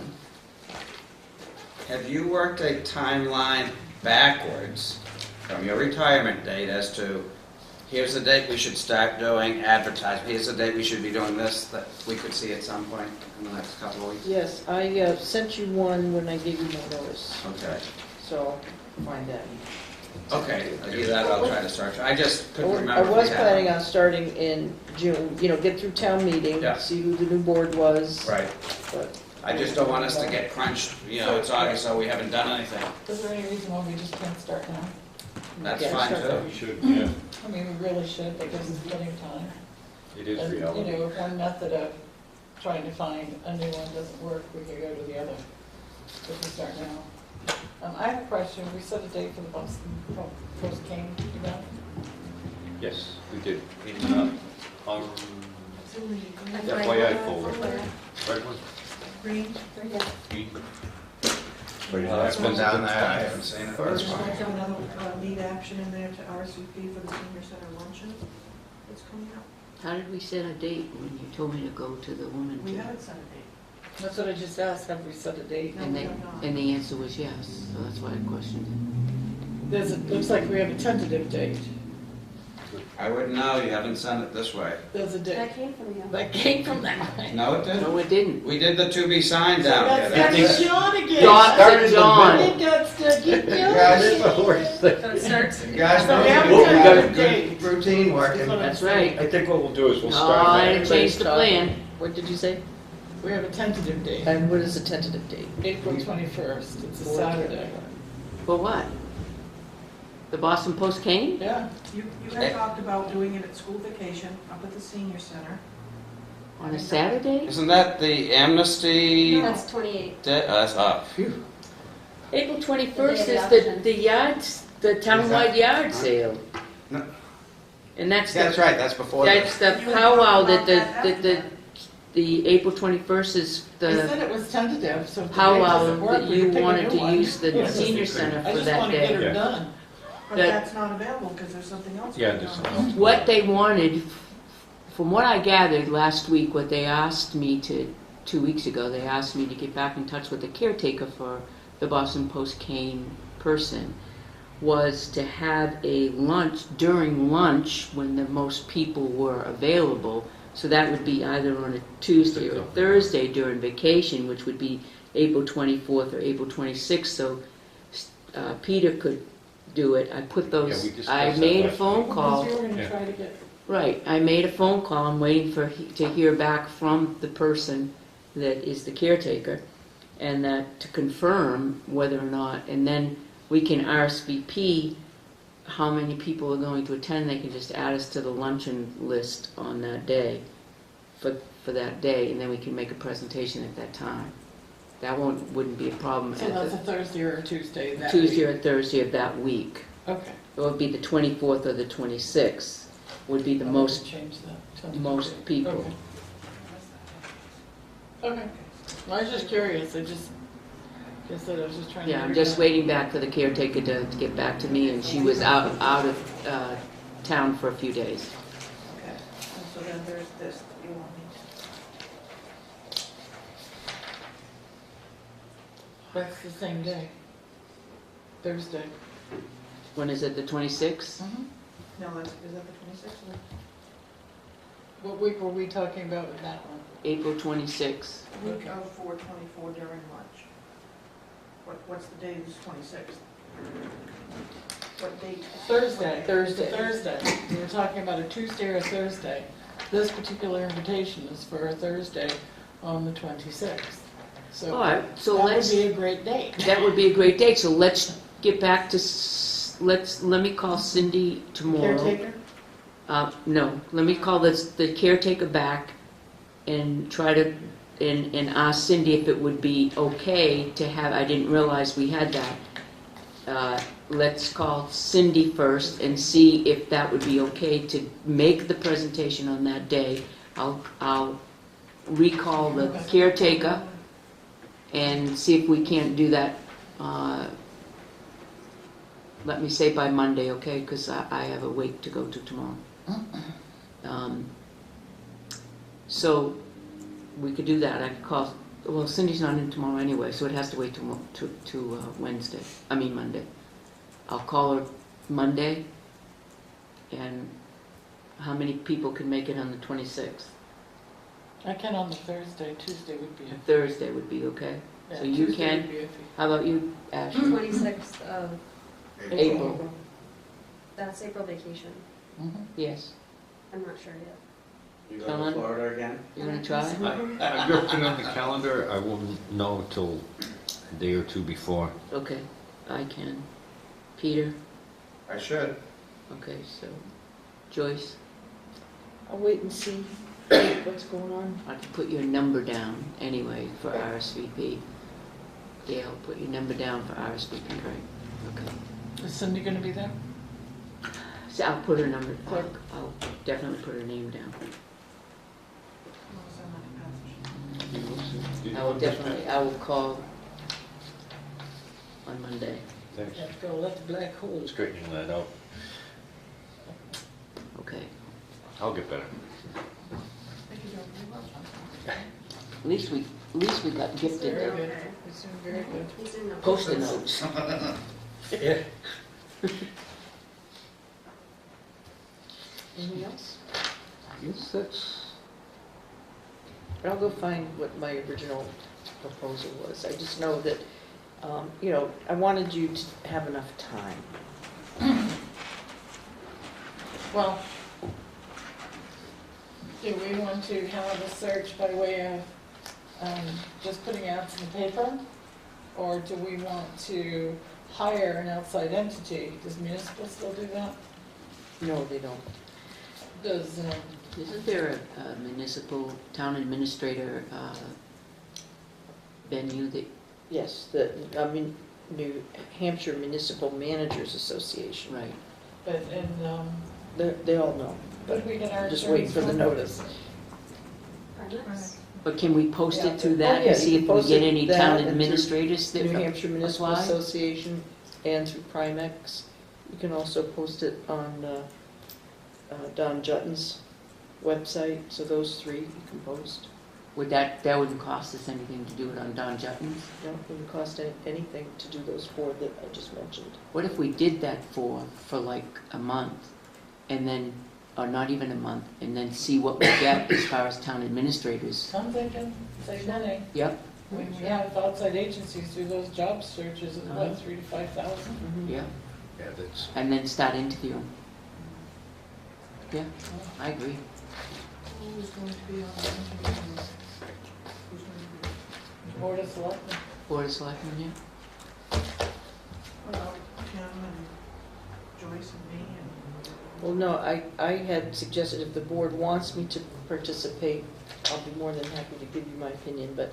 Have you worked a timeline backwards from your retirement date as to, here's the date we should start doing advertising, here's the date we should be doing this, that we could see at some point in the next couple of weeks?
Yes, I sent you one when I gave you my notice,
Okay.
so find that.
Okay, either that or I'll try to start. I just couldn't
I
remember. if
was
we had-
planning on starting in June, get through town meeting,
Yeah.
see who the new board was.
Right.
But
I just don't want us to get crunched, it's August, so we haven't done anything.
Is there any reason why we just can't start now?
That's
Yeah,
fine
sure.
too.
We should, yeah.
I mean, we really should, because it's plenty of time.
It is
And,
reality.
if one method of trying to find a new one doesn't work, we could go to the other. If we start now. I have a question. We set a date for the Boston Post King event.
Yes, we did. In, FYI folder. Right one?
Green, right here.
Green.
That's been down there, I haven't seen it. That's
There's
fine.
also another lead action in there to RSVP for the senior center luncheon that's coming up.
How did we set a date when you told me to go to the woman?
We
to-
haven't set a date.
That's what I just asked. Have we set a date?
No,
And
we
they,
have not.
and the answer was yes, so that's why I questioned it.
Looks like we have a tentative date.
I wouldn't know, you haven't sent it this way.
There's a date.
That came from you.
That came from that.
No, it didn't.
No, it didn't.
We did the to be signed
So
down
that's
here.
that's John again.
Dawn to Dawn.
It got stuck. Keep going.
Guys,
So it starts.
You guys
So we have a
know,
tentative date.
routine working.
That's right.
I think what we'll do is we'll
No,
start.
I
there.
didn't change the plan.
what did you say?
We have a tentative date.
And what is the tentative date?
April 21st. It's a Saturday.
For what? The Boston Post came?
Yeah.
You had talked about doing it at school vacation up at the senior center.
On a Saturday?
Isn't that the amnesty?
That's 28.
That's up. Phew.
April
The
21st
day
is
of
the,
auction.
the yards, the townwide yard sale.
No.
And that's
That's
the,
right, that's before
that's
the,
the powwow that the April 21st is
I
the
said it was tentative, so if the date
powwow
doesn't work,
that
we
you
can pick a
wanted
new
to
one.
use the
Yeah.
senior center
I
for
just
that
want to get
day.
her
Yeah.
done.
But
That-
that's not available because there's something else
Yeah,
going
there's
on.
something else.
What they wanted, from what I gathered last week, what they asked me to, 2 weeks ago, they asked me to get back in touch with the caretaker for the Boston Post Cane person, was to have a lunch, during lunch, when the most people were available. So that would be either on a Tuesday or Thursday during vacation, which would be April 24th or April 26th, so Peter could do it. I put
Yeah,
those,
we discussed
I
that
made a
last
phone
week.
call.
We were going to
Yeah.
try to get,
Right, I made a phone call, I'm waiting to hear back from the person that is the caretaker, and that, to confirm whether or not, and then we can RSVP how many people are going to attend, they can just add us to the luncheon list on that day, for that day, and then we can make a presentation at that time. That wouldn't be a problem
so
at
that's a
the
Thursday or a Tuesday that
Tuesday
week.
or Thursday of that week.
Okay.
It would be the 24th or the 26th, would be the most
Change that. to-
most people.
Okay. Okay. Well, I was just curious. I was just trying to.
Yeah, I'm
figure
just
out.
waiting back for the caretaker to get back to me, and she was out of town for a few days.
Okay, and so then there's this that you want me
That's the same day. Thursday.
When is it, the 26th?
to, no, is that the 26th?
What week were we talking about with that one?
April 26th.
Week of 4/24 during lunch. What's the date of this 26th? What date?
Thursday.
Thursday.
Thursday. We were talking about a Tuesday or a Thursday. This particular invitation is for a Thursday on the 26th. So
All right, so
that would
let's,
be a great date.
that would be a great date, so let's get back to, let me call Cindy tomorrow.
Caretaker?
No, let me call the caretaker back and try to, and ask Cindy if it would be okay to have, I didn't realize we had that. Let's call Cindy first and see if that would be okay to make the presentation on that day. I'll recall the caretaker and see if we can't do that, let me say by Monday, okay? Because I have a wake to go to tomorrow. So we could do that. I could call, well, Cindy's not in tomorrow anyway, so it has to wait till Wednesday, Monday. I'll call her Monday, and how many people can make it on the 26th?
I can on the Thursday, Tuesday would be.
Thursday would be okay.
Yeah,
So you
Tuesday
can,
would be iffy.
how about you, Ashley?
26th of,
April.
that's April vacation.
Mhm.
Yes.
I'm not sure yet.
You
go to Ellen?
Florida again?
You wanna try?
I've just been on the calendar, I won't know until a day or two before.
Okay, I can. Peter?
I should.
Okay, so Joyce,
I'll wait and see what's going on.
I can put your number down anyway for RSVP. Gail, put your number down for RSVP, right? Okay.
Is Cindy gonna be there?
So I'll put her number, I'll definitely put her name down. I will call on Monday.
Thanks.
Have to go let the black hole.
Straightening that out.
Okay.
I'll get better.
At least we got gifted
Very
the
good. It's doing very good.
He's in the.
post-it notes.
Yeah.
Anything else?
Yes, that's...
I'll go find what my original proposal was. I just know that, you know, I wanted you to have enough time.
Well, do we want to have a search by way of just putting ads in the paper? Or do we want to hire an outside entity? Does municipal still do that?
No, they don't.
Does,
Isn't there a municipal town administrator venue that,
Yes, New Hampshire Municipal Managers Association.
right?
but, and,
They all know.
but we get our.
Just waiting for the notice.
Primex?
But can we post
Yeah.
it through
Oh,
that
yeah,
and see
you
if
can
we
post
get
it
any
that
town
and through
administrators that
New Hampshire Municipal
apply?
Association and through Primex. You can also post it on Don Jutton's website, so those three you can post.
That wouldn't cost us anything to do it on Don Jutton's?
No, it wouldn't cost anything to do those four that I just mentioned.
What if we did that for like a month, and then, or not even a month, and then see what we get as far as town administrators?
I'm thinking, save money.
Yep,
When we have outside agencies do those job searches at what, 3,000 to 5,000?
yep,
Yeah, that's...
and then start interviewing. Yeah, I agree.
Who's going to be on the interviews? Who's going to be?
Board of Selectmen.
Board of Selectmen, yeah?
Well, Kim and Joyce and me and.
Well, no, I had suggested if the board wants me to participate, I'll be more than happy to give you my opinion, but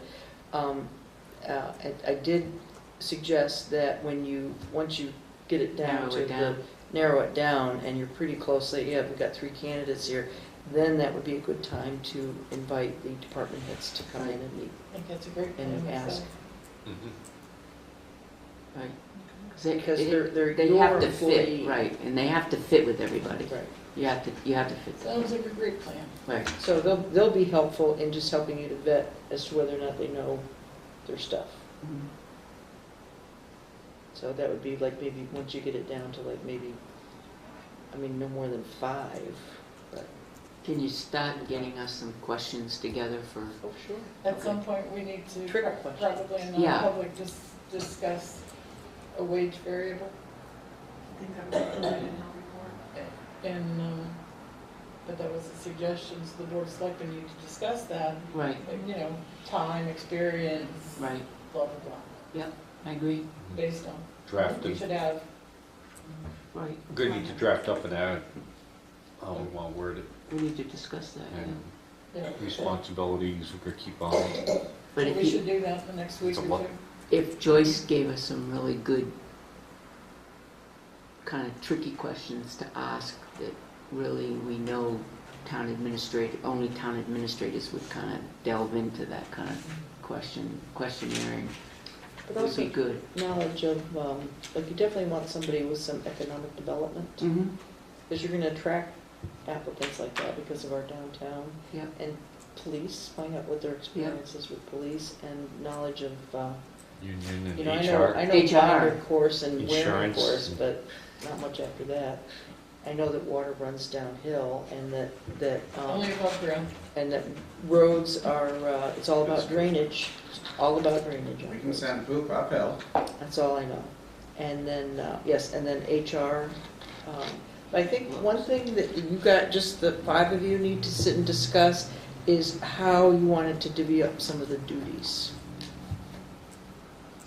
I did suggest that once you get it down
Narrow it down.
narrow it down, and you're pretty close, like, yeah, we've got 3 candidates here, then that would be a good time to invite the department heads to come in and meet.
I think that's a great plan.
And ask.
myself.
Mhm.
Right.
Because they're
They
your
have to fit,
employee.
right, and they have to fit with everybody.
Right.
You have to fit.
Sounds like a great plan.
Right.
So they'll be helpful in just helping you to vet as to whether or not they know their stuff.
Mhm.
So that would be like maybe once you get it down to like maybe, I mean, no more than 5, but.
Can you start getting us some questions together for,
Oh, sure.
At some point, we need to
Trigger question.
probably in
Yeah.
non-public discuss a wage variable.
I think that was included in our report.
And, but that was a suggestion, so the Board of Selectmen need to discuss that.
right,
You know, time, experience,
right,
blah, blah, blah,
I agree,
based on.
Drafted.
We should have,
right.
Good, need to draft up an ad, how we want to word it,
We need to discuss that, yeah.
and
you know.
responsibilities, we're gonna keep on.
But
We
if
should do that the next week
It's a
or
lot.
two.
if Joyce gave us some really good, kind of tricky questions to ask that really we know only town administrators would kind of delve into that kind of questionnaire,
But
would
also
be good.
knowledge of, like you definitely want somebody with some economic development,
Mm-hmm.
because you're gonna attract applicants like that because of our downtown.
Yep.
And police, find out what their experience is with police and knowledge of,
Union and
you know,
HR.
I know
HR.
binder course and wearing
Insurance.
course, but not much after that. I know that water runs downhill and that,
Only above ground.
and that roads are, it's all about drainage, all about drainage.
We can send poop uphill.
That's all I know. And then, yes, and then HR. I think one thing that you got, just the 5 of you need to sit and discuss is how you wanted to divvy up some of the duties.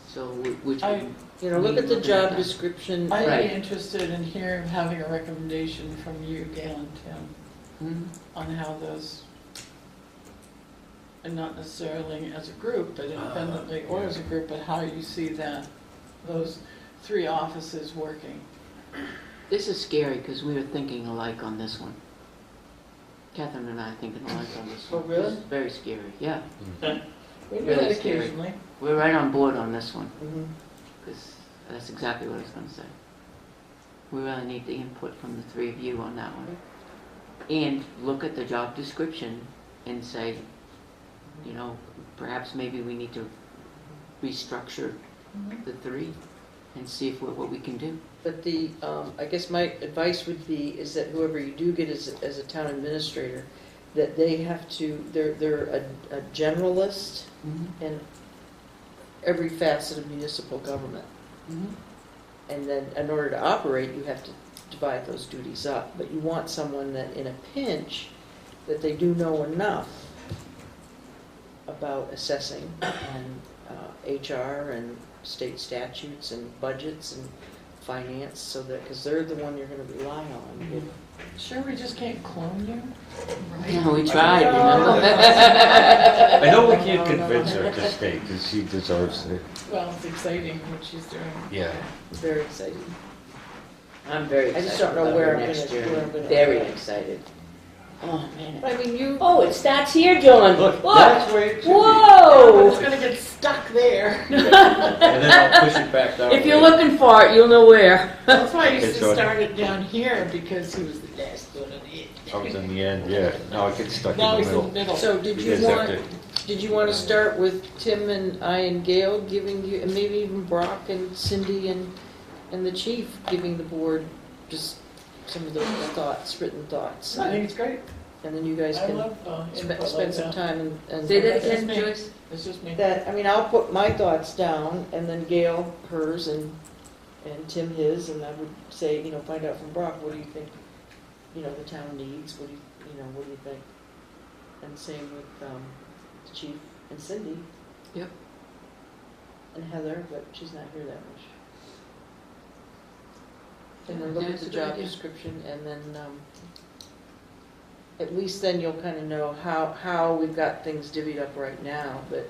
So which,
I-
You know, look at the job
that.
description.
I'd
Right.
be interested in hearing, having a recommendation from you, Gail and Tim,
Mhm.
on how those, and not necessarily as a group, but independently or as a group, but how you see that, those 3 offices working.
This is scary because we were thinking alike on this one. Catherine and I are thinking alike on this
Oh,
one.
really?
This is very scary, yeah.
We do
Really
that
scary.
occasionally.
We're right on board on this one,
Mhm.
because that's exactly what I was going to say. We really need the input from the 3 of you on that one. And look at the job description and say, you know, perhaps maybe we need to restructure the 3 and see if what we can do.
But the, I guess my advice would be is that whoever you do get as a town administrator, that they have to, they're a generalist in every facet of municipal government. And then in order to operate, you have to divide those duties up. But you want someone that in a pinch, that they do know enough about assessing and HR and state statutes and budgets and finance, so that, because they're the one you're going to rely on.
Sure, we just can't clone you?
Yeah, we tried, you know.
I know we can't convince her to stay, because she deserves it.
Well, it's exciting what she's doing.
Yeah.
Very exciting.
I'm very
I
excited
just don't know
about
where
her
I'm
next
gonna-
year.
where I'm gonna-
Very excited. Oh, man.
But I mean, you.
Oh, it starts here, John.
Look,
Look.
that's where it should be.
But
Whoa!
it's gonna get stuck there.
And then I'll push it back down.
If you're looking for it, you'll know where.
That's why I used
Okay,
to
so-
start it down here, because he was the last one on it.
I was in the end, yeah. Now I get stuck
Now
in
he's
the
in the
middle.
middle.
So did
You
you
guys have
want, did you want to start with Tim and I and Gail giving you, and maybe even Brock and Cindy and the chief giving the board just some of the thoughts, written thoughts?
I think it's great.
And then you guys
I
can
love input like
spend some
that.
time and.
Say that
That's just
again,
me.
Joyce.
It's just me.
That, I mean, I'll put my thoughts down, and then Gail hers, and Tim his, and I would say, you know, find out from Brock, what do you think, you know, the town needs, what do you know, what do you think? And same with the chief and Cindy.
Yep.
And Heather, but she's not here that much. And then look
Yeah,
at
that's
the
a good
job
idea.
description, and then, at least then you'll kind of know how we've got things divvied up right now, but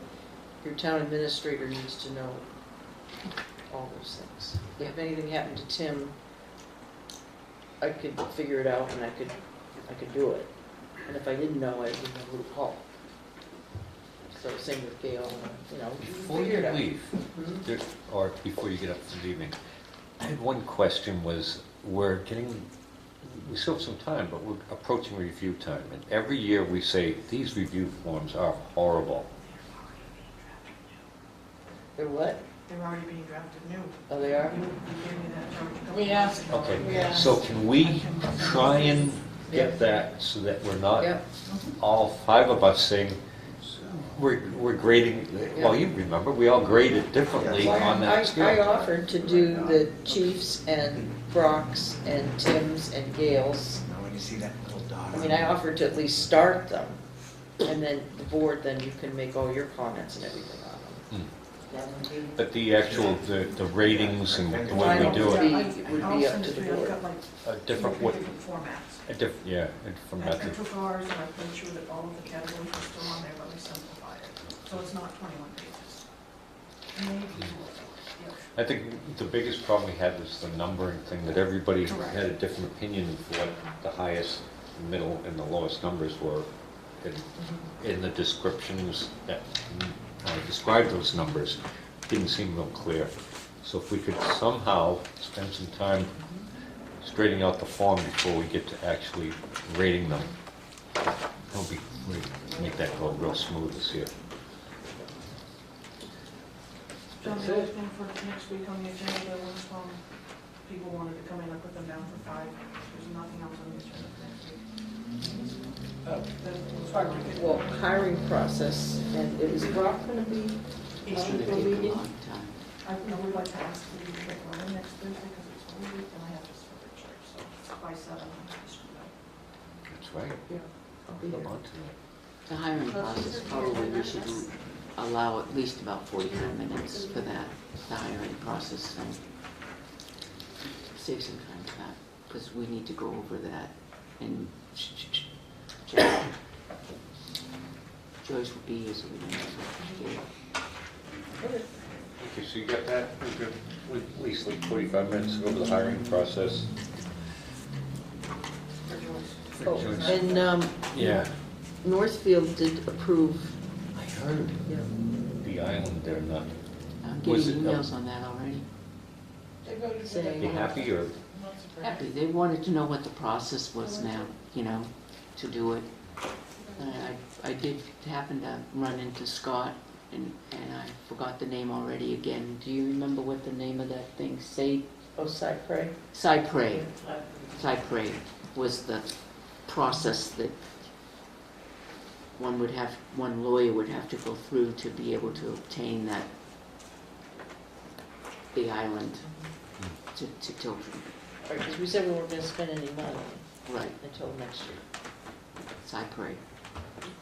your town administrator needs to know all those things. If anything happened to Tim, I could figure it out and I could do it. And if I didn't know, I wouldn't know who to call. So same with Gail, you know,
Before
figure it
you
out.
leave, or before you get up for leaving, I had one question. Was we still have some time, but we're approaching review time, and every year we say these review forms are horrible.
They're what?
They're already being drafted new.
Oh, they are?
You gave me that charge a couple
We asked.
months ago.
Okay,
Yeah.
so can we try and
Yeah.
get that so that we're not
Yep.
all 5 of us saying we're grading? Well, you remember we all graded differently on that
I
scale.
offered to do the chiefs and Brock's and Tim's and Gail's.
Now when you see that little dot.
I mean, I offered to at least start them, and then the board, then you can make all your comments and everything on them.
But the actual the ratings and the way we do it,
It would
I'll
be up
send
to
it
the
to you. I've
board.
got like
a different
three
way,
different formats.
a different
I
method.
took ours and I made sure that all of the categories were still on there, but we simplified it. So it's not 21 pages. Maybe more. Yep.
I think the biggest problem we had was the numbering thing, that everybody
Correct.
had a different opinion of what the highest, middle, and the lowest numbers were in the descriptions that described those numbers. Didn't seem real clear. So if we could somehow spend some time straightening out the form before we get to actually rating them, that would be great. make that go real smooth this year.
John, the other thing for next week on the agenda, there was, people wanted to come in, I put them down for 5. There's nothing else on the agenda for next week.
Well, hiring process, and is Brock gonna be
It's
on
gonna
the
take a
meeting?
long time.
I would like to ask for you to get one next Thursday because it's Holy Week and I have this for the church, so by 7, I'm just gonna.
That's right.
I'll be here.
Come on to that.
The hiring process, probably we should allow at least about 45 minutes for that, the hiring process, and save some time for that, because we need to go over that, and Joyce will be here, so we don't have to hear.
Okay, so you got that? We're good with at least like 45 minutes to go over the hiring process.
Oh, and,
Yeah.
Northfield did approve,
I heard
yeah.
the island there, not,
I'm
Was
getting
it,
emails on that already.
They voted for
Saying-
be
that.
happy or?
Not surprised.
Happy, they wanted to know what the process was now, to do it. And I did happen to run into Scott, and I forgot the name already again. Do you remember what the name of that thing,
Oh, Cypre?
Cypre. Cypre was the process that one lawyer would have to go through to be able to obtain that, the island to Tilton.
Right, because we said we weren't gonna spend any money
Right,
until next year.
Cypre.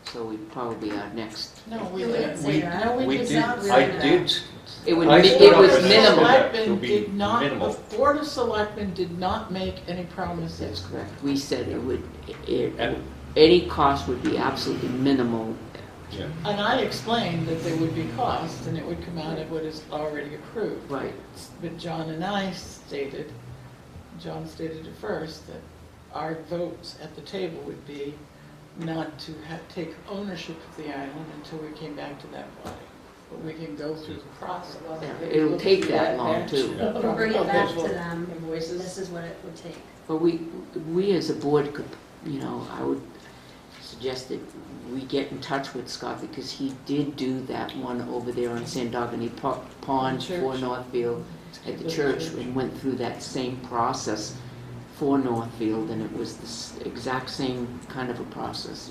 So we'd probably be our next,
No, we
You didn't
didn't.
say that.
No, we
We
did
did,
not
I
say that.
did.
it was
I
it
stood up
was
and said
minimal.
that.
Selectmen
It'll be
did not,
minimal.
the Board of Selectmen did not make any
That's
promises.
correct. We said
And-
any cost would be absolutely minimal.
Yeah.
And I explained that there would be costs and it would come out of what is already approved.
Right.
But John and I stated, John stated at first, that our votes at the table would be not to take ownership of the island until we came back to that body. But we can go through the process.
Yeah, it'll take that long, too.
We'll bring it back to them.
Invoices?
This is what it would take.
But we as a board could, I would suggest that we get in touch with Scott, because he did do that one over there on Sandogany Pond for
Church.
Northfield at the church, and went through that same process for Northfield, and it was the exact same kind of a process,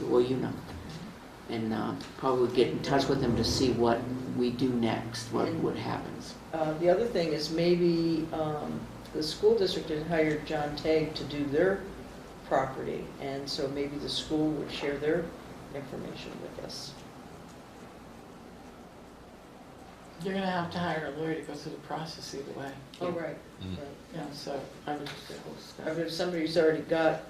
and probably get in touch with him to see what we do next, what happens.
The other thing is maybe the school district had hired John Tagg to do their property, and so maybe the school would share their information with us.
You're gonna have to hire a lawyer to go through the process either way.
Oh, right.
Mm.
Right.
Yeah, so I would just say, well,
I mean, if somebody's already got,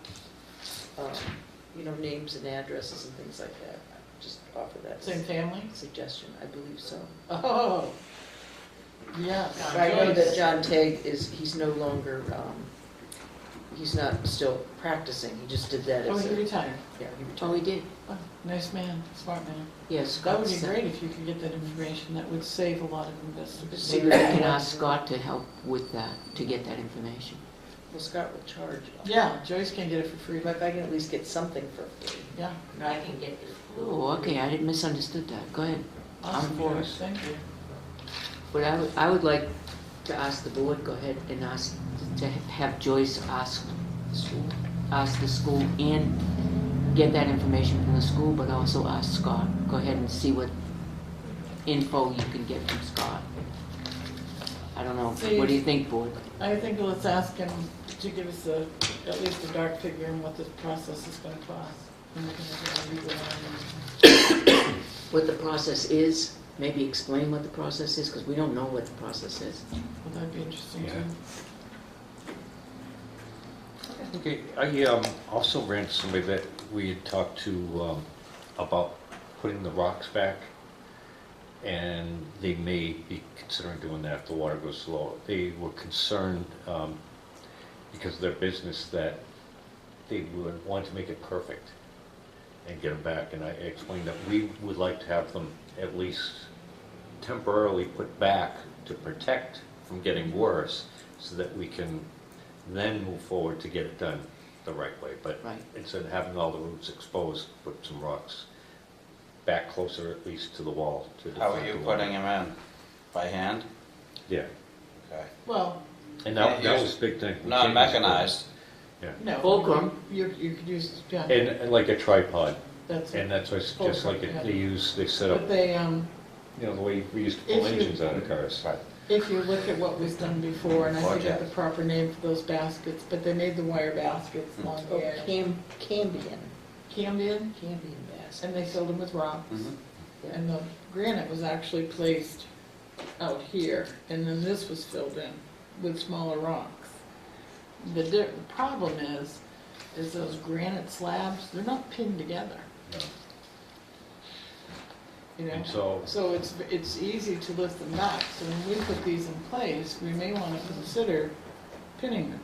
names and addresses and things like that, I just offer that
same family?
suggestion. I believe so.
Oh, yeah.
I know that John Tagg he's no longer, he's not still practicing. He just did that
Oh,
as
he
a,
retired.
yeah, he
Oh,
retired.
we did.
Oh, nice man, smart man.
Yes,
That
Scott
would be
said.
great if you could get that information. That would save a lot of investigation.
Maybe we can ask Scott to help with that, to get that information.
Well, Scott will charge.
Yeah, Joyce can get it for free.
If I can at least get something for free.
Yeah.
I can get it. Oh, okay, I didn't misunderstood that. Go ahead.
Awesome,
for
Joyce,
it.
thank you.
But I would like to ask the board, go ahead and ask, to have Joyce ask the school and get that information from the school, but also ask Scott. Go ahead and see what info you can get from Scott. I don't know, what do you think, board?
I think let's ask him to give us at least a dark figure on what this process is gonna cost. And we can have a legal one.
What the process is, maybe explain what the process is, because we don't know what the process is.
Well, that'd be interesting
Yeah.
too.
Okay, I also ran to somebody that we had talked to about putting the rocks back, and they may be considering doing that if the water goes low. They were concerned because of their business that they would want to make it perfect and get them back. And I explained that we would like to have them at least temporarily put back to protect from getting worse, so that we can then move forward to get it done the right way. But
Right.
instead of having all the roots exposed, put some rocks back closer at least to the wall. To
How are
deflect
you
the water.
putting them in? By hand?
Yeah,
Okay.
Well,
and that was a big thing. We
Not
can't use
mechanized?
no.
Fulcrum.
You could use, yeah,
And like a tripod,
that's
and
it.
that's why I suggest like
Fulcrum, yeah.
they set up,
But they,
you know, the way we used to pull
If you-
engines out of cars.
if you look at what was done before, and I forget
Okay.
the proper name for those baskets, but they made the wire baskets along
Oh,
the edge.
Cambion
Cambion,
bass.
and they filled them with rocks.
Mhm.
And the granite was actually placed out here, and then this was filled in with smaller rocks. The problem is those granite slabs, they're not pinned together,
No.
you know?
And so,
So it's easy to lift them back, so when we put these in place, we may want to consider pinning them.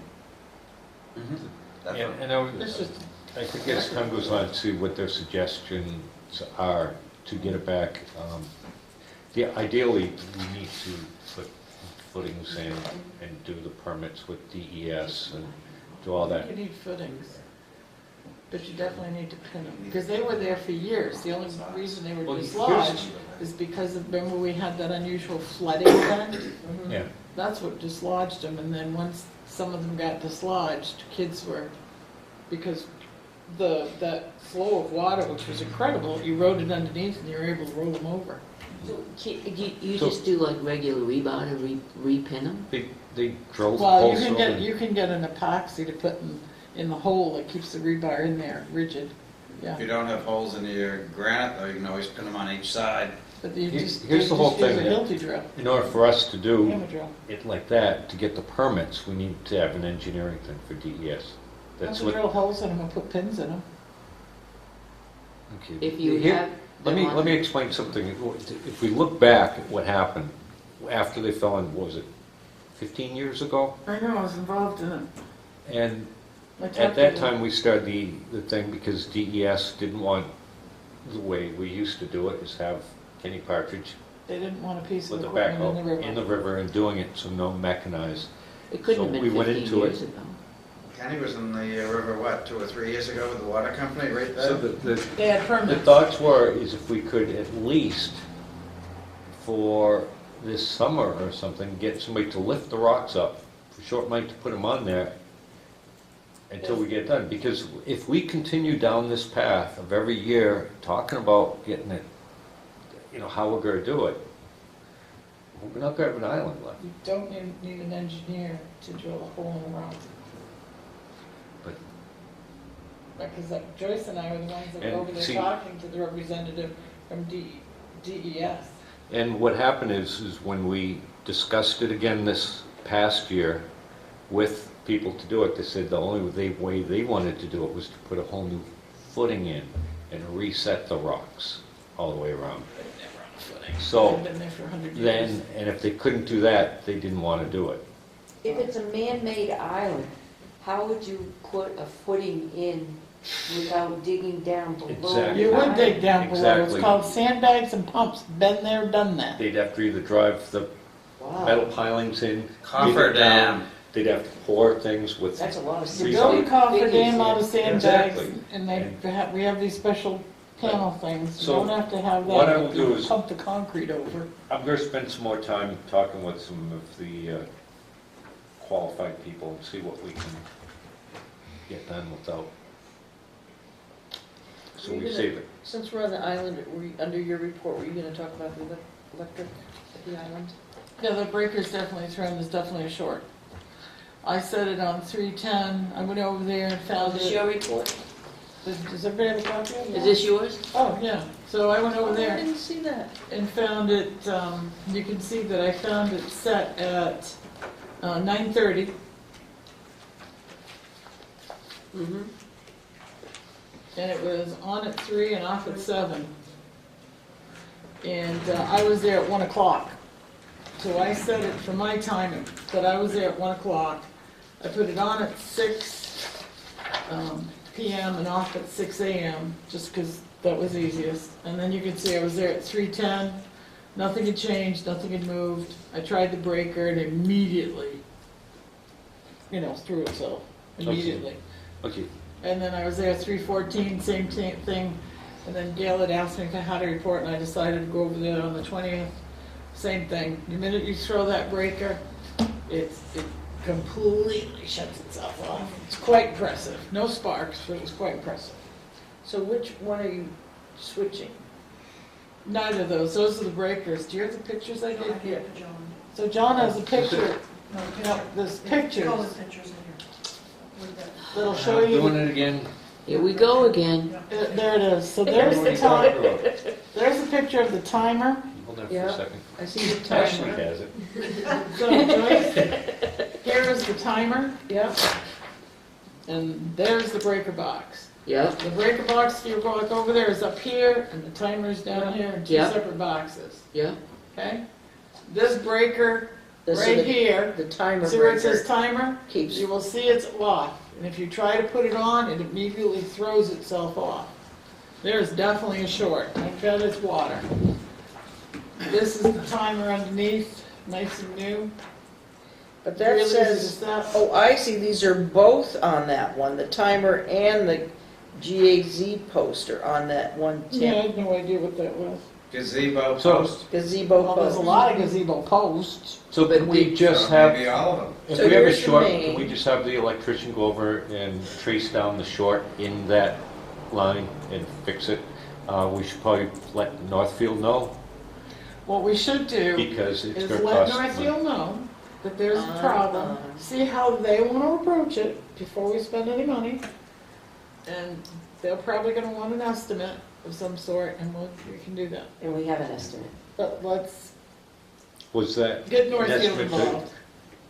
Definitely.
and I
It's
was,
just,
I think as time goes on to what their suggestions are to get it back. Ideally, we need to put footings in and do the permits with DES and do all that.
you need footings, but you definitely need to pin them, because they were there for years. The only reason they
Well,
were
here's-
dislodged is because of, remember we had that unusual flooding event?
Yeah,
That's what dislodged them, and then once some of them got dislodged, kids were, because that flow of water, which was incredible, eroded underneath and you were able to roll them over.
So, you
So-
just do like regular rebar to repin them?
they drilled
Well,
holes
you
through them.
you can get an epoxy to put in the hole that keeps the rebar in there, rigid,
If
yeah.
you don't have holes in your granite, though, you can always pin them on each side.
But you just,
Here's the
you
whole
just use
thing.
a Hilti drill,
In order for us to do
hammer drill.
it like that, to get the permits, we need to have an engineering thing for DES. That's
Have to
what.
drill holes in them and put pins in them.
Okay.
If you
Here-
have
Let
them
me,
on-
let me explain something. If we look back at what happened after they fell in, what was it, 15 years ago?
I know, I was involved in it.
And
I talked
at
to
that
them.
time, we started the thing because DES didn't want the way we used to do it, is have Kenny Partridge
They didn't want a piece of
with the
equipment
backhoe in the river and doing it, so no mechanized.
It couldn't
So
have
we
been
went
15
into it.
years ago.
Kenny was in the river, what, 2 or 3 years ago with the water company right there?
So the
They had
The
permits.
thoughts were, is if we could at least, for this summer or something, get somebody to lift the rocks up for short money to put them on there until we get done. Because if we continue down this path of every year talking about getting it, you know, how we're gonna do it, we're not gonna have an island left.
You don't need an engineer to drill a hole in the rock.
But
Because Joyce and I were the ones that were
And
over there
see-
talking to the representative from DES.
And what happened is when we discussed it again this past year with people to do it, they said the only way they wanted to do it was to put a whole new footing in and reset the rocks all the way around. So
They've been there for 100 years.
then, and if they couldn't do that, they didn't want to do it.
If it's a man-made island, how would you put a footing in without digging down below?
Exactly.
You would dig down below. It's
Exactly.
called sandbags and pumps. Been there, done that.
They'd have to either drive the metal
Wow,
pilings in, dig
Coffer
it down.
dam.
They'd have to pour things with.
that's a lot of
You
Freeze
build a
it.
coffer dam out of
Exactly.
sandbags, and we have these special panel things. You
So
don't have to have that.
what I will
You
do is-
pump the concrete over.
I'm going to spend some more time talking with some of the qualified people and see what we can get done without. So we save it.
Since we're on the island, under your report, were you gonna talk about the electric at the island?
Yeah, the breaker's definitely thrown, is definitely a short. I set it on 310, I went over there and found
is this
it.
your report?
Does everybody have a copy of it?
Is this yours?
Oh, yeah, so I went over
Oh, I
there
didn't see that.
and found it, you can see that I found it set at 9:30.
Mm-hmm.
And it was on at 3 and off at 7. And I was there at 1 o'clock. So I set it for my timing, that I was there at 1 o'clock. I put it on at 6 PM and off at 6 AM, just because that was easiest. And then you can see I was there at 3:10, nothing had changed, nothing had moved. I tried the breaker and immediately, threw itself, immediately.
Okay,
And then I was there at 3:14, same thing. And then Gail had asked me if I had a report, and I decided to go over there on the 20th. Same thing. The minute you throw that breaker, it completely shuts itself off. It's quite impressive. No sparks, but it's quite impressive.
So which one are you switching?
Neither of those. Those are the breakers. Do you have the pictures I did?
Yeah, John.
So John has a picture.
No,
No, there's pictures
color pictures in here. Where'd that-
that'll show you.
Doing it again.
Here we go again.
There it is. So there's the time. There's a picture of the timer.
Hold on for
Yeah.
a second.
I see the
Ashley
timer.
has it.
So Joyce, here is the timer,
Yeah,
and there's the breaker box.
Yep,
The breaker box, if you walk over there, is up here, and the timer's down here in two
Yeah.
separate boxes,
yep.
okay? This breaker,
This is
right
the-
here,
the timer
see where it
breaker
says timer?
keeps,
You will see it's off, and if you try to put it on, it immediately throws itself off. There's definitely a short. I bet it's water. This is the timer underneath, nice and new.
but that
Really easy to
says,
set.
oh, I see, these are both on that one, the timer and the GAZ poster on that one
Yeah, I
temp
had no idea what that was.
Gazebo
So-
post.
gazebo
Well, there's a
post.
lot of gazebo posts.
So can we just have,
Maybe all of them.
if
So
we have a
here's the
short,
main.
can we just have the electrician go over and trace down the short in that line and fix it? We should probably let Northfield know,
What we should do
because it's
is
gonna
let
cost money.
Northfield know that there's a
Uh-huh.
problem, see how they want to approach it before we spend any money. And they're probably going to want an estimate of some sort, and we can do that.
And we have an estimate.
But let's
Was that
get
an
Northfield
estimate to
involved.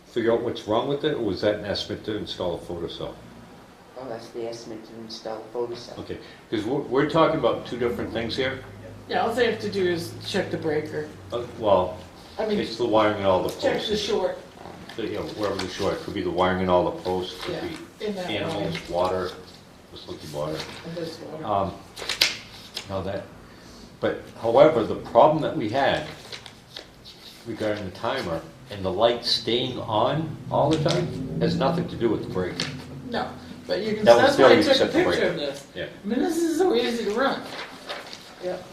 figure out what's wrong with it, or was that an estimate to install a photocell?
Oh, that's the estimate to install a photocell.
Okay, because we're talking about two different things here.
Yeah, all they have to do is check the breaker.
Well,
I mean,
it's the wiring in all the
check the
posts.
short.
You know, wherever the short, it could be the wiring in all the posts, could
Yeah,
be
in that line.
animals, water, just looking water.
And this one.
Now that, but however, the problem that we had regarding the timer and the light staying on all the time has nothing to do with the breaker.
No, but you can,
That was
that's why I
failure to
took a
set the
picture
breaker.
of this.
Yeah.
I mean, this is so easy to run.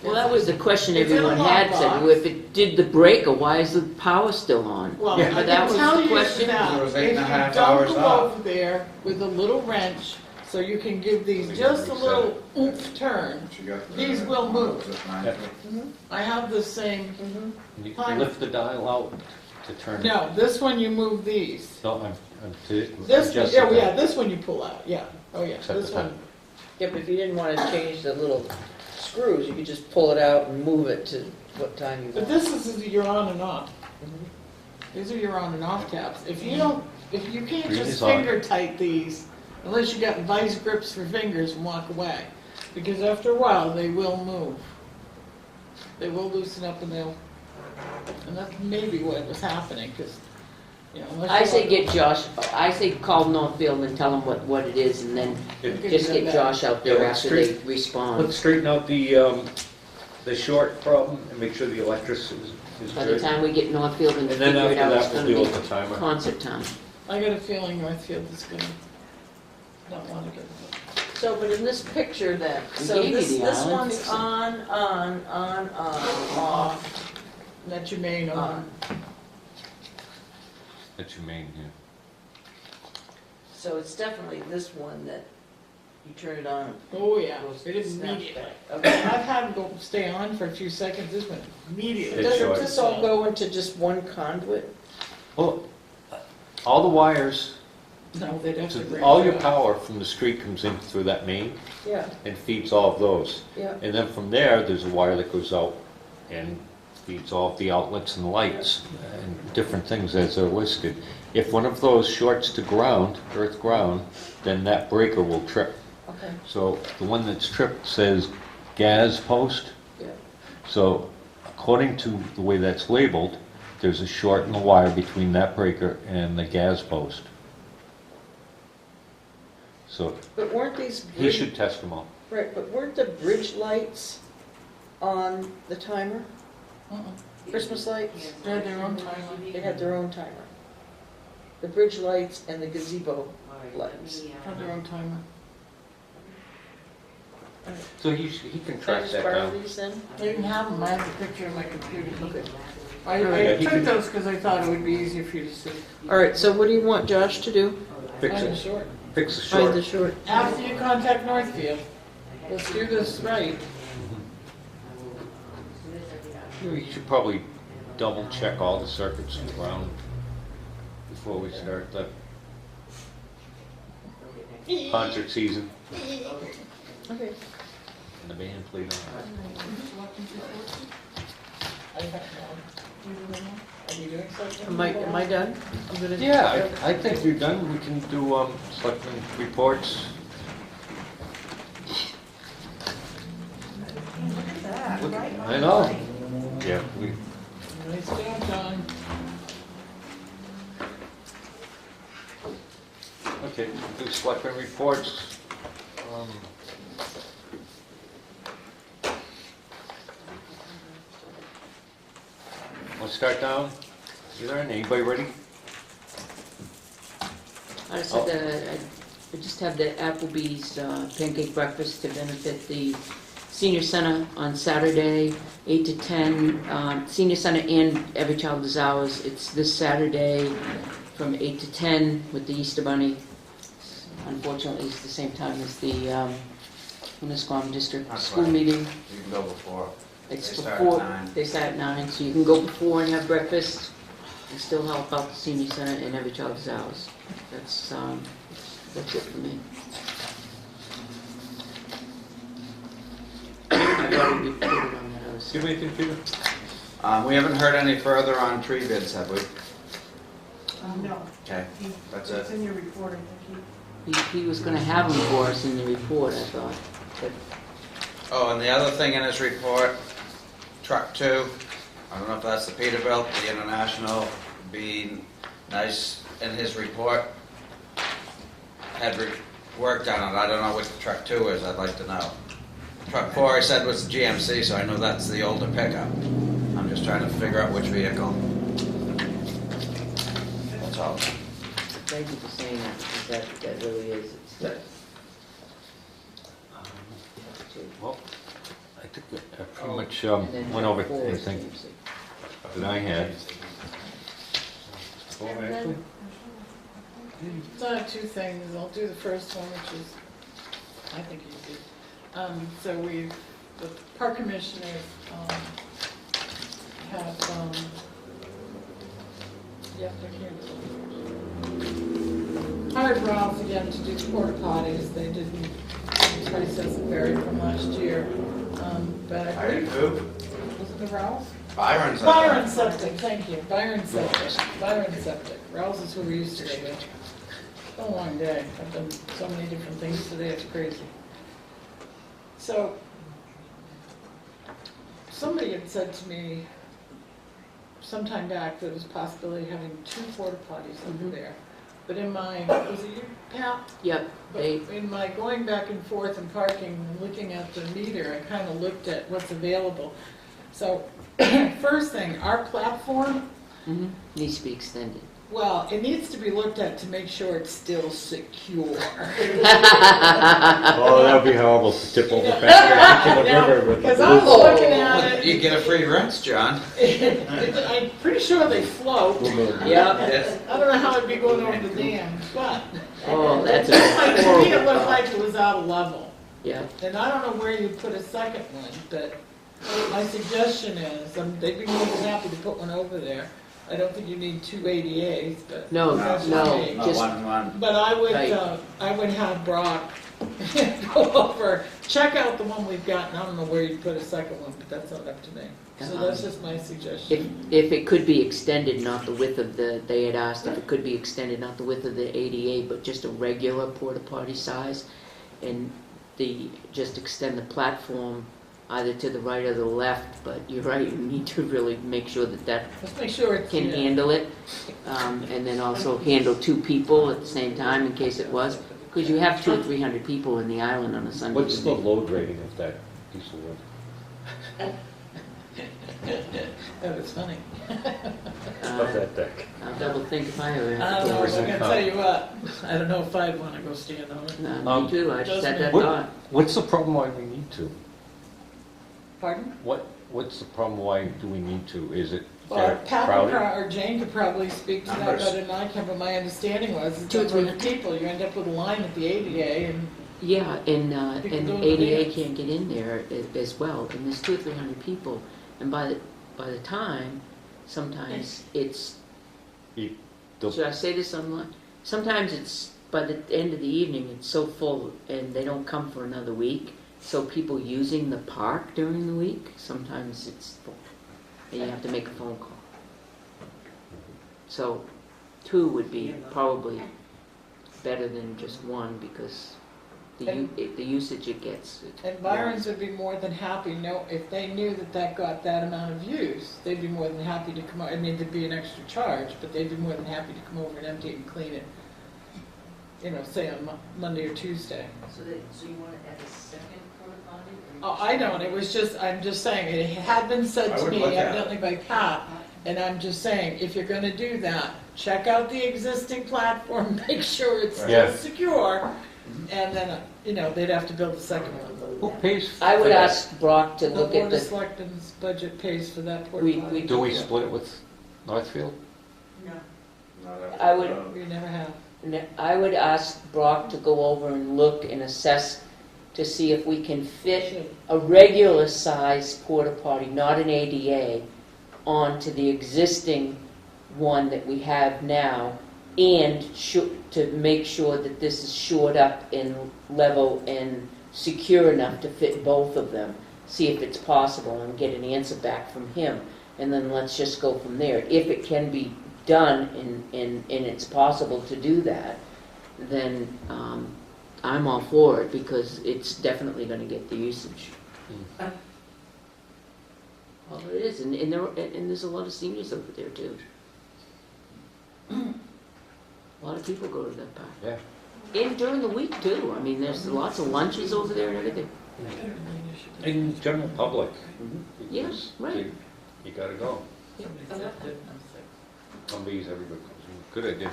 Well, that was the question
It's in a
everyone had, said,
lockbox.
well, if it did the breaker, why is the power still on?
Well,
Yeah.
I
That
can
was
tell
the
you
question.
that
It was
if
8.5
you
hours
don't go
off.
over there with a little wrench, so you can give these just a little oomph turn, these will move. I have the same,
You
Timer.
lift the dial out to turn.
no, this one you move these.
No, I'm to
This,
adjust
yeah,
the
yeah,
time.
this one you pull out, yeah, oh yeah,
Set the
this one.
time.
Yeah, but if you didn't want to change the little screws, you could just pull it out and move it to what time you
But
want.
this is your on and off.
Mhm.
These are your on and off taps. If you don't, if you can't
Green
just
is on.
finger tight these, unless you got vice grips for fingers and walk away, because after a while, they will move. They will loosen up and and that's maybe what was happening, because, you know, unless
I
you
say
want-
get Josh, I say call Northfield and tell them what it is, and then
It-
just get Josh out
Yeah,
there
let's
after they
straight-
respond.
Let's straighten out the short problem and make sure the electricity is
By the
good.
time we get Northfield and
And then
figure it
after
out, it's
that, we'll
gonna
deal
be
with the timer.
concert time.
I got a feeling Northfield is gonna not want to get it.
So, but in this picture then,
We
so
gave you
this,
the
this
island.
one's on, off,
That's your main on.
That's your main, yeah.
So it's definitely this one that you turn it on.
Oh, yeah,
goes-
it is
snaps
immediately.
back.
Okay,
Okay.
I've had it go stay on for a few seconds, this went immediately.
It's
Doesn't
short.
this all go into just one conduit?
Well, all the wires,
No, they'd have to break
all
it
your
up.
power from the street comes in through that main
Yeah,
and feeds all of those.
yeah.
And then from there, there's a wire that goes out and feeds all of the outlets and lights and different things as they're listed. If one of those shorts to ground, earth ground, then that breaker will trip.
Okay,
So the one that's tripped says gas post.
yeah.
So according to the way that's labeled, there's a short in the wire between that breaker and the gas post. So
But weren't these,
he should test them all.
right, but weren't the bridge lights on the timer? Christmas lights?
They had their own timer.
They had their own timer. The bridge lights and the gazebo lights.
Had their own timer.
So he can
Can I
track
just
that
borrow
down.
these then?
You can have them, I have a picture of my computer.
Okay.
I
Yeah, he
took
can-
those because I thought it would be easier for you to see.
All right, so what do you want Josh to do?
Fix
Find the
it,
short.
fix the
Find the
short.
short.
After you contact Northfield, let's do this right.
We should probably double check all the circuits around before we start the concert season
Okay.
and the band played on.
I have one. Are you doing something?
Am I done? I'm gonna.
Yeah, I think you're done. We can do selectmen reports. I know. Yeah, we,
Nice job, John.
okay, do selectmen reports. Let's start down. Is there anybody ready?
I said, I just have the Applebee's pancake breakfast to benefit the senior center on Saturday, 8 to 10. Senior center and Every Child is Ours. It's this Saturday from 8 to 10 with the Easter Bunny. Unfortunately, it's the same time as the Munisquam District
That's
School
right.
meeting.
You can go before.
It's
They start at
before,
9.
they start at 9, so you can go before and have breakfast and still help out the senior center and Every Child is Ours. That's it for me. I've already reported on that other
Do you have anything, Peter?
We haven't heard any further on tree bids, have we?
No,
Okay, that's
it's
it.
in your report, I think.
He was gonna have them for us in the report, I thought, but
Oh, and the other thing in his report, truck 2, I don't know if that's the Peterbilt, the International, being nice in his report. Had work done on it, I don't know what the truck 2 is, I'd like to know. Truck 4, I said was the GMC, so I know that's the older pickup. I'm just trying to figure out which vehicle. That's all.
thank you for saying that, because that really is, it's,
Well, I think I pretty much
and then
went over
four is
everything
CMC.
that I had. Oh, actually,
So I have two things. I'll do the first one, which is, I think easy. So the park commissioners, have, yep, I can't. Hired Ralph again to do porta potties. They didn't, the price doesn't vary from last year. But I believe,
Who?
was it the Ralph?
Byron's.
Byron Septic, thank you. Byron Septic. Byron Septic. Ralph's is who we used to go with. It's been a long day. I've done so many different things today, it's crazy. So, somebody had said to me sometime back that there was a possibility of having 2 porta potties over there. But in my, was it you, Pat?
Yep,
But
they,
in my going back and forth and parking and looking at the meter, I kind of looked at what's available. So, first thing, our platform,
needs to be extended.
well, it needs to be looked at to make sure it's still secure.
oh, that would be horrible to tip over back there into the river with the
Because I was
blue.
looking at it,
You get a free rinse, John.
I'm pretty sure they float.
Yep.
Yes.
I don't know how it'd be going over the dam, but
Oh, that's
to me,
a
it
horrible
looked
thought.
like it was out of level.
Yeah,
And I don't know where you put a second one, but my suggestion is, they'd be more than happy to put one over there. I don't think you need 2 ADAs, but.
no,
that's
no,
me.
just,
One.
But I
Right.
would have Brock go over, check out the one we've got, and I don't know where you put a second one, but that's not up to me. So that's just my suggestion.
if it could be extended, not the width of the, they had asked if it could be extended, not the width of the ADA, but just a regular porta potty size, and just extend the platform either to the right or the left, but you're right, you need to really make sure that
Let's make sure it's.
can handle it, and then also handle 2 people at the same time in case it was, because you have 200 or 300 people in the island on a Sunday.
What's the load rating of that piece of wood?
That was funny.
Love that deck.
I'll double think if I ever
I
have
don't
to
know,
go.
I'm gonna tell you what, I don't know if I'd wanna go stand on it.
Me too, I just had that
What-
thought.
What's the problem why we need to?
Pardon?
What's the problem why do we need to? Is it
Well, Pat
crowded?
or Jane could probably speak to that better than I can, but my understanding was, it's
Two or
number
three.
of people, you end up with a line at the ADA, and
Yeah, and
People doing
ADA
meetings.
can't get in there as well, and there's 200 or 300 people, and by the time, sometimes it's,
You-
should I say this online? Sometimes it's, by the end of the evening, it's so full, and they don't come for another week, so people using the park during the week, sometimes it's full, and you have to make a phone call. So, 2 would be probably better than just 1, because the usage it gets.
And Byron's would be more than happy, if they knew that got that amount of use, they'd be more than happy to come, I mean, there'd be an extra charge, but they'd be more than happy to come over and empty it and clean it, say on Monday or Tuesday.
So you want to add a second porta potty?
Oh, I don't, I'm just saying, it had been said
I
to
would
me,
look at it.
evidently by Pat, and I'm just saying, if you're gonna do that, check out the existing platform, make sure it's still
Yeah.
secure, and then, they'd have to build a second one.
Who pays for
I would
that?
ask Brock to
The
look
Board
at
of
the,
Selectmen's budget pays for that porta
We-
potty.
Do we split it with Northfield?
No.
I would,
We never have.
I would ask Brock to go over and look and assess to see if we can fit a regular size porta potty, not an ADA, onto the existing one that we have now, and to make sure that this is shored up and level and secure enough to fit both of them. See if it's possible and get an answer back from him, and then let's just go from there. If it can be done and it's possible to do that, then I'm all for it, because it's definitely going to get the usage. Well, it is, and there's a lot of seniors over there too. A lot of people go to that park.
Yeah.
And during the week too. I mean, there's lots of lunches over there and everything.
In general public.
Yeah,
because
right.
You gotta go. Somebody's everybody. Good idea.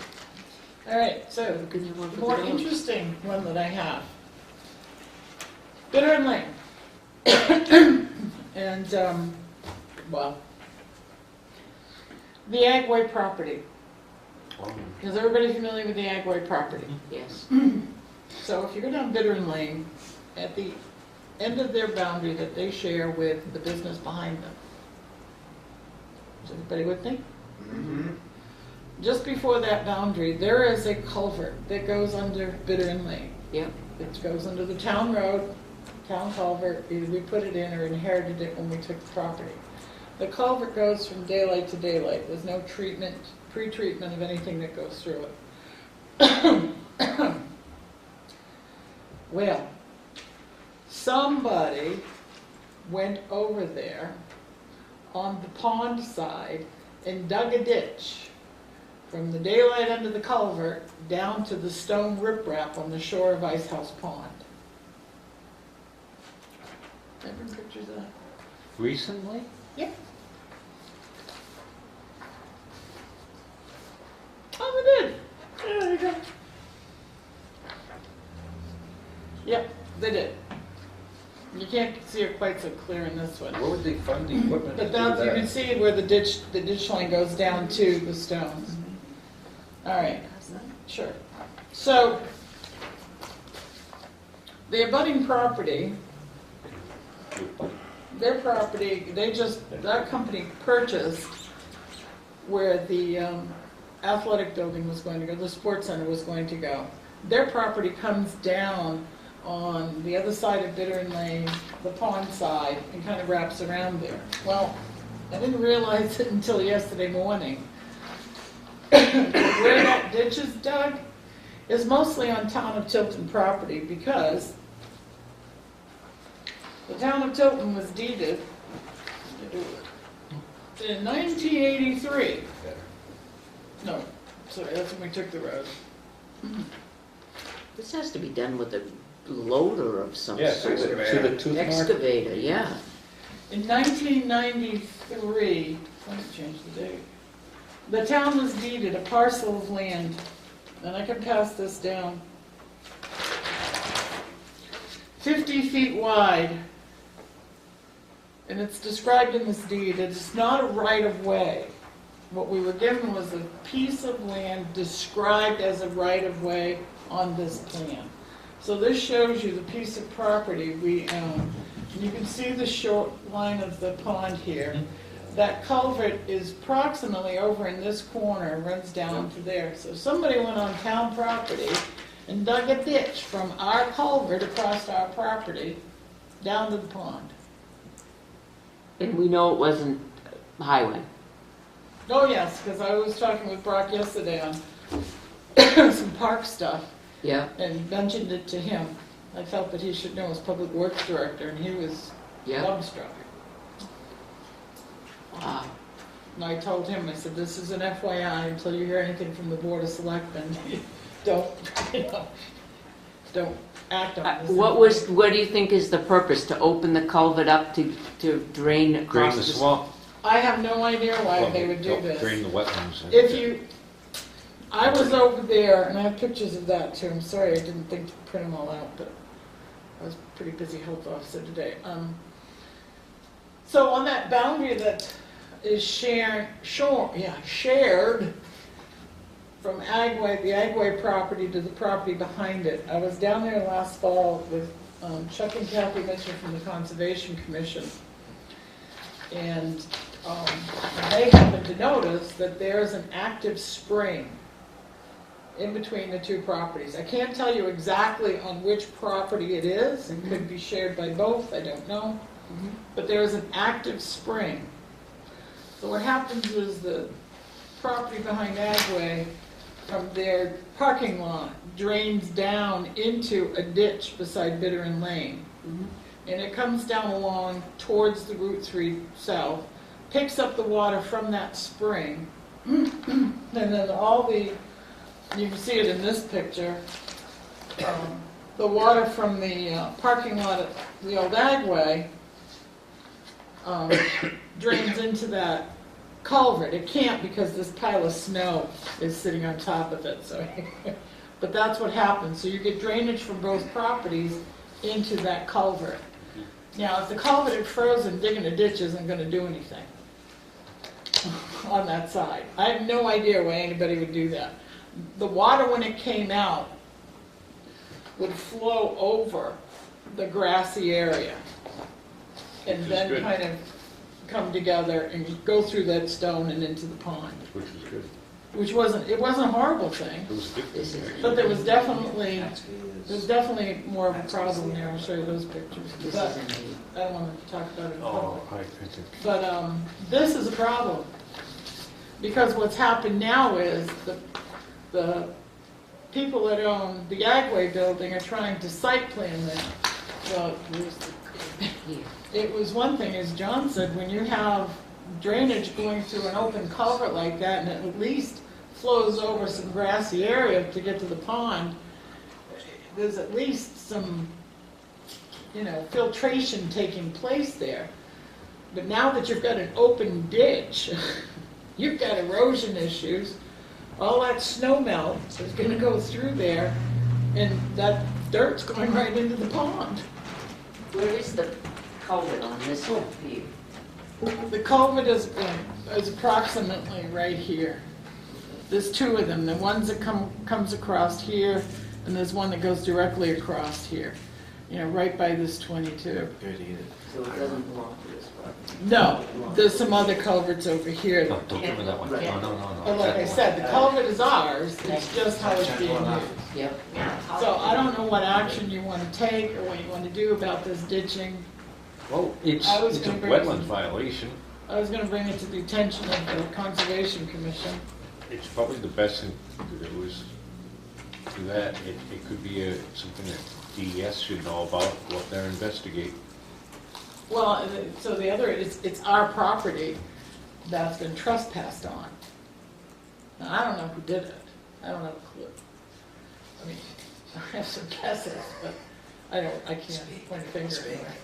All right, so,
We could have one for the
more
dogs.
interesting one that I have. Bitter and Lane. And, well, the Agway property. Is everybody familiar with the Agway property?
Yes.
So if you go down Bitter and Lane, at the end of their boundary that they share with the business behind them. Is everybody with me? Just before that boundary, there is a culvert that goes under Bitter and Lane.
Yep.
It goes under the town road, town culvert, either we put it in or inherited it when we took the property. The culvert goes from daylight to daylight. There's no treatment, pre-treatment of anything that goes through it. Well, somebody went over there on the pond side and dug a ditch from the daylight under the culvert down to the stone riprap on the shore of Ice House Pond. Remember pictures of that?
Recently?
Yeah. Oh, they did. Yeah, there you go. Yep, they did. You can't see it quite so clear in this one.
Where would they fund the equipment to
But
do
now you
that?
can see where the ditch line goes down to the stones. All right, sure. So, the abutting property, their property, that company purchased where the athletic building was going to go, the sports center was going to go. Their property comes down on the other side of Bitter and Lane, the pond side, and kind of wraps around there. Well, I didn't realize it until yesterday morning. Where that ditch is dug is mostly on town of Tilton property, because the town of Tilton was deeded in 1983. No, sorry, that's when we took the road.
This has to be done with a loader of some
Yeah,
sort.
to the tooth mark.
Excavator, yeah.
In 1993, let me change the date, the town was deeded a parcel of land, and I can pass this down, 50 feet wide, and it's described in this deed. It's not a right-of-way. What we were given was a piece of land described as a right-of-way on this plan. So this shows you the piece of property we own. You can see the short line of the pond here. That culvert is approximately over in this corner, runs down to there. So somebody went on town property and dug a ditch from our culvert across our property down to the pond.
And we know it wasn't highway.
Oh, yes, because I was talking with Brock yesterday on some park stuff
Yeah,
and mentioned it to him. I felt that he should know as Public Works Director, and he was
yeah.
dumbstruck.
Wow.
And I told him, I said, this is an FYI until you hear anything from the Board of Selectmen. Don't, don't act on this.
What do you think is the purpose? To open the culvert up to drain
Drain
across
the swamp.
I have no idea why
Well,
they would do
don't
this.
Drain the wetlands.
I was over there, and I have pictures of that too. I'm sorry I didn't think to print them all out, but I was pretty busy health officer today. So on that boundary that is shared from Agway, the Agway property to the property behind it. I was down there last fall with Chuck and Kathy Mitchell from the Conservation Commission. And they happened to notice that there's an active spring in between the two properties. I can't tell you exactly on which property it is. It could be shared by both, I don't know. But there's an active spring. So what happens is the property behind Agway, from their parking lot, drains down into a ditch beside Bittern Lane. And it comes down along towards the Route 3 south, picks up the water from that spring, and then you can see it in this picture, the water from the parking lot at the old Agway drains into that culvert. It can't because this pile of snow is sitting on top of it. So, but that's what happens. So you get drainage from both properties into that culvert. Now, if the culvert had frozen, digging a ditch isn't going to do anything on that side. I have no idea why anybody would do that. The water, when it came out, would flow over the grassy area and then
good.
kind of come together and go through that stone and into the pond.
Which is good.
Which wasn't a horrible thing,
It was good.
but there was definitely more of a problem there. I'll show you those pictures.
This
But
is in
I don't want to talk about it in public.
Oh, I think.
But this is a problem, because what's happened now is the people that own the Agway building are trying to site plan that. Well, it was one thing, as John said, when you have drainage going through an open culvert like that, and it at least flows over some grassy area to get to the pond, there's at least some, filtration taking place there. But now that you've got an open ditch, you've got erosion issues. All that snow melt is going to go through there, and that dirt's going right into the pond.
Where is the culvert on this one view?
The culvert is approximately right here. There's two of them. The ones that comes across here, and there's one that goes directly across here. Right by this 22.
So it doesn't belong to this property?
No, there's some other culverts over here.
No, don't give me that one. No, no, no.
But like I said, the culvert is ours. It's just how it's being used.
Yep.
So I don't know what action you want to take or what you want to do about this ditching.
Well, it's
I was
a
gonna bring
wetland
some-
violation.
I was going to bring it to the attention of the Conservation Commission.
It's probably the best thing to do is do that. It could be something that DES should know about, go up there and investigate.
Well, so the other, it's our property that's been trespassed on. Now, I don't know who did it. I don't have a clue. I mean, I have some guesses, but I can't point a finger anywhere.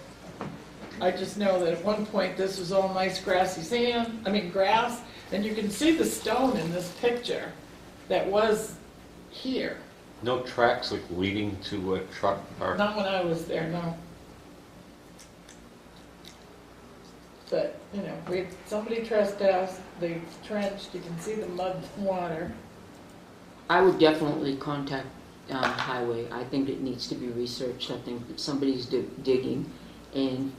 I just know that at one point this was all nice grassy grass, and you can see the stone in this picture that was here.
No tracks like leading to a truck or?
Not when I was there, no. But, you know, somebody trespassed, they trenched, you can see the mud and water.
I would definitely contact Highway. I think it needs to be researched. I think that somebody's digging and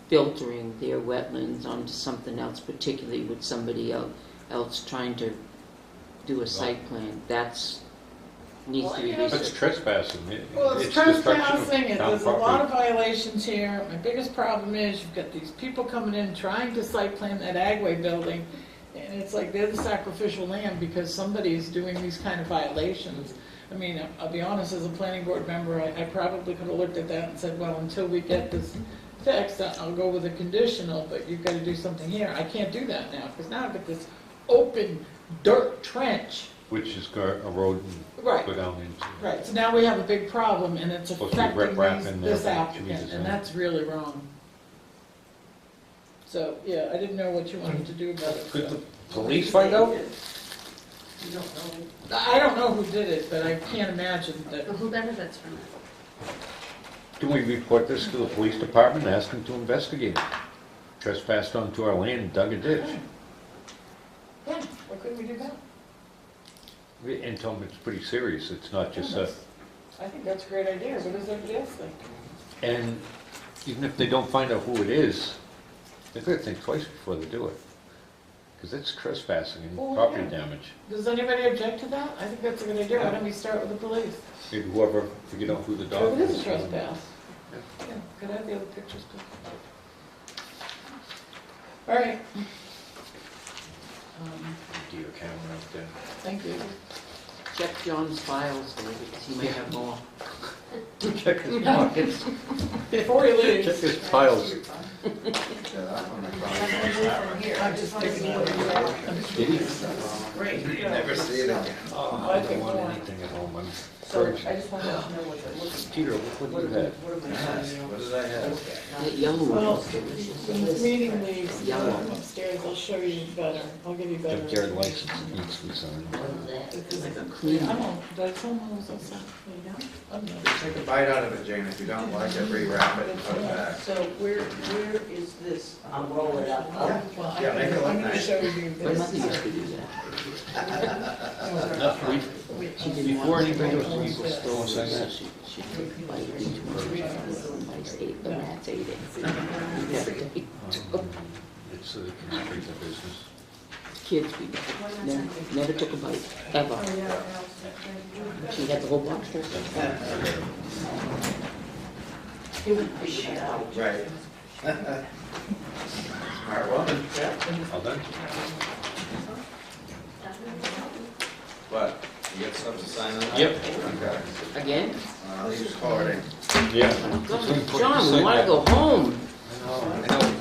filtering their wetlands onto something else, particularly with somebody else trying to do a site plan. Needs to be
It's
researched.
trespassing.
Well, it's
destruction of
trespassing, and
town
there's a lot of
property.
violations here. My biggest problem is you've got these people coming in trying to site plan that Agway building, and it's like they're the sacrificial lamb because somebody's doing these kind of violations. I mean, I'll be honest, as a planning board member, I probably could have looked at that and said, well, until we get this fixed, I'll go with a conditional, but you've got to do something here. I can't do that now, because now I've got this open dirt trench.
Which is a road and
Right.
go down into.
Right, so now we have a big problem, and it's
Supposed to be
affecting
riprap in there,
this
but
applicant,
Jesus,
and
huh?
that's really wrong. So, yeah, I didn't know what you wanted to do about it.
Could
so.
the police find out?
You don't know.
I don't know who did it, but I can't imagine that.
Who benefits from it?
Do we report this to the police department and ask them to investigate it? Trespassed onto our land and dug a ditch.
Yeah, why couldn't we do that?
And tell them it's pretty serious, it's not just a,
I think that's a great idea, what does everybody else think?
and even if they don't find out who it is, they're gonna think twice before they do it. Because it's trespassing and
Oh,
property
yeah.
damage.
Does anybody object to that? I think that's a good idea, why don't we start with the police?
Maybe whoever, figure out who the
If
dog
it
is.
is a trespass. Yeah, could I have the other pictures, please? All right.
Do your camera out there.
Thank you.
Check John's files, maybe, because he may have more.
Check his pockets.
Before he leaves.
Check his files.
I'm just thinking of it.
Did he?
Great.
Never see it again.
Oh, I don't want anything at home, I'm
So
virgin.
I just wanted to know what they're looking
Peter, what do you have?
What am I saying?
What did I have?
That yellow
Well,
one is delicious.
when this meeting leaves,
Yellow.
come upstairs, I'll show you better. I'll give you better.
Junkyard license needs to be signed.
Clean.
I'm on, did someone was upset? I'm not.
Take a bite out of it, Jane. If you don't like it, rewrap it and put it back.
So where is this?
I'll roll it up.
Well,
Yeah, make it look
I'm gonna
nice.
show you
My
this.
mother used to do that. She didn't
Before
want
anybody was
to
legal, still saying that.
She took bite into it. Mice ate, the rats ate it. Never take
It's a constricted business.
Kids, we never took a bite, ever. She had the whole box full.
It would fish it out.
Right. Smart woman.
All done?
What? You get stuff to sign on that?
Yep.
Okay.
Again?
He's recording.
Yeah.
John, we wanna go home.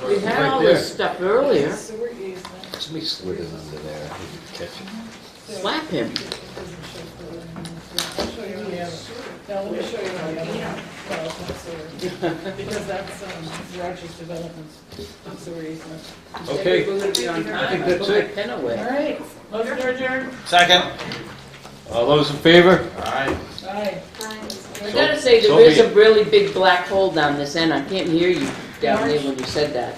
We had all this stuff earlier.
Sewer easement.
Somebody slid it under there, I didn't catch it.
Slap him.
I'll show you the other. Now, let me show you the other. Well, it's not sewer. Because that's Rogers Development's sewer easement.
Okay.
We're gonna be on time.
I think that's
Put my
it.
pen
All
away.
right, motion to adjourn.
Second.
All those in favor?
All right.
Aye.
I gotta say,
So
there
be
is a
it.
really big black hole down this end. I can't hear you down there when you said that.